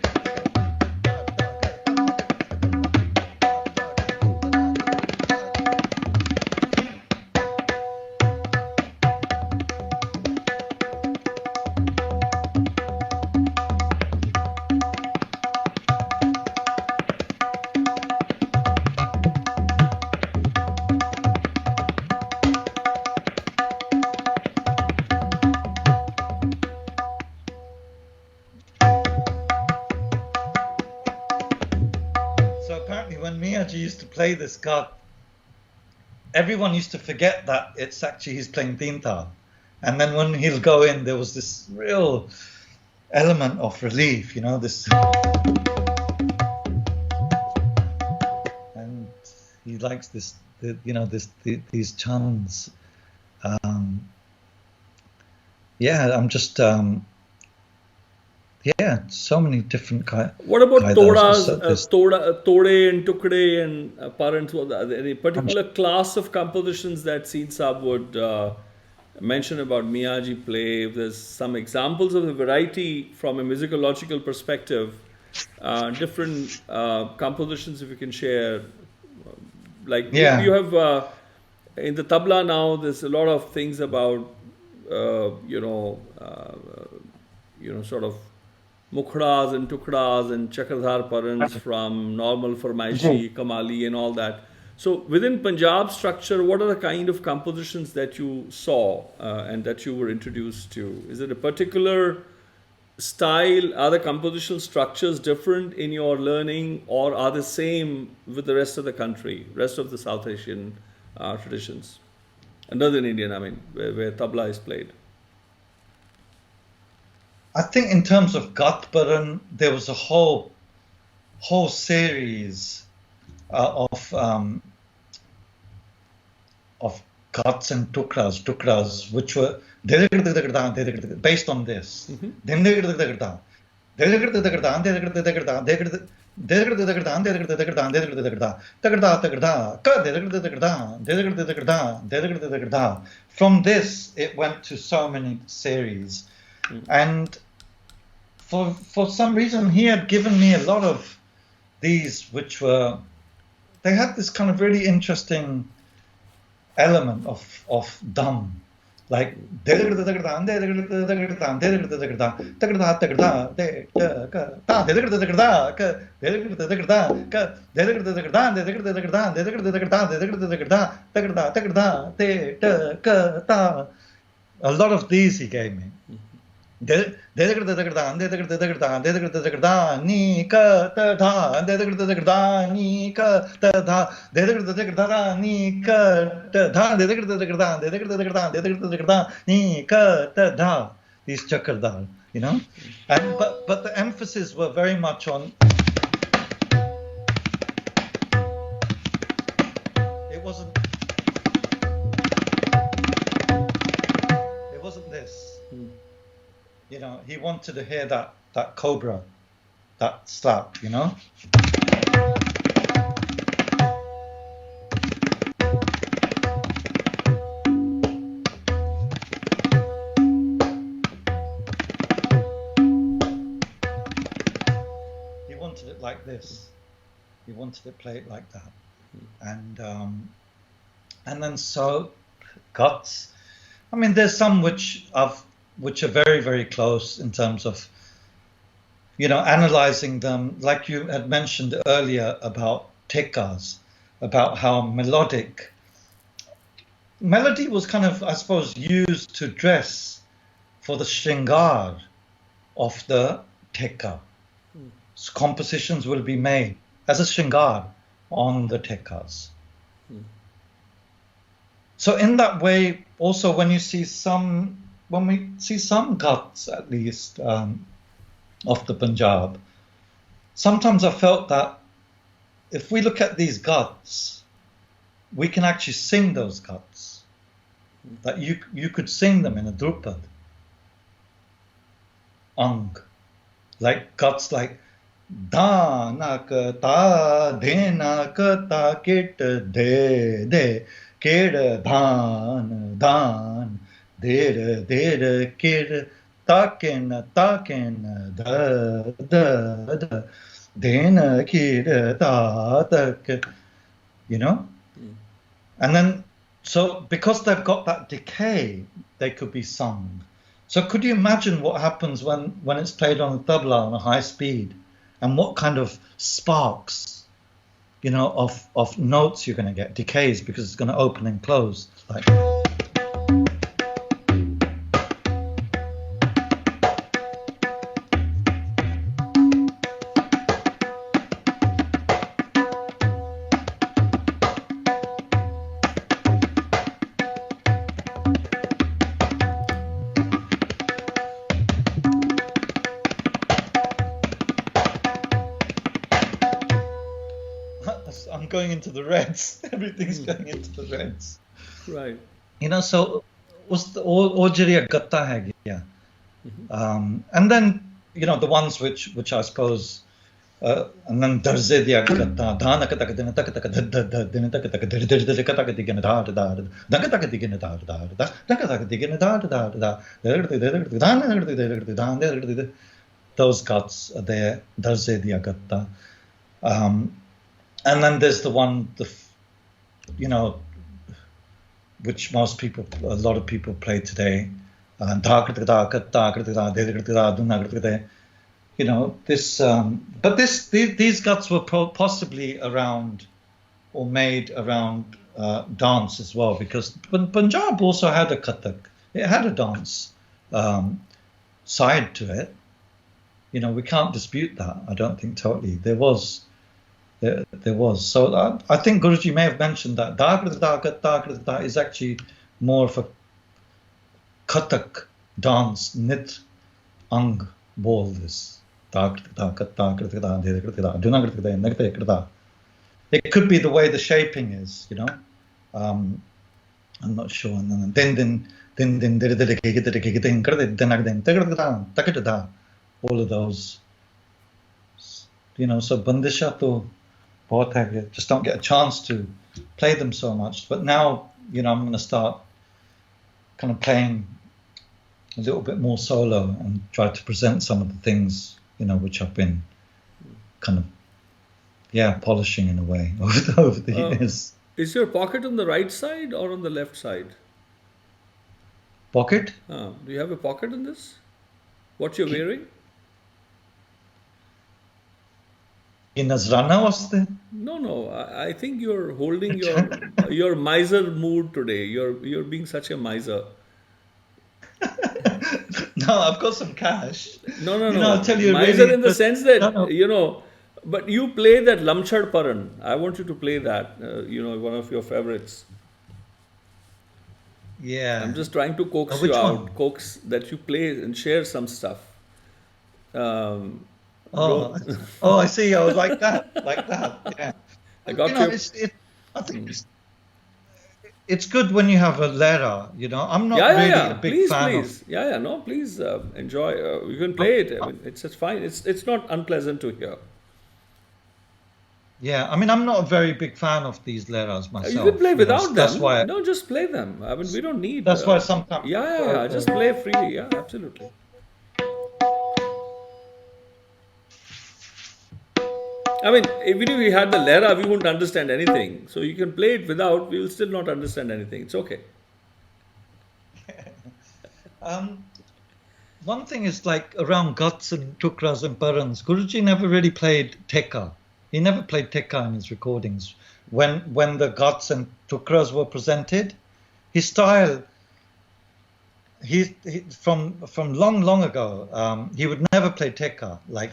apparently when Miyaji used to play this ghat, everyone used to forget that it's actually he's playing tintal. And then when he'll go in, there was this real element of relief, this. And he likes this, these chants. I'm just, so many different kinds. What about todas, tode and tukde and parents? Any particular class of compositions that Seen Saab would mention about Miyaji play? If there's some examples of the variety from a musicological perspective, different compositions if you can share. Like you have in the tabla now, there's a lot of things about sort of mukhdas and tukdas and chakradhar parans from normal farmaishi, kamali and all that. So within Punjab structure, what are the kind of compositions that you saw and that you were introduced to? Is it a particular style? Are the compositional structures different in your learning, or are the same with the rest of the country, rest of the South Asian traditions? And Northern Indian, I mean, where tabla is played. I think in terms of ghat paran, there was a whole series of ghats and tukras, which were based on this. From this, it went to so many series. And for some reason, he had given me a lot of these, which were, they had this kind of really interesting element of dum, like a lot of these he gave me. These chakradar, and but the emphasis were very much on it wasn't this. He wanted to hear that cobra, that slap, He wanted it like this. He wanted to play it like that. And then so guts. I mean, there's some which are very, very close in terms of, analyzing them, like you had mentioned earlier about tekas, about how melody was kind of, I suppose, used to dress for the shringar of the teka. So compositions will be made as a shringar on the tekas. So in that way, also when we see some ghats, at least, of the Punjab, sometimes I felt that if we look at these ghats, we can actually sing those ghats. That you could sing them in a drupad. Ang. Like ghats like Dana ta dena ta kit de kid dhan dhan der kid taken da dena kid ta tak, and then so because they've got that decay, they could be sung. So could you imagine what happens when it's played on the tabla on a high speed, and what kind of sparks, of notes you're going to get, decays, because it's going to open and close. Like. reds. I'm going into the reds. Everything's going into the reds. Right. You know, so वो जरिया गत्ता है गया. And then, you know, the ones which I suppose, and then darze diya gata, dhana kata kata taka taka dina taka taka dir dir dir kata kata digina da da da daka taka digina da da da daka taka digina da da da da. Those cuts are there. Darze diya gata. And then there's the one, you know, which a lot of people play today. You know, this, but these guts were possibly around or made around dance as well, because Punjab also had a Kathak. It had a dance side to it. You know, we can't dispute that. I don't think totally. There was. So I think Guruji may have mentioned that Dagrada is actually more of a Kathak dance, nit ang bol this. It could be the way the shaping is, you know. I'm not sure. All of those, you know. So bandisha to just don't get a chance to play them so much. But now, you know, I'm going to start kind of playing a little bit more solo and try to present some of the things, you know, which I've been kind of, polishing in a way over the years. Is your pocket on the right side or on the left side? Pocket? Do you have a pocket in this? What you're wearing? In Nazrana waste? No. I think you're holding your miser mood today. You're being such a miser. No, I've got some cash. No. I'll tell you miser really, in the sense that, no. you know, but you play that Lamchad Paran. I want you to play that, you know, one of your favorites. Yeah. I'm just trying to coax you out. Coax that you play and share some stuff. I see. I was like that. Yeah. I got you. Know, I think it's good when you have a lera. You know, I'm not really a big fan of. No, please enjoy. You can play it. I mean, it's fine. It's not unpleasant to hear. Yeah, I mean, I'm not a very big fan of these leras myself. You can play without them. That's why. No, just play them. I mean, we don't need. That's why sometimes. Yeah. Just play freely. Yeah, absolutely. I mean, even if we had the lera, we wouldn't understand anything. So you can play it without, we will still not understand anything. It's okay. One thing is like around guts and tukras and parans, Guruji never really played tekka. He never played tekka in his recordings. When the guts and tukras were presented, his style, he from long ago, he would never play tekka. Like...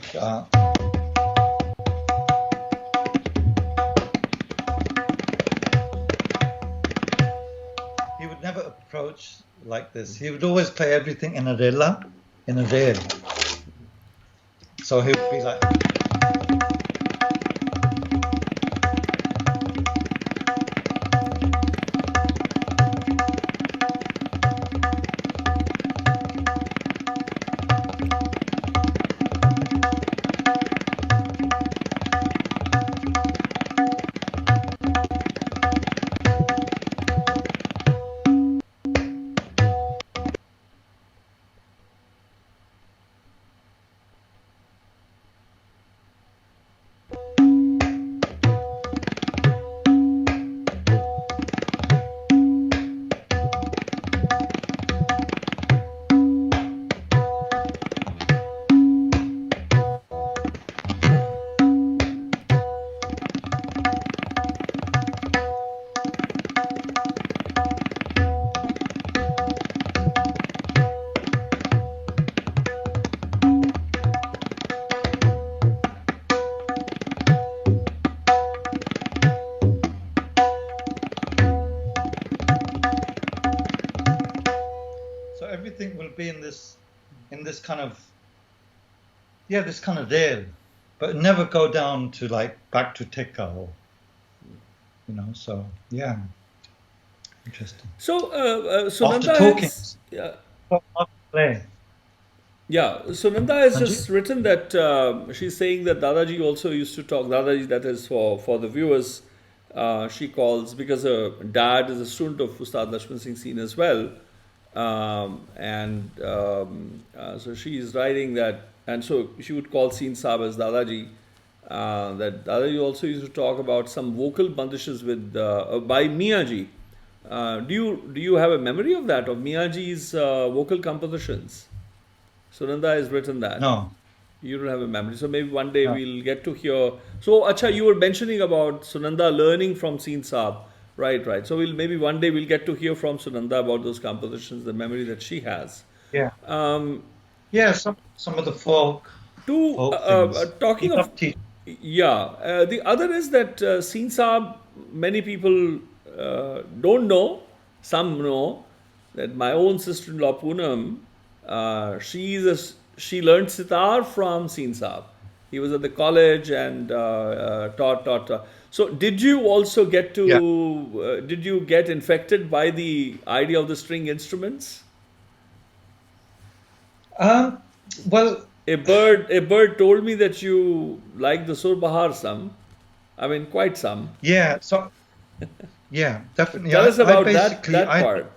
never approach like this. He would always play everything in a rela, in a rail. So he would be like... this kind of there, but never go down to like back to tekka or you know. So yeah, interesting. So After Sunanda talking, has, yeah. after play, Yeah, so Nanda has Anji? just written that she's saying that Dadaji also used to talk. Dadaji, that is for the viewers, she calls because her dad is a student of Ustad Lachman Singh Seen as well, so she is writing that, and so she would call Seen Saab as Dadaji. That Dadaji also used to talk about some vocal bandishes with by Miyaji. Do you have a memory of that, of Miyaji's vocal compositions? Sunanda has written that. No, You don't have a memory. So maybe one day no. we'll get to hear. So, Acha, you were mentioning about Sunanda learning from Seen Saab. Right, right. So maybe one day we'll get to hear from Sunanda about those compositions, the memory that she has. Yeah, Um, yeah. Some of the folk things. He Talking of, loved teaching. the other is that Seen Saab, many people don't know, some know, that my own sister-in-law Poonam, she learned sitar from Seen Saab. He was at the college and taught. So did you also get Yeah. to, did you get infected by the idea of the string instruments? Well, A bird told me that you like the Sur Bahar some. I mean, quite some. yeah. So yeah, definitely. Tell us I about basically that part.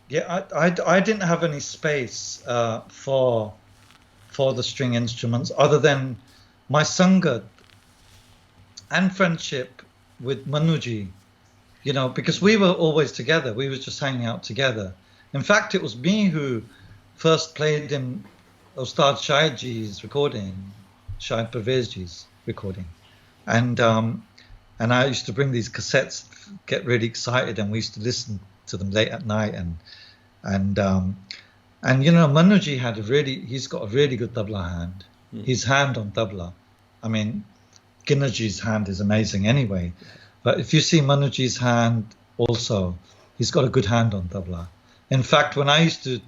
yeah, I didn't have any space for the string instruments other than my sangat and friendship with Manuji, you know, because we were always together. We were just hanging out together. In fact, it was me who first played in Ustad Shahidji's recording, Shahid Parvezji's recording, and I used to bring these cassettes, get really excited, and we used to listen to them late at night, and you know, Manuji he's got a really good tabla hand. His hand on tabla, I mean, Kinnarji's hand is amazing anyway, but if you see Manuji's hand also, he's got a good hand on tabla. In fact, when I used to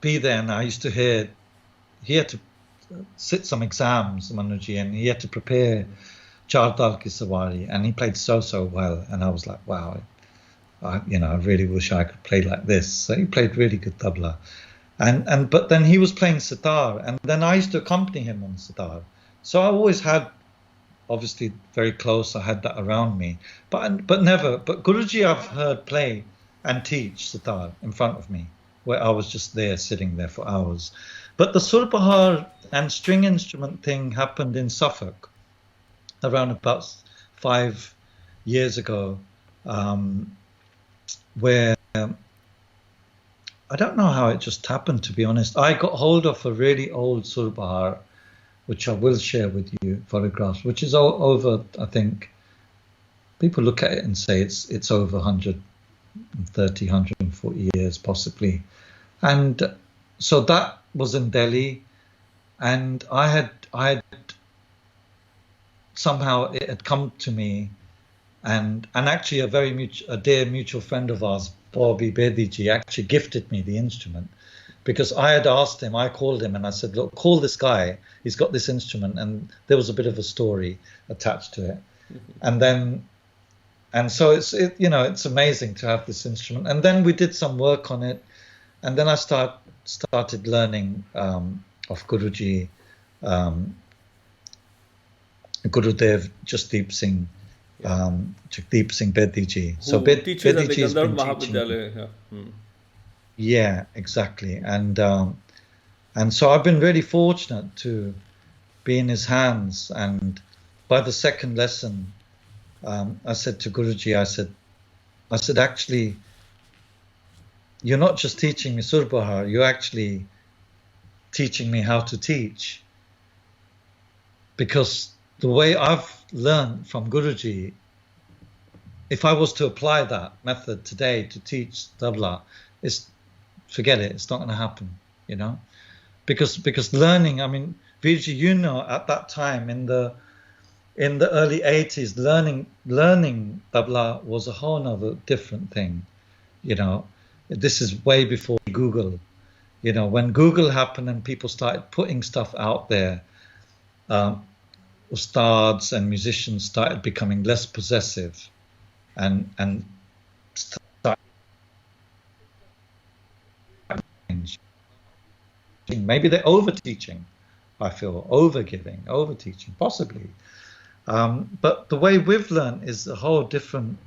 be there and I used to hear, he had to sit some exams, Manuji, and he had to prepare Char Dal Ki Sawari, and he played so well, and I was like, wow, I really wish I could play like this. So he played really good tabla, but then he was playing sitar, and then I used to accompany him on sitar. So I always had, obviously very close, I had that around me, but Guruji I've heard play and teach sitar in front of me, where I was just there, sitting there for hours. But the Sur Bahar and string instrument thing happened in Suffolk around about 5 years ago, where I don't know how it just happened, to be honest. I got hold of a really old Sur Bahar, which I will share with you, photographs, which is over, I think, people look at it and say it's over 130, 140 years possibly. And so that was in Delhi, and I had somehow it had come to me, and actually a dear mutual friend of ours, Bobby Bediji, actually gifted me the instrument, because I had asked him, I called him and I said, look, call this guy, he's got this instrument, and there was a bit of a story attached to it. And so it's amazing to have this instrument. And then we did some work on it, and then I started learning of Guruji, Gurudev Jasdeep Singh, Jagdeep Singh Bediji. So Teaches at the Bediji has Gandharv been teaching. Mahavidyalaya. Yeah, exactly. And so I've been really fortunate to be in his hands. And by the second lesson, I said to Guruji, I said, actually, you're not just teaching me Sur Bahar, you're actually teaching me how to teach. Because the way I've learned from Guruji, if I was to apply that method today to teach tabla, forget it, it's not going to happen, you know, because learning, I mean, Virji, you know, at that time in the early 80s, learning tabla was a whole other different thing, you know. This is way before Google, when Google happened and people started putting stuff out there. ustads and musicians started becoming less possessive and started maybe they're over teaching, I feel, over giving, over teaching, possibly. But the way we've learned is a whole different,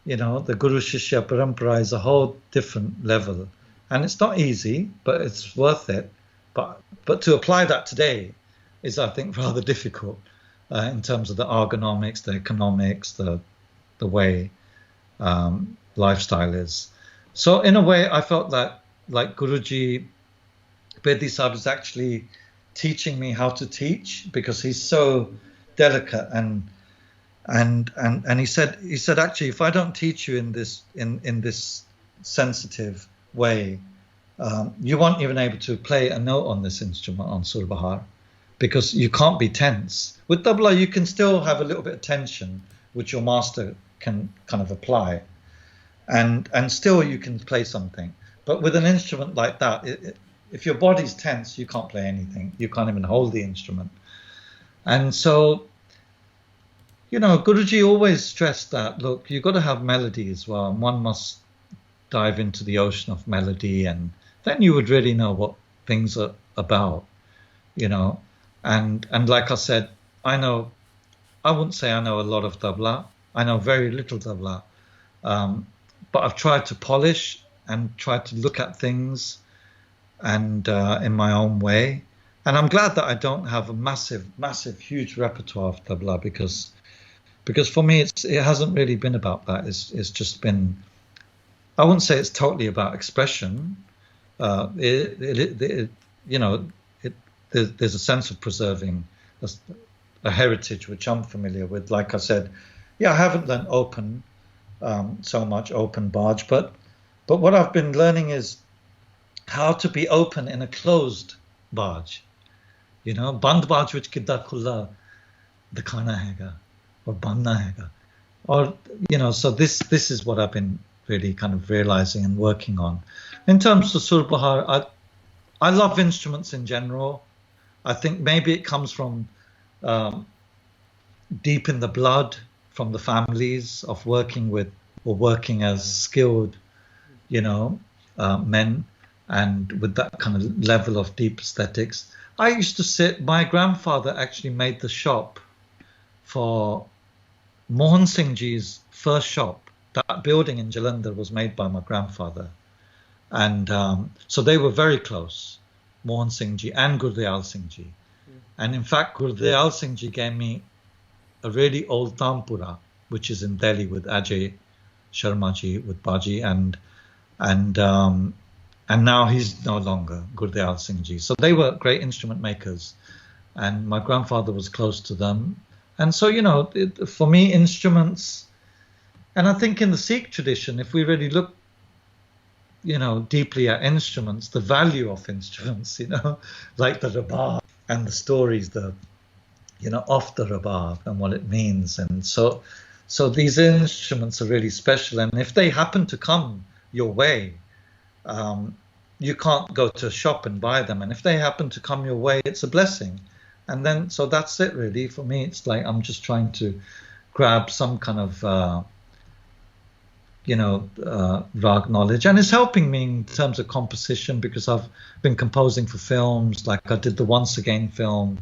the Guru Shishya Parampara is a whole different level. And it's not easy, but it's worth it. But to apply that today is, I think, rather difficult in terms of the ergonomics, the economics, the way lifestyle is. So in a way, I felt that like Guruji Bedi Sahib is actually teaching me how to teach, because he's so delicate and he said actually, if I don't teach you in this sensitive way, you won't even able to play a note on this instrument, on Surbahar, because you can't be tense. With tabla, you can still have a little bit of tension, which your master can kind of apply, and still you can play something. But with an instrument like that, if your body's tense, you can't play anything. You can't even hold the instrument. And so, Guruji always stressed that, look, you've got to have melody as well. And one must dive into the ocean of melody, and then you would really know what things are about, And like I said, I wouldn't say I know a lot of tabla. I know very little tabla. But I've tried to polish and tried to look at things and in my own way. And I'm glad that I don't have a massive, huge repertoire of tabla, because for me it hasn't really been about that. It's just been, I wouldn't say it's totally about expression. There's a sense of preserving a heritage which I'm familiar with. Like I said, I haven't learned open so much, open barge, but what I've been learning is how to be open in a closed barge. Band barge which kidda khulla dikhana hega or banna hega, or so this is what I've been really kind of realizing and working on. In terms of Surbahar, I love instruments in general. I think maybe it comes from deep in the blood, from the families of working with or working as skilled, men, and with that kind of level of deep aesthetics. I used to sit, my grandfather actually made the shop for Mohan Singh Ji's first shop. That building in Jalandhar was made by my grandfather. And so they were very close, Mohan Singh Ji and Gurdayal Singh Ji. And in fact, Gurdayal Singh Ji gave me a really old Tampura, which is in Delhi with Ajay Sharma Ji, with Baji, and now he's no longer, Gurdayal Singh Ji. So they were great instrument makers, and my grandfather was close to them. And so, for me, instruments, and I think in the Sikh tradition, if we really look, deeply at instruments, the value of instruments, like the rabab and the stories, of the rabab and what it means. And so these instruments are really special. And if they happen to come your way, you can't go to a shop and buy them. And if they happen to come your way, it's a blessing. And then, so that's it really. For me, it's like I'm just trying to grab some kind of, rag knowledge. And it's helping me in terms of composition, because I've been composing for films. Like I did the Once Again film,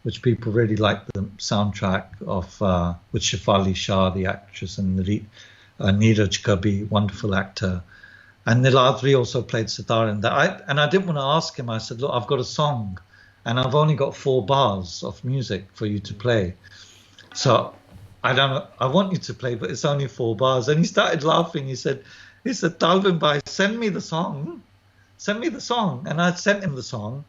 which people really liked the soundtrack of, with Shefali Shah, the actress, and Neeraj Kabi, wonderful actor. And Niladri also played sitar in that. And I didn't want to ask him. I said, look, I've got a song and I've only got 4 bars of music for you to play. So I don't know, I want you to play, but it's only 4 bars. And he started laughing. He said, Talvin bhai, send me the song. Send me the song. And I sent him the song.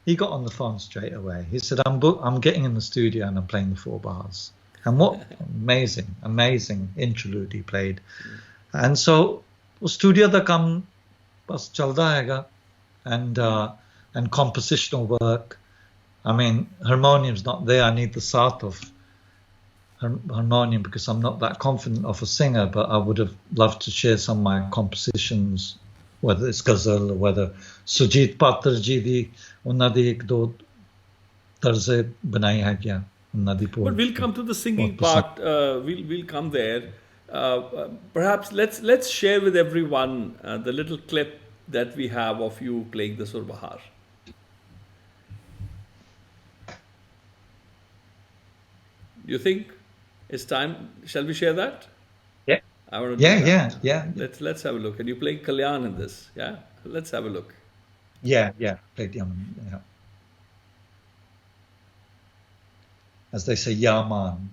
He got on the phone straight away. He said, I'm getting in the studio and I'm playing the 4 bars. And what amazing interlude he played. And so studio da kam bas chalda haiga, and compositional work. I mean, harmonium's not there. I need the saath of harmonium because I'm not that confident of a singer, but I would have loved to share some of my compositions, whether it's ghazal or whether Sujit Patra ji di unna di ek do tarze banai hai kya, ਉਹਨਾਂ ਦੀ But ਪਹੁੰਚ we'll ਤੇ come to the singing ਬਹੁਤ ਪਸੰਦ part. We'll come there. Perhaps let's share with everyone the little clip that we have of you playing the Sur Bahar. You think it's time? Shall we share that? yeah I want to do yeah that. yeah yeah Let's have a look. And you playing Kalyan in this? Yeah. Let's have a look. yeah played yeah. As they say, Yaman.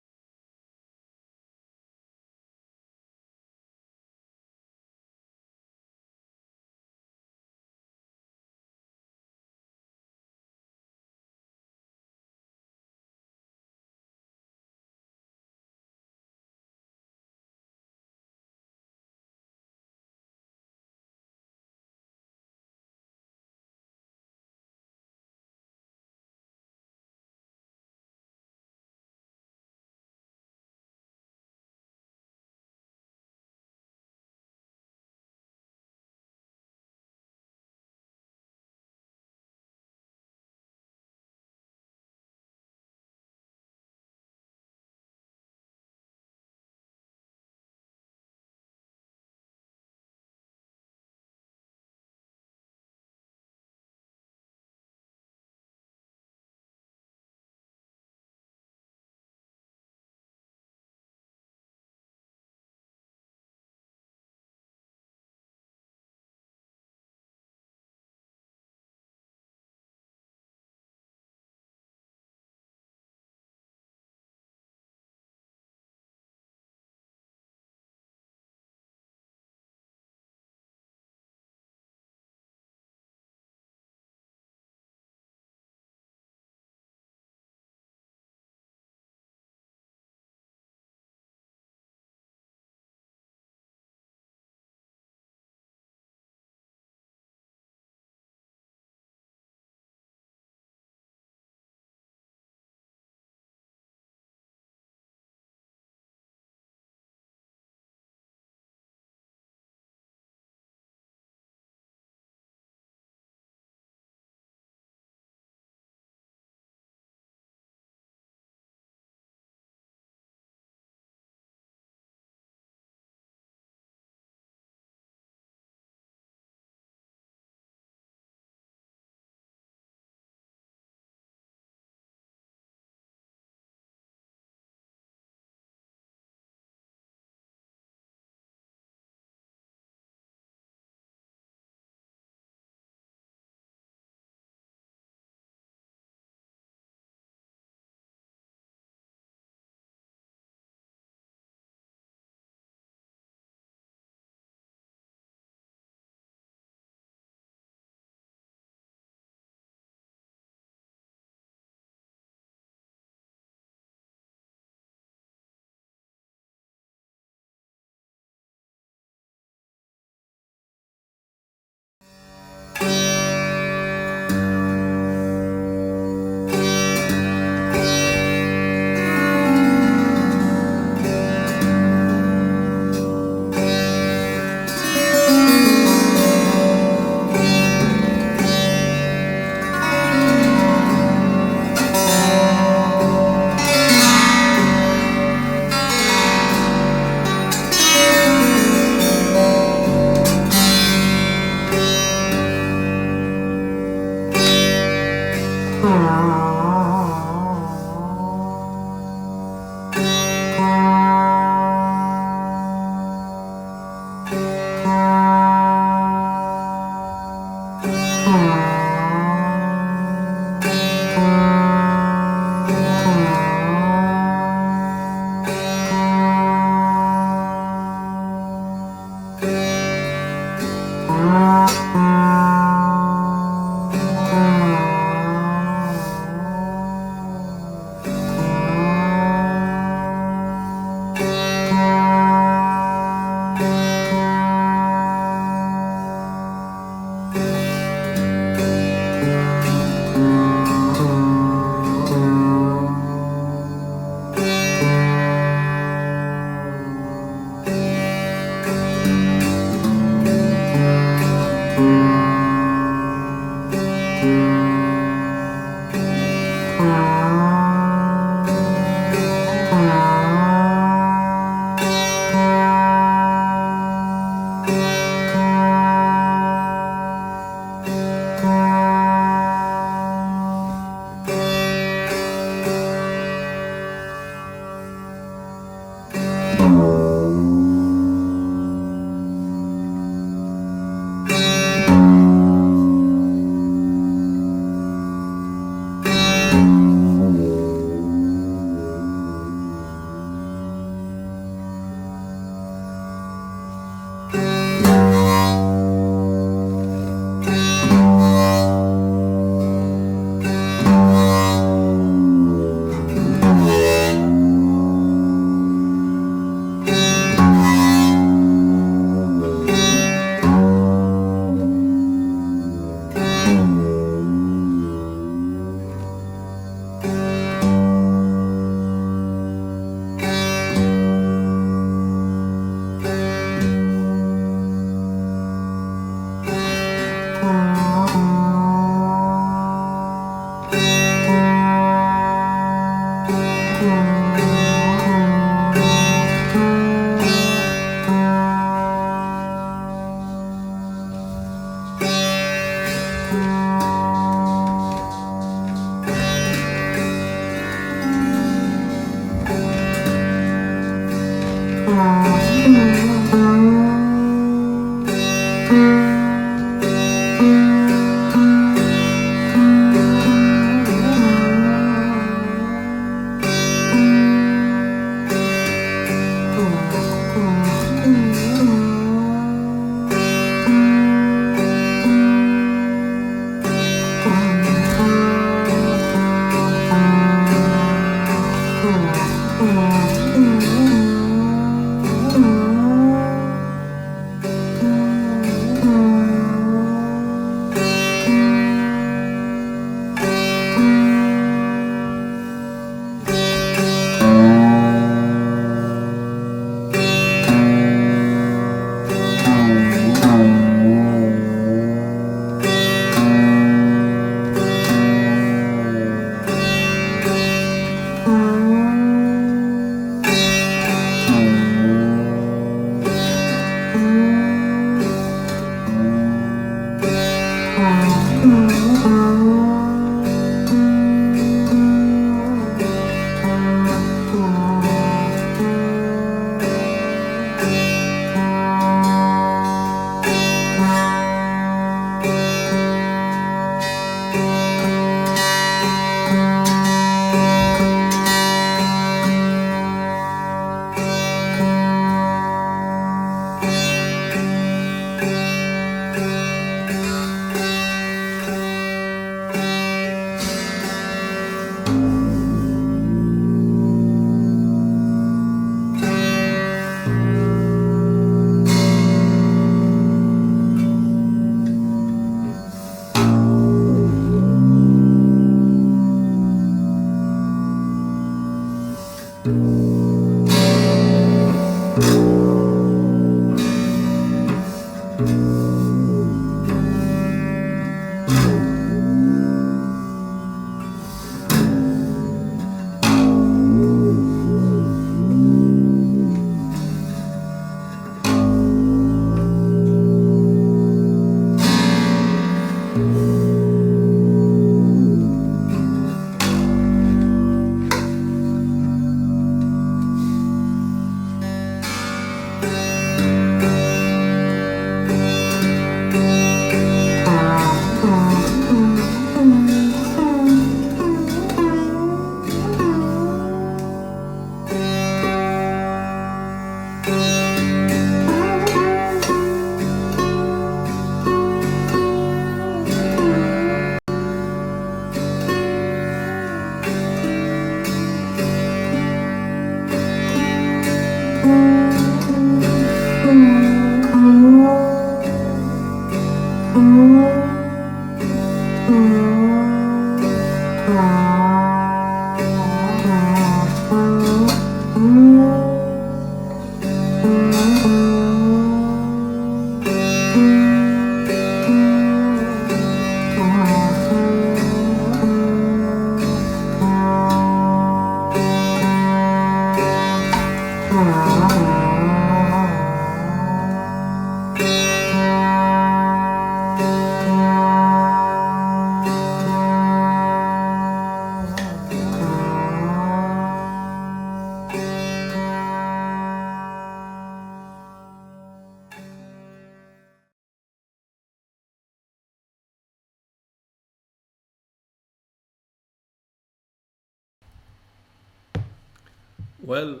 Well,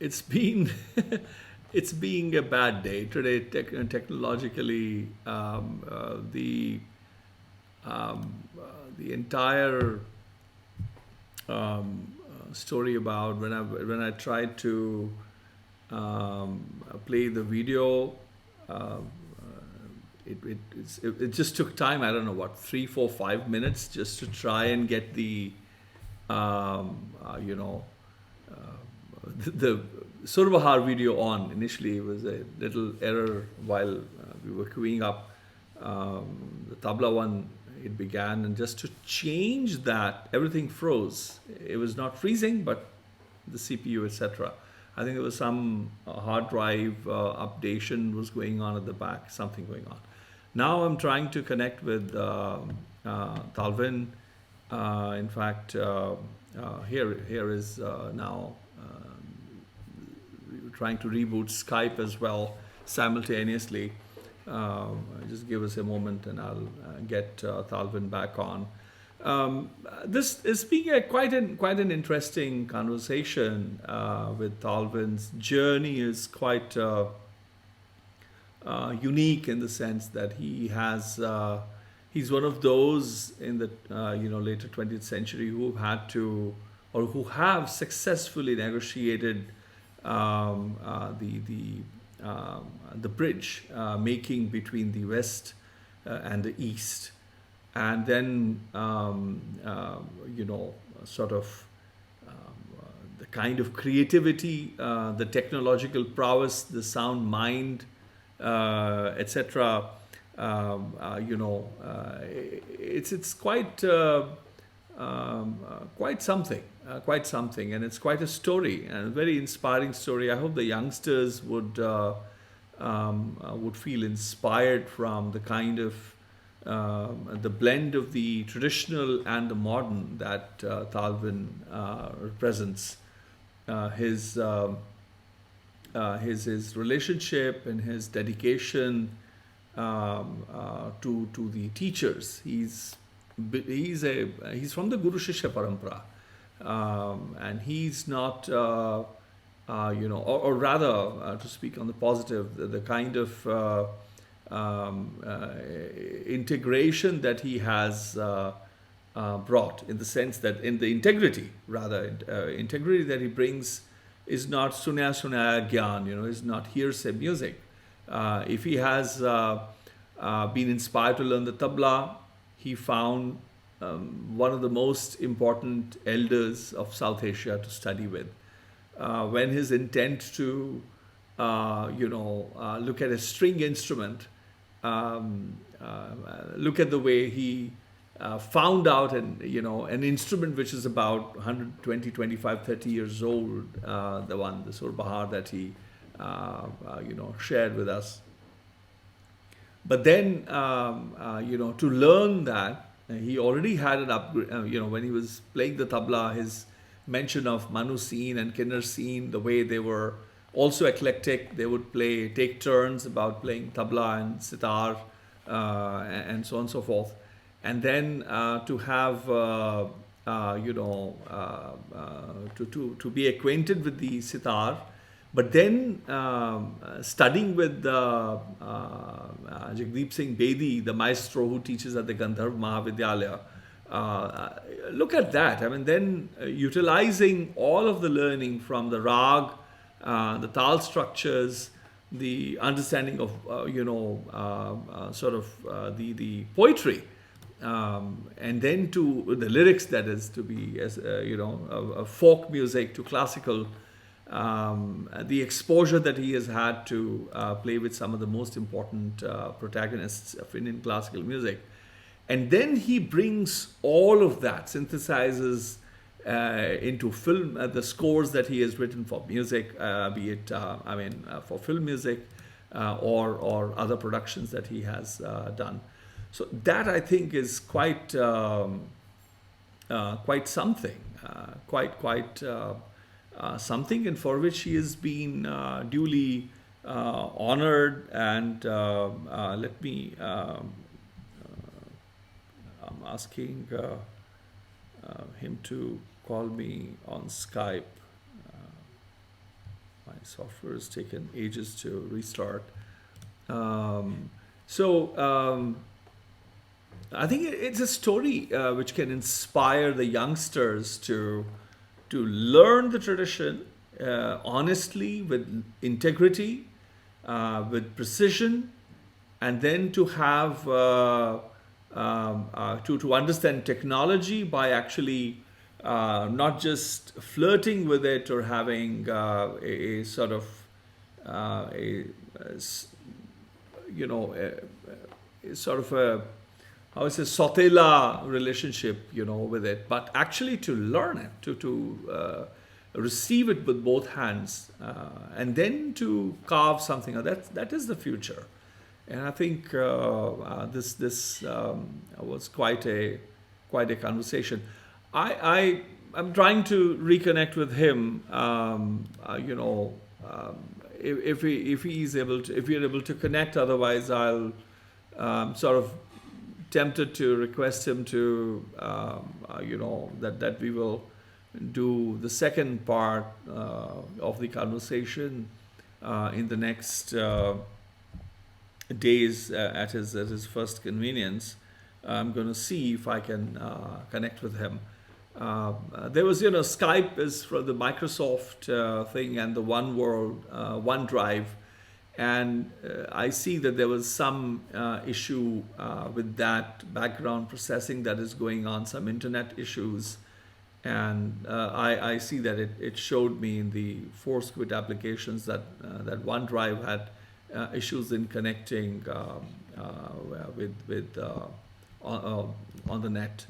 it's been it's being a bad day today. Technologically, the entire story about when I tried to play the video, uh, it just took time. I don't know what, 3, 4, 5 minutes just to try and get the you know the Surbahar video on. Initially, it was a little error while we were queuing up the tabla one. It began, and just to change that, everything froze. It was not freezing, but the CPU, etc. I think there was some hard drive updation was going on at the back, something going on. Now I'm trying to connect with Talvin. In fact, here is now trying to reboot Skype as well simultaneously. Just give us a moment and I'll get Talvin back on. This is being quite an interesting conversation with Talvin's journey is quite unique in the sense that he's one of those in the later 20th century who had to or who have successfully negotiated the bridge making between the West and the East, and then sort of the kind of creativity, the technological prowess, the sound mind, etc. It's quite something, and it's quite a story and a very inspiring story. I hope the youngsters would feel inspired from the kind of the blend of the traditional and the modern that Talvin represents. His relationship and his dedication to the teachers. He's from the Guru Shishya Parampara, and he's not or rather to speak on the positive, the kind of integration that he has brought, in the sense that in the integrity that he brings is not sunaya sunaya gyan, is not hearsay music. If he has been inspired to learn the tabla, he found one of the most important elders of South Asia to study with. When his intent to look at a string instrument, look at the way he found out an instrument which is about 120, 25, 30 years old, the Surbahar that he shared with us. But then to learn that, he already had an upgrade. When he was playing the tabla, his mention of Manu Seen and Kinnar Seen, the way they were also eclectic. They would take turns about playing tabla and sitar, and so on and so forth. And then to have to be acquainted with the sitar, but then studying with Jagdeep Singh Bedi, the maestro who teaches at the Gandharv Mahavidyalaya. Look at that. I mean, then utilizing all of the learning from the rag, the tal structures, the understanding of the poetry, and then to the lyrics, that is to be as folk music to classical. The exposure that he has had to play with some of the most important protagonists of Indian classical music. And then he brings all of that, synthesizes into film, the scores that he has written for music, be it, for film music or other productions that he has done. So that, I think, is quite something, something, and for which he has been duly honored. And let me, I'm asking him to call me on Skype. software has taken ages to restart. So I think it's a story which can inspire the youngsters to learn the tradition honestly, with integrity, with precision, and then to have to understand technology by actually not just flirting with it or having a sort of sort of a, how is it, sotela relationship, with it, but actually to learn it, to receive it with both hands, and then to carve something. That is the future. And I think this was quite a conversation. I'm trying to reconnect with him. If we are able to connect. Otherwise, I'll sort of tempted to request him to that we will do the second part of the conversation in the next days at his first convenience. I'm going to see if I can connect with him. There was, Skype is for the Microsoft thing and the One World, OneDrive. And I see that there was some issue with that background processing that is going on, some internet issues. And I see that it showed me in the Force Quit applications that OneDrive had issues in connecting with on the net.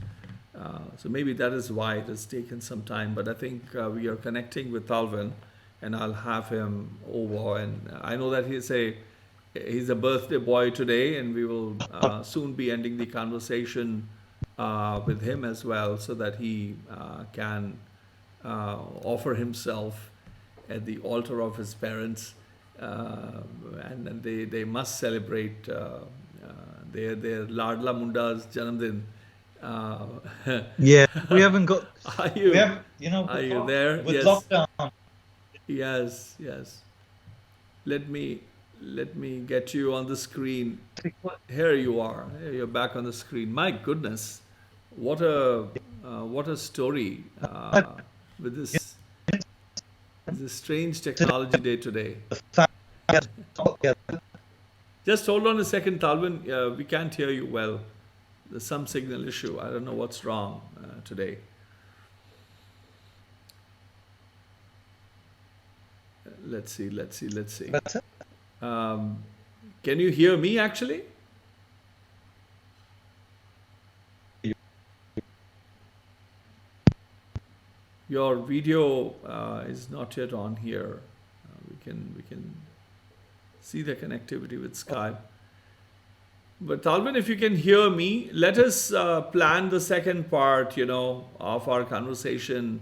So maybe that is why it has taken some time. But I think we are connecting with Talvin, and I'll have him over. And I know that he's a birthday boy today, and we will soon be ending the conversation with him as well, so that he can offer himself at the altar of his parents, and they must celebrate their Ladla Munda's Janamdin. Yeah, we haven't got. Are you? We haven't, Are you there? with Yes. lockdown. Yes. Let me get you on the screen. Here you are. Here you're back on the screen. My goodness, what a story with this strange technology day today. Just hold on a second, Talvin. We can't hear you well. There's some signal issue. I don't know what's wrong today. Let's see. Can you hear me actually? Your video is not yet on here. We can see the connectivity with Skype. But Talvin, if you can hear me, let us plan the second part, of our conversation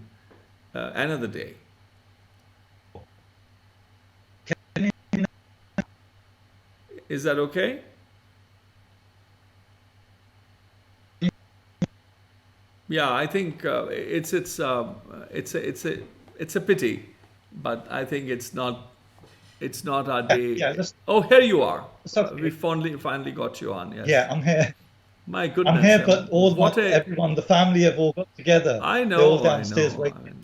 another day. Is that okay? Yeah, I think it's a pity, but I think it's not our day. Yeah, Oh, here you are. Okay. We finally got you on. Yes. Yeah, I'm here. My goodness. I'm here, but everyone, the family have all got together. I know. They're all downstairs I know. waiting.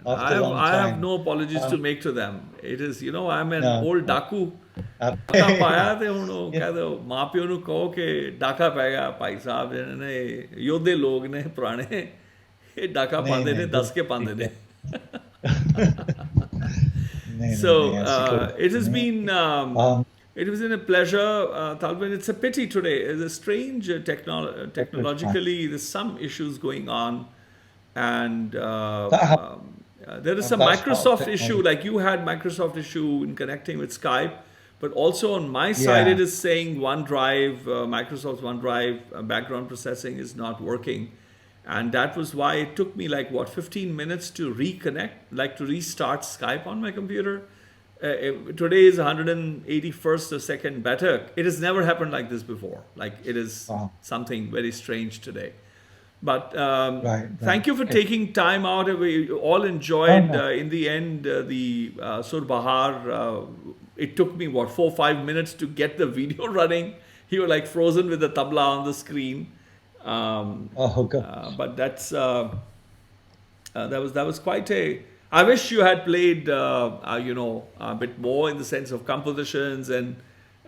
I have no apologies to make to them. It is, I'm an old daku. ਡਾਕਾ ਪਾਇਆ ਤੇ ਹੁਣ ਉਹ ਕਹਿੰਦੇ ਮਾਂ ਪਿਓ ਨੂੰ ਕਹੋ ਕਿ ਡਾਕਾ ਪੈ ਗਿਆ ਭਾਈ ਸਾਹਿਬ ਜਿਹੜੇ ਨੇ ਯੋਧੇ ਲੋਕ ਨੇ ਪੁਰਾਣੇ ਇਹ ਡਾਕਾ ਪਾਉਂਦੇ ਨੇ ਦੱਸ ਕੇ ਪਾਉਂਦੇ ਨੇ. So it has been it was a pleasure, Talvin. It's a pity today. It's a strange technologically there's some issues going on, and there is some Microsoft issue, like you had Microsoft issue in connecting with Skype. But also on my side, it is saying OneDrive, Microsoft's OneDrive background processing is not working. And that was why it took me 15 minutes to reconnect, to restart Skype on my computer. Today is 181st or second Baiṭhak. It has never happened like this before. It is something very strange today. But Right. thank you for taking time out. We all enjoyed, in the end, the Sur Bahar. It took me, what, 4 or 5 minutes to get the video running. You were like frozen with the tabla on the screen. Oh God. But that was quite a. I wish you had played, a bit more in the sense of compositions and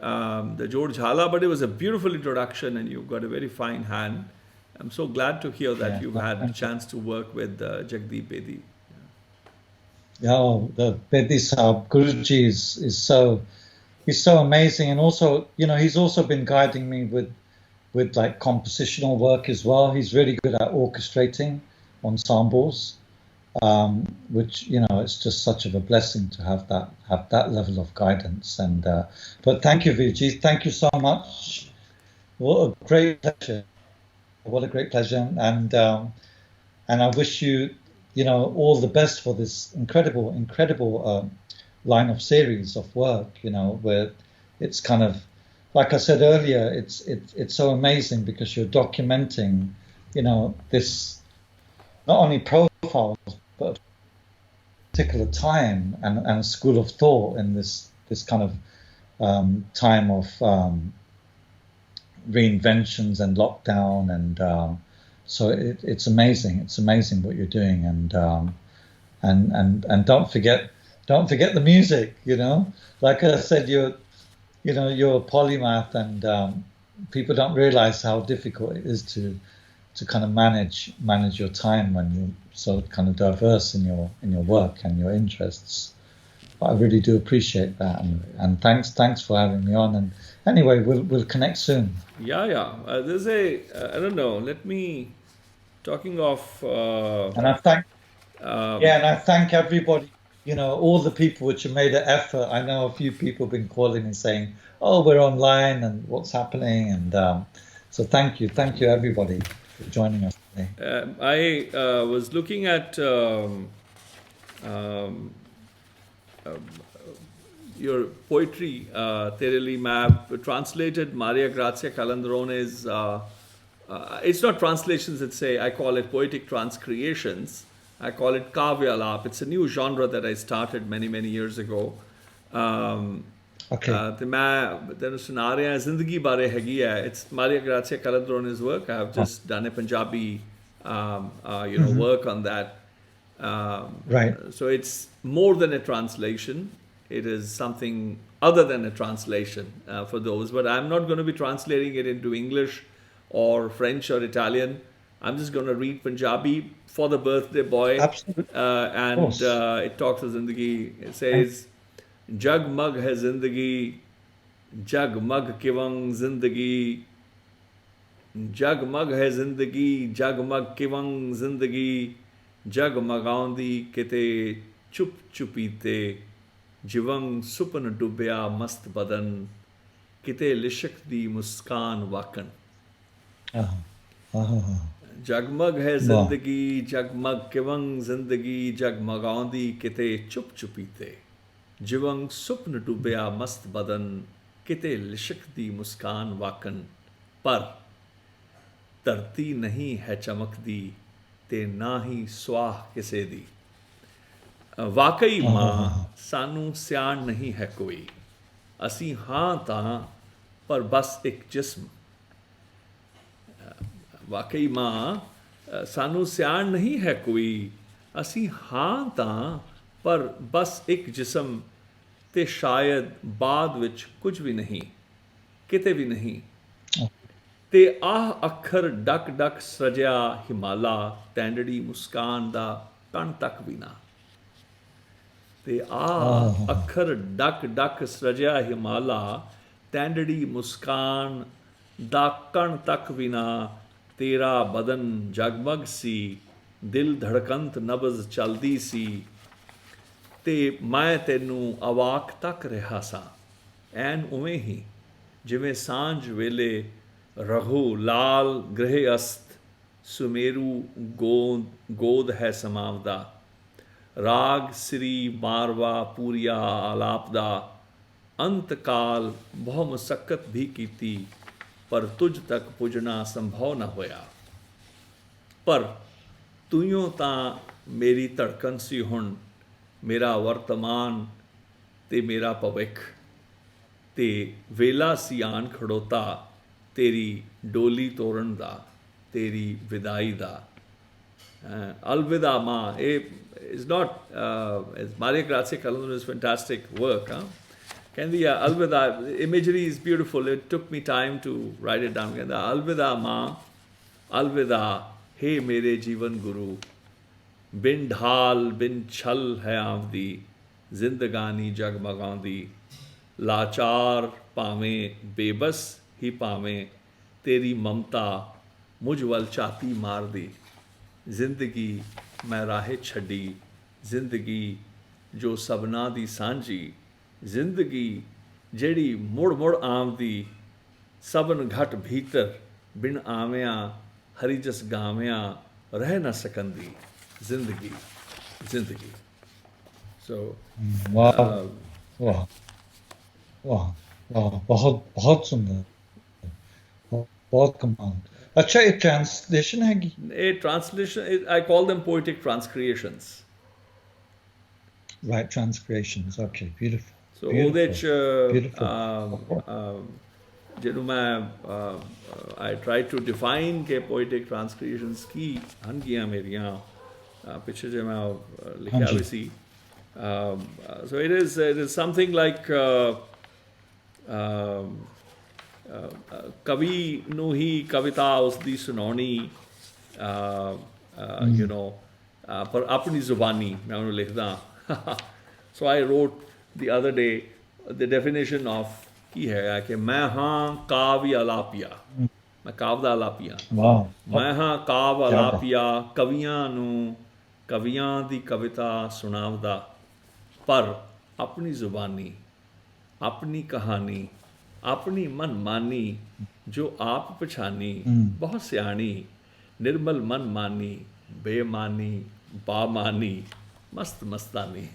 the Jod Jhala, but it was a beautiful introduction, and you've got a very fine hand. I'm so glad to hear that you've had a chance to work with Jagdeep Bedi. Oh, the Bedi Sahab Guruji is so amazing, and also he's also been guiding me with like compositional work as well. He's really good at orchestrating ensembles, which it's just such of a blessing to have that level of guidance. And but thank you, Vijay. Thank you so much. What a great pleasure. What a great pleasure, and I wish you all the best for this incredible line of series of work. Where it's kind of like I said earlier, it's so amazing because you're documenting, this not only profiles but a particular time and a school of thought in this kind of time of reinventions and lockdown, and so it's amazing. It's amazing what you're doing, and don't forget the music. Like I said, you're a polymath, and people don't realize how difficult it is to kind of manage your time when you're so kind of diverse in your work and your interests. But I really do appreciate that, and thanks for having me on. And anyway, we'll connect soon. Yeah. There's I don't know. Let me talking of. And I thank everybody. All the people which have made an effort. I know a few people have been calling and saying, "Oh, we're online and what's happening," and so thank you everybody for joining us today. I was looking at. Your poetry, Tere Li Main translated Maria Grazia Calandrone's, it's not translations, I call it poetic transcreations. I call it Kavya Alap. It's a new genre that I started many years ago. Okay. ਤੇ ਮੈਂ ਤੈਨੂੰ ਸੁਣਾ ਰਿਹਾ ਜ਼ਿੰਦਗੀ ਬਾਰੇ ਹੈਗੀ ਹੈ. It's Maria Grazia Calandrone's work. I have just done a Punjabi work on that. Right. So it's more than a translation. It is something other than a translation for those. But I'm not going to be translating it into English or French or Italian. I'm just going to read Punjabi for the birthday boy. Absolutely. And it talks of Zindagi. It says, Jagmag hai Zindagi, Jagmag kivang Zindagi. Jagmag hai Zindagi, Jagmag kivang Zindagi. Jagmagaundi kite chup chupite. Jivang supan dubya mast badan. Kite lishak di muskaan wakan. जगमग है जिंदगी जगमग किवंग जिंदगी जगमगांदी किते चुप चुपीते जिवंग सुपन डूबया मस्त बदन किते लिशक दी मुस्कान वाकन पर धरती नहीं है चमकदी ते ना ही स्वाह किसे दी वाकई मां सानू सियाण नहीं है कोई असी हां तां पर बस एक जिस्म वाकई मां सानू सियाण नहीं है कोई असी हां तां पर बस एक जिस्म ते शायद बाद विच कुछ भी नहीं किते भी नहीं ते आह अखर डक डक सजया हिमाला टैंडड़ी मुस्कान दा कण तक भी ना ते आह अखर डक डक सजया हिमाला टैंडड़ी मुस्कान दा कण तक भी ना तेरा बदन जगमग सी दिल धड़कंत नबज चलदी सी ते मैं तेनू अवाक तक रहा सा ऐन उवें ही जिवें सांझ वेले रघु लाल ग्रह अस्त सुमेरु गोद है समावदा राग श्री मारवा पूरिया आलापदा अंत काल बहु मुसक्कत भी कीती पर तुझ तक पुजना संभव न होया पर ਤੂੰ ਤਾਂ ਮੇਰੀ ਧੜਕਣ ਸੀ ਹੁਣ ਮੇਰਾ ਵਰਤਮਾਨ ਤੇ ਮੇਰਾ ਭਵਿੱਖ ਤੇ ਵੇਲਾ ਸੀ ਆਣ ਖੜੋਤਾ ਤੇਰੀ ਡੋਲੀ ਤੋਰਨ ਦਾ ਤੇਰੀ ਵਿਦਾਈ ਦਾ ਅਲਵਿਦਾ ਮਾਂ ਇਹ is not Maria Grazia Calon's fantastic work. ਕਹਿੰਦੀ ਆ ਅਲਵਿਦਾ imagery is beautiful. It took me time to write it down. ਕਹਿੰਦਾ ਅਲਵਿਦਾ ਮਾਂ ਅਲਵਿਦਾ हे ਮੇਰੇ ਜੀਵਨ ਗੁਰੂ ਬਿਨ ਢਾਲ ਬਿਨ ਛਲ ਹੈ ਆਵਦੀ ਜ਼ਿੰਦਗਾਨੀ ਜਗਮਗਾਉਂਦੀ ਲਾਚਾਰ ਭਾਵੇਂ ਬੇਬਸ ਹੀ ਭਾਵੇਂ ਤੇਰੀ ਮਮਤਾ ਮੁਝ ਵੱਲ ਝਾਤੀ ਮਾਰਦੀ ਜ਼ਿੰਦਗੀ ਮੈਂ ਰਾਹੇ ਛੱਡੀ ਜ਼ਿੰਦਗੀ ਜੋ ਸਭਨਾ ਦੀ ਸਾਂਝੀ ਜ਼ਿੰਦਗੀ ਜਿਹੜੀ ਮੁੜ ਮੁੜ ਆਮਦੀ ਸਭਨ ਘਟ ਭੀਤਰ ਬਿਨ ਆਵਿਆਂ ਹਰੀ ਜਸ ਗਾਵਿਆਂ ਰਹਿ ਨਾ ਸਕੰਦੀ ਜ਼ਿੰਦਗੀ ਜ਼ਿੰਦਗੀ ਸੋ वाह वाह वाह वाह बहुत बहुत सुंदर बहुत कमाल अच्छा ये ट्रांसलेशन है a translation I call them poetic transcreations right transcreations okay beautiful so ਉਹਦੇ ਚ ਜਿਹਨੂੰ ਮੈਂ I try to define ਕਿ poetic transcreations ਕੀ ਹਨਗੀਆਂ ਮੇਰੀਆਂ ਪਿੱਛੇ ਜੇ ਮੈਂ ਲਿਖਿਆ ਵੀ ਸੀ so it is something like ਕਵੀ ਨੂੰ ਹੀ ਕਵਿਤਾ ਉਸਦੀ ਸੁਣਾਉਣੀ you know ਪਰ ਆਪਣੀ ਜ਼ੁਬਾਨੀ ਮੈਂ ਉਹਨੂੰ ਲਿਖਦਾ so I wrote the other day the definition of ਕੀ ਹੈਗਾ ਕਿ ਮੈਂ ਹਾਂ ਕਾਵਿ ਅਲਾਪੀਆ ਮੈਂ ਕਾਵ ਦਾ ਅਲਾਪੀਆ ਮੈਂ ਹਾਂ ਕਾਵ ਅਲਾਪੀਆ ਕਵੀਆਂ ਨੂੰ ਕਵੀਆਂ ਦੀ ਕਵਿਤਾ ਸੁਣਾਵਦਾ ਪਰ ਆਪਣੀ ਜ਼ੁਬਾਨੀ ਆਪਣੀ ਕਹਾਣੀ ਆਪਣੀ ਮਨਮਾਨੀ ਜੋ ਆਪ ਪਛਾਨੀ ਬਹੁਤ ਸਿਆਣੀ ਨਿਰਮਲ ਮਨਮਾਨੀ ਬੇਮਾਨੀ ਬਾਮਾਨੀ ਮਸਤ Mastani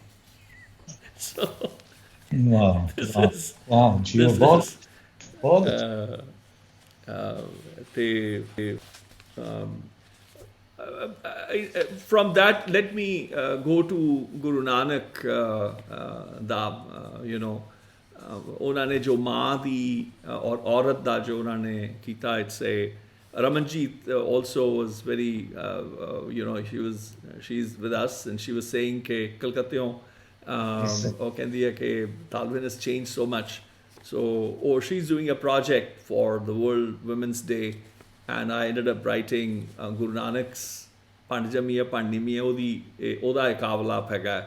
so wow wow Gio बहुत from that let me go to Guru Nanak da you know ਉਹਨਾਂ ਨੇ ਜੋ ਮਾਂ ਦੀ ਔਰ ਔਰਤ ਦਾ ਜੋ ਉਹਨਾਂ ਨੇ ਕੀਤਾ it's a Ramanjit also was very you know she's with us and she was saying ਕਿ ਕਲਕੱਤਿਓਂ ਉਹ ਕਹਿੰਦੀ ਹੈ ਕਿ Talvin has changed so much so she's doing a project for the World Women's Day and I ended up writing Guru Nanak's Pandjamiya Pandimiya ਉਹਦਾ ਇੱਕ ਆਵਲਾਪ ਹੈਗਾ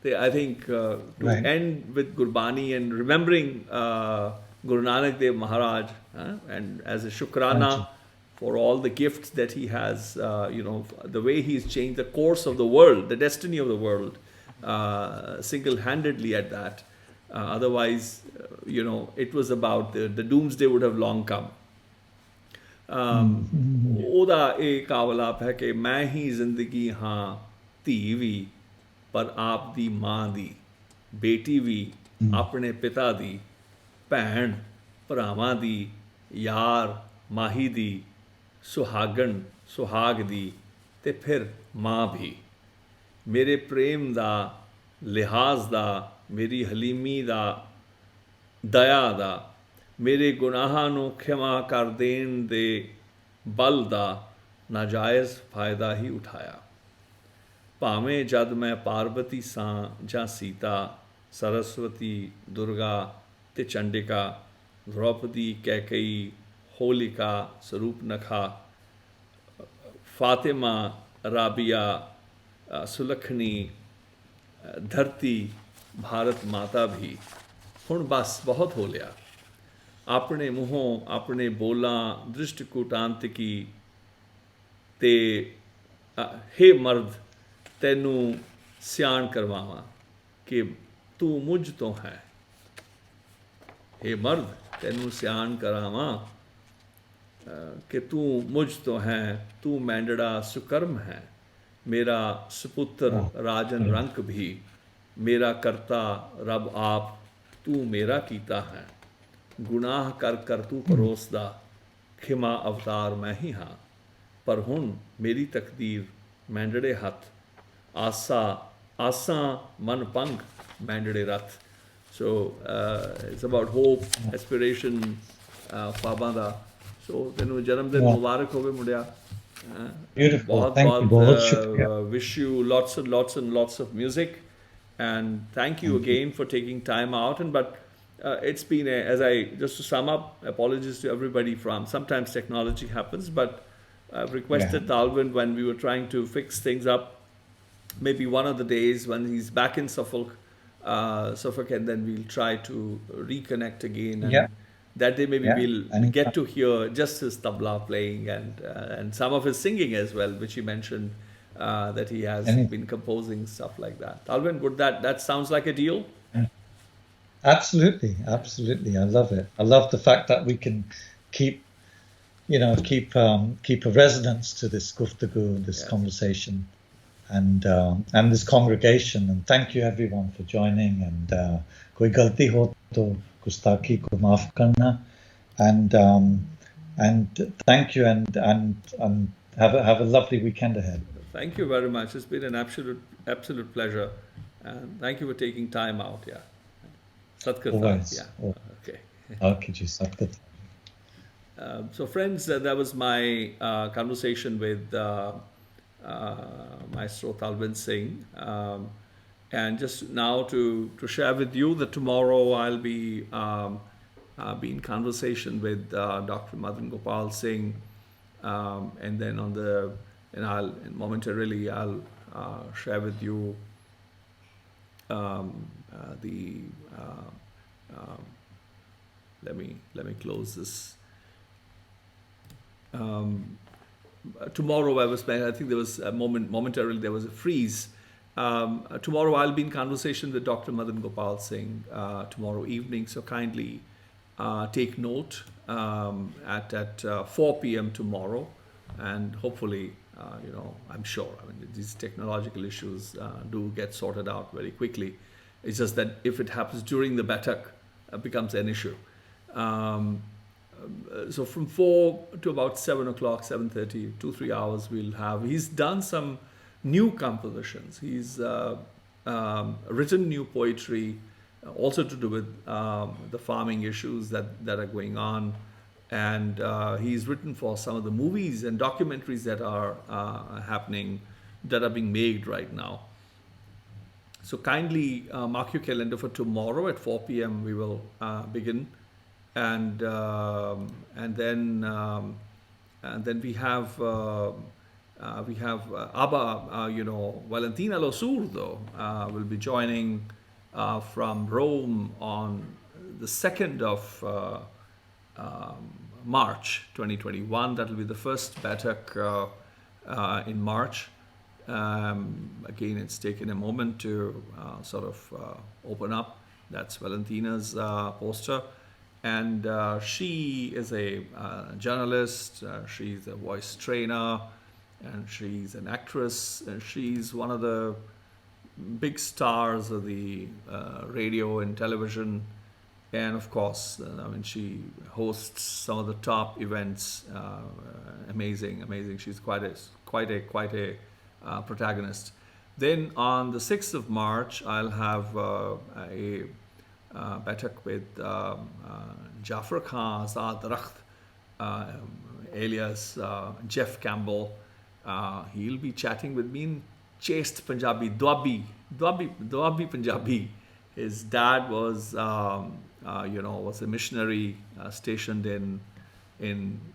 ਤੇ I think to end with Gurbani and remembering Guru Nanak Dev Maharaj and as a shukrana for all the gifts that he has you know the way he's changed the course of the world the destiny of the world single-handedly at that otherwise you know it was about the doomsday would have long come ਉਹਦਾ ਇਹ ਕਾਵਲਾਪ ਹੈ ਕਿ ਮੈਂ ਹੀ ਜ਼ਿੰਦਗੀ ਹਾਂ ਧੀ ਵੀ ਪਰ ਆਪ ਦੀ ਮਾਂ ਦੀ ਬੇਟੀ ਵੀ ਆਪਣੇ ਪਿਤਾ ਦੀ ਭੈਣ ਭਰਾਵਾਂ ਦੀ ਯਾਰ ਮਾਹੀ ਦੀ ਸੁਹਾਗਣ ਸੁਹਾਗ ਦੀ ਤੇ ਫਿਰ ਮਾਂ ਵੀ ਮੇਰੇ ਪ੍ਰੇਮ ਦਾ ਲਿਹਾਜ਼ ਦਾ ਮੇਰੀ ਹਲੀਮੀ ਦਾ ਦਇਆ ਦਾ ਮੇਰੇ ਗੁਨਾਹਾਂ ਨੂੰ ਖਿਮਾ ਕਰ ਦੇਣ ਦੇ ਬਲ ਦਾ ਨਾਜਾਇਜ਼ ਫਾਇਦਾ ਹੀ ਉਠਾਇਆ ਭਾਵੇਂ ਜਦ ਮੈਂ ਪਾਰਵਤੀ ਸਾਂ ਜਾਂ ਸੀਤਾ ਸਰਸਵਤੀ ਦੁਰਗਾ ਤੇ ਚੰਡਿਕਾ ਦ੍ਰੌਪਦੀ ਕੈਕਈ ਹੋਲਿਕਾ ਸਰੂਪਨਖਾ ਫਾਤਿਮਾ ਰਾਬੀਆ ਸੁਲੱਖਣੀ ਧਰਤੀ ਭਾਰਤ ਮਾਤਾ ਵੀ ਹੁਣ ਬਸ ਬਹੁਤ ਹੋ ਲਿਆ ਆਪਣੇ ਮੂੰਹੋਂ ਆਪਣੇ ਬੋਲਾਂ ਦ੍ਰਿਸ਼ਟ ਕੂਟਾਂਤਕੀ ਤੇ ਹੇ ਮਰਦ ਤੈਨੂੰ ਸਿਆਣ ਕਰਵਾਵਾਂ ਕਿ ਤੂੰ ਮੁਝ ਤੋਂ ਹੈ ਹੇ ਮਰਦ ਤੈਨੂੰ ਸਿਆਣ ਕਰਾਵਾਂ ਕਿ ਤੂੰ ਮੁਝ ਤੋਂ ਹੈ ਤੂੰ ਮੈਂਡੜਾ ਸੁਕਰਮ ਹੈ ਮੇਰਾ ਸੁਪੁੱਤਰ ਰਾਜਨ ਰੰਕ ਵੀ ਮੇਰਾ ਕਰਤਾ ਰੱਬ ਆਪ ਤੂੰ ਮੇਰਾ ਕੀਤਾ ਹੈ ਗੁਨਾਹ ਕਰ ਕਰ ਤੂੰ ਪਰੋਸਦਾ ਖਿਮਾ ਅਵਤਾਰ ਮੈਂ ਹੀ ਹਾਂ पर हुन मेरी तकदीर मैंडड़े हथ आसा आसां मन पंग मैंडड़े रथ. So it's about hope, aspiration, ख्वाबां दा. So तैनू जन्मदिन Yeah. मुबारक होवे मुंडिया. Beautiful. बहुत Thank you. बहुत शुक्रिया. बहुत wish you lots of music, and thank you Thank you. again for taking time out. And but it's been just to sum up, apologies to everybody from sometimes technology happens, but I've requested Talvin when we were trying to fix things up, maybe one of the days when he's back in Suffolk, and then we'll try to reconnect again. And Yeah. that day maybe Yeah. we'll Anytime. get to hear just his tabla playing and some of his singing as well, which he mentioned that he has Anytime. been composing stuff like that. Talvin, would that sounds like a deal? Absolutely. Absolutely. I love it. I love the fact that we can keep a resonance to this guftagu, this conversation, and this congregation. And thank you everyone for joining. And koi galti ho to gustaki ko maaf karna. And thank you, and have a lovely weekend ahead. Thank you very much. It's been an absolute pleasure, and thank you for taking time out. Yeah, Satkat. Always. Yeah. Okay. Okay, ji Satkat. So friends, that was my conversation with Maestro Talvin Singh, and just now to share with you that tomorrow I'll be in conversation with Dr. Madan Gopal Singh, and then momentarily I'll share with you let me close this. Tomorrow I think there was a momentarily there was a freeze. Tomorrow I'll be in conversation with Dr. Madan Gopal Singh tomorrow evening, so kindly take note at 4 p.m. tomorrow, and hopefully I'm sure these technological issues do get sorted out very quickly. It's just that if it happens during the Baiṭhak, it becomes an issue. So from 4 to about 7 o'clock, 7:30, 2-3 hours he's done some new compositions. He's written new poetry, also to do with the farming issues that are going on. And he's written for some of the movies and documentaries that are happening, that are being made right now. So kindly mark your calendar for tomorrow at 4 p.m. we will begin. And then we have Abba, Valentina Losurdo will be joining from Rome on the 2nd of March 2021. That will be the first Baiṭhak in March. Again, it's taken a moment to sort of open up. That's Valentina's poster. And she is a journalist, she's a voice trainer, and she's an actress. And she's one of the big stars of the radio and television. And of course, she hosts some of the top events. Amazing. She's quite a protagonist. Then on the 6th of March, I'll have a Baiṭhak with Jafar Khan, Azad Rakht, alias Jeff Campbell. He'll be chatting with me in chaste Punjabi, Duabi Punjabi. His dad was a missionary stationed in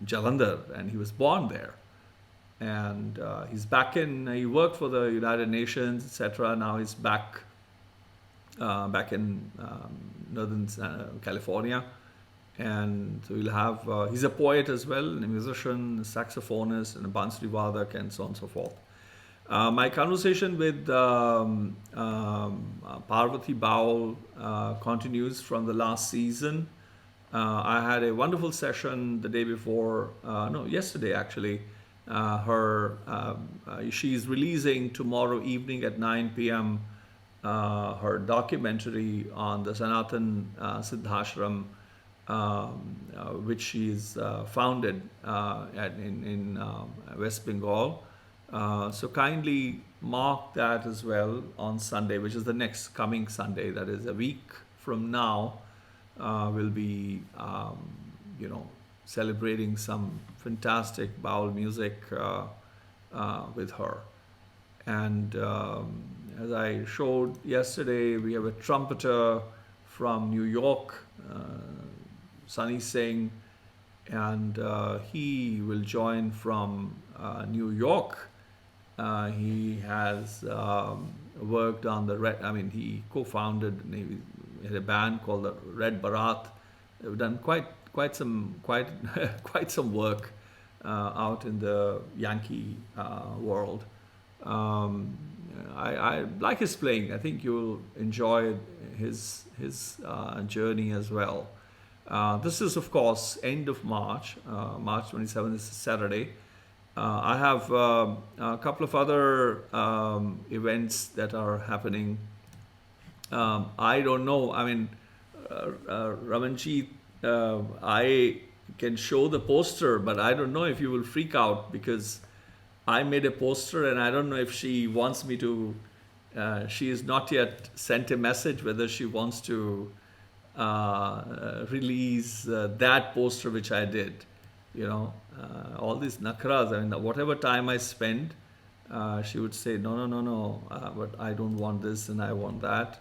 Jalandhar, and he was born there. And he's back he worked for the United Nations, etc. Now he's back in Northern California. And so we'll have, he's a poet as well, and a musician, a saxophonist, and a bansuri vadak, and so on and so forth. My conversation with Parvati Baul continues from the last season. I had a wonderful session the day before, yesterday actually. She's releasing tomorrow evening at 9 p.m. Her documentary on the Sanatan Siddhashram, which she's founded in West Bengal. So kindly mark that as well on Sunday, which is the next coming Sunday. That is a week from now. We'll be, celebrating some fantastic Baul music with her. And as I showed yesterday, we have a trumpeter from New York, Sunny Singh, and he will join from New York. He has worked on the Red. He co-founded. He had a band called the Red Barat. They've done quite some work out in the Yankee world. I like his playing. I think you'll enjoy his journey as well. This is, of course, end of March. March 27th is Saturday. I have a couple of other events that are happening. I don't know. Ramanjeet, I can show the poster, but I don't know if you will freak out because I made a poster and I don't know if she wants me to. She has not yet sent a message whether she wants to release that poster which I did. All these nakras. Whatever time I spend, she would say no, but I don't want this and I want that.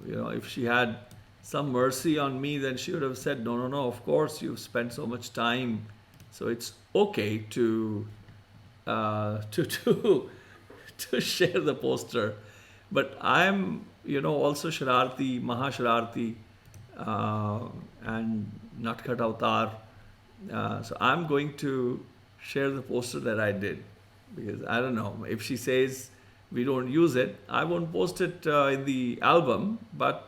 If she had some mercy on me, then she would have said no. Of course, you've spent so much time, so it's okay to share the poster. But I'm also Shararti, Maha Shararti, and Natkhat Avatar. So I'm going to share the poster that I did, because I don't know if she says we don't use it, I won't post it in the album. But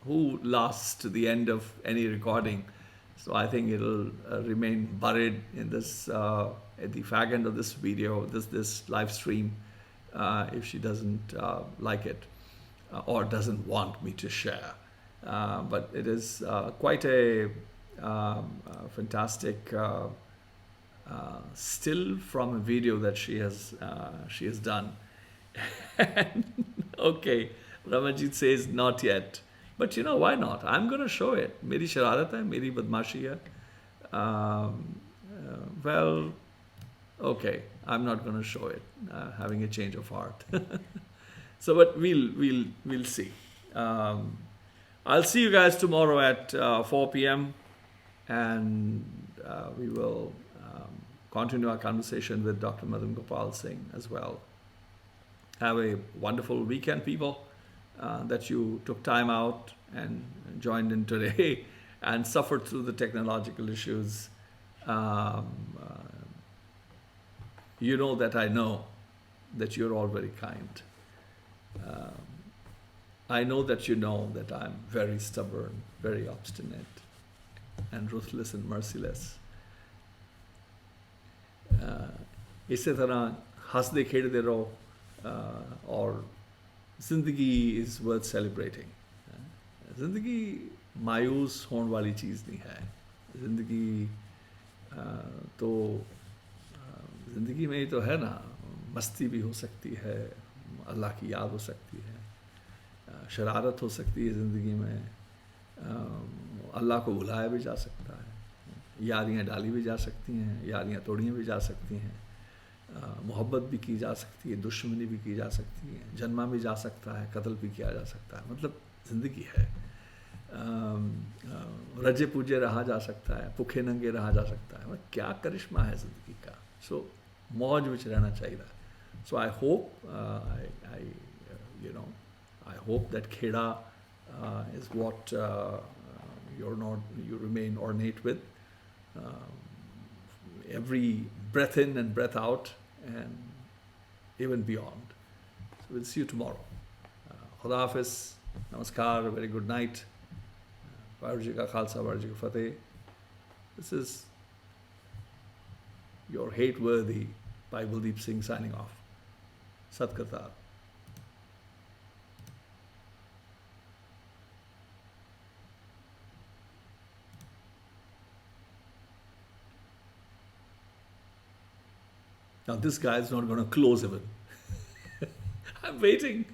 who lasts to the end of any recording? So I think it'll remain buried in this at the fag end of this video, this live stream, if she doesn't like it or doesn't want me to share. But it is quite a fantastic still from a video that she has done. Okay, Ramanjeet says not yet, but why not? I'm going to show it. Meri shararat hai, meri badmashi hai. Well, okay, I'm not going to show it. Having a change of heart. So, but we'll see. I'll see you guys tomorrow at 4 p.m. and we will continue our conversation with Dr. Madan Gopal Singh as well. Have a wonderful weekend, people, that you took time out and joined in today and suffered through the technological issues. You know that I know that you're all very kind. I know that you know that I'm very stubborn, very obstinate, and ruthless and merciless. इसी तरह हंसदे खेड़दे रहो और ज़िंदगी is worth celebrating. ज़िंदगी मायूस होने वाली चीज़ नहीं है. ज़िंदगी तो ज़िंदगी में ही तो है ना, मस्ती भी हो सकती है, अल्लाह की याद हो सकती है, शरारत हो सकती है ज़िंदगी में, अल्लाह को बुलाया भी जा सकता है, यारियाँ डाली भी जा सकती हैं, यारियाँ तोड़ियाँ भी जा सकती हैं, मोहब्बत भी की जा सकती है, दुश्मनी भी की जा सकती है, जन्मा भी जा सकता है, कत्ल भी किया जा सकता है. मतलब ज़िंदगी है. रजे पूजे रहा जा सकता है, भूखे नंगे रहा जा सकता है. क्या करिश्मा है ज़िंदगी का. सो मौज विच रहना चाहिए. So I hope I hope that kheda is what you remain ornate with. Every breath in and breath out, and even beyond. So we'll see you tomorrow. Khuda Hafiz, Namaskar, a very good night. Vaheguru Ji Ka Khalsa, Vaheguru Ji Ki Fateh. This is Your Hate Worthy by Baldeep Singh signing off. Sat Kartar. Now this guy is not going to close even. I'm waiting.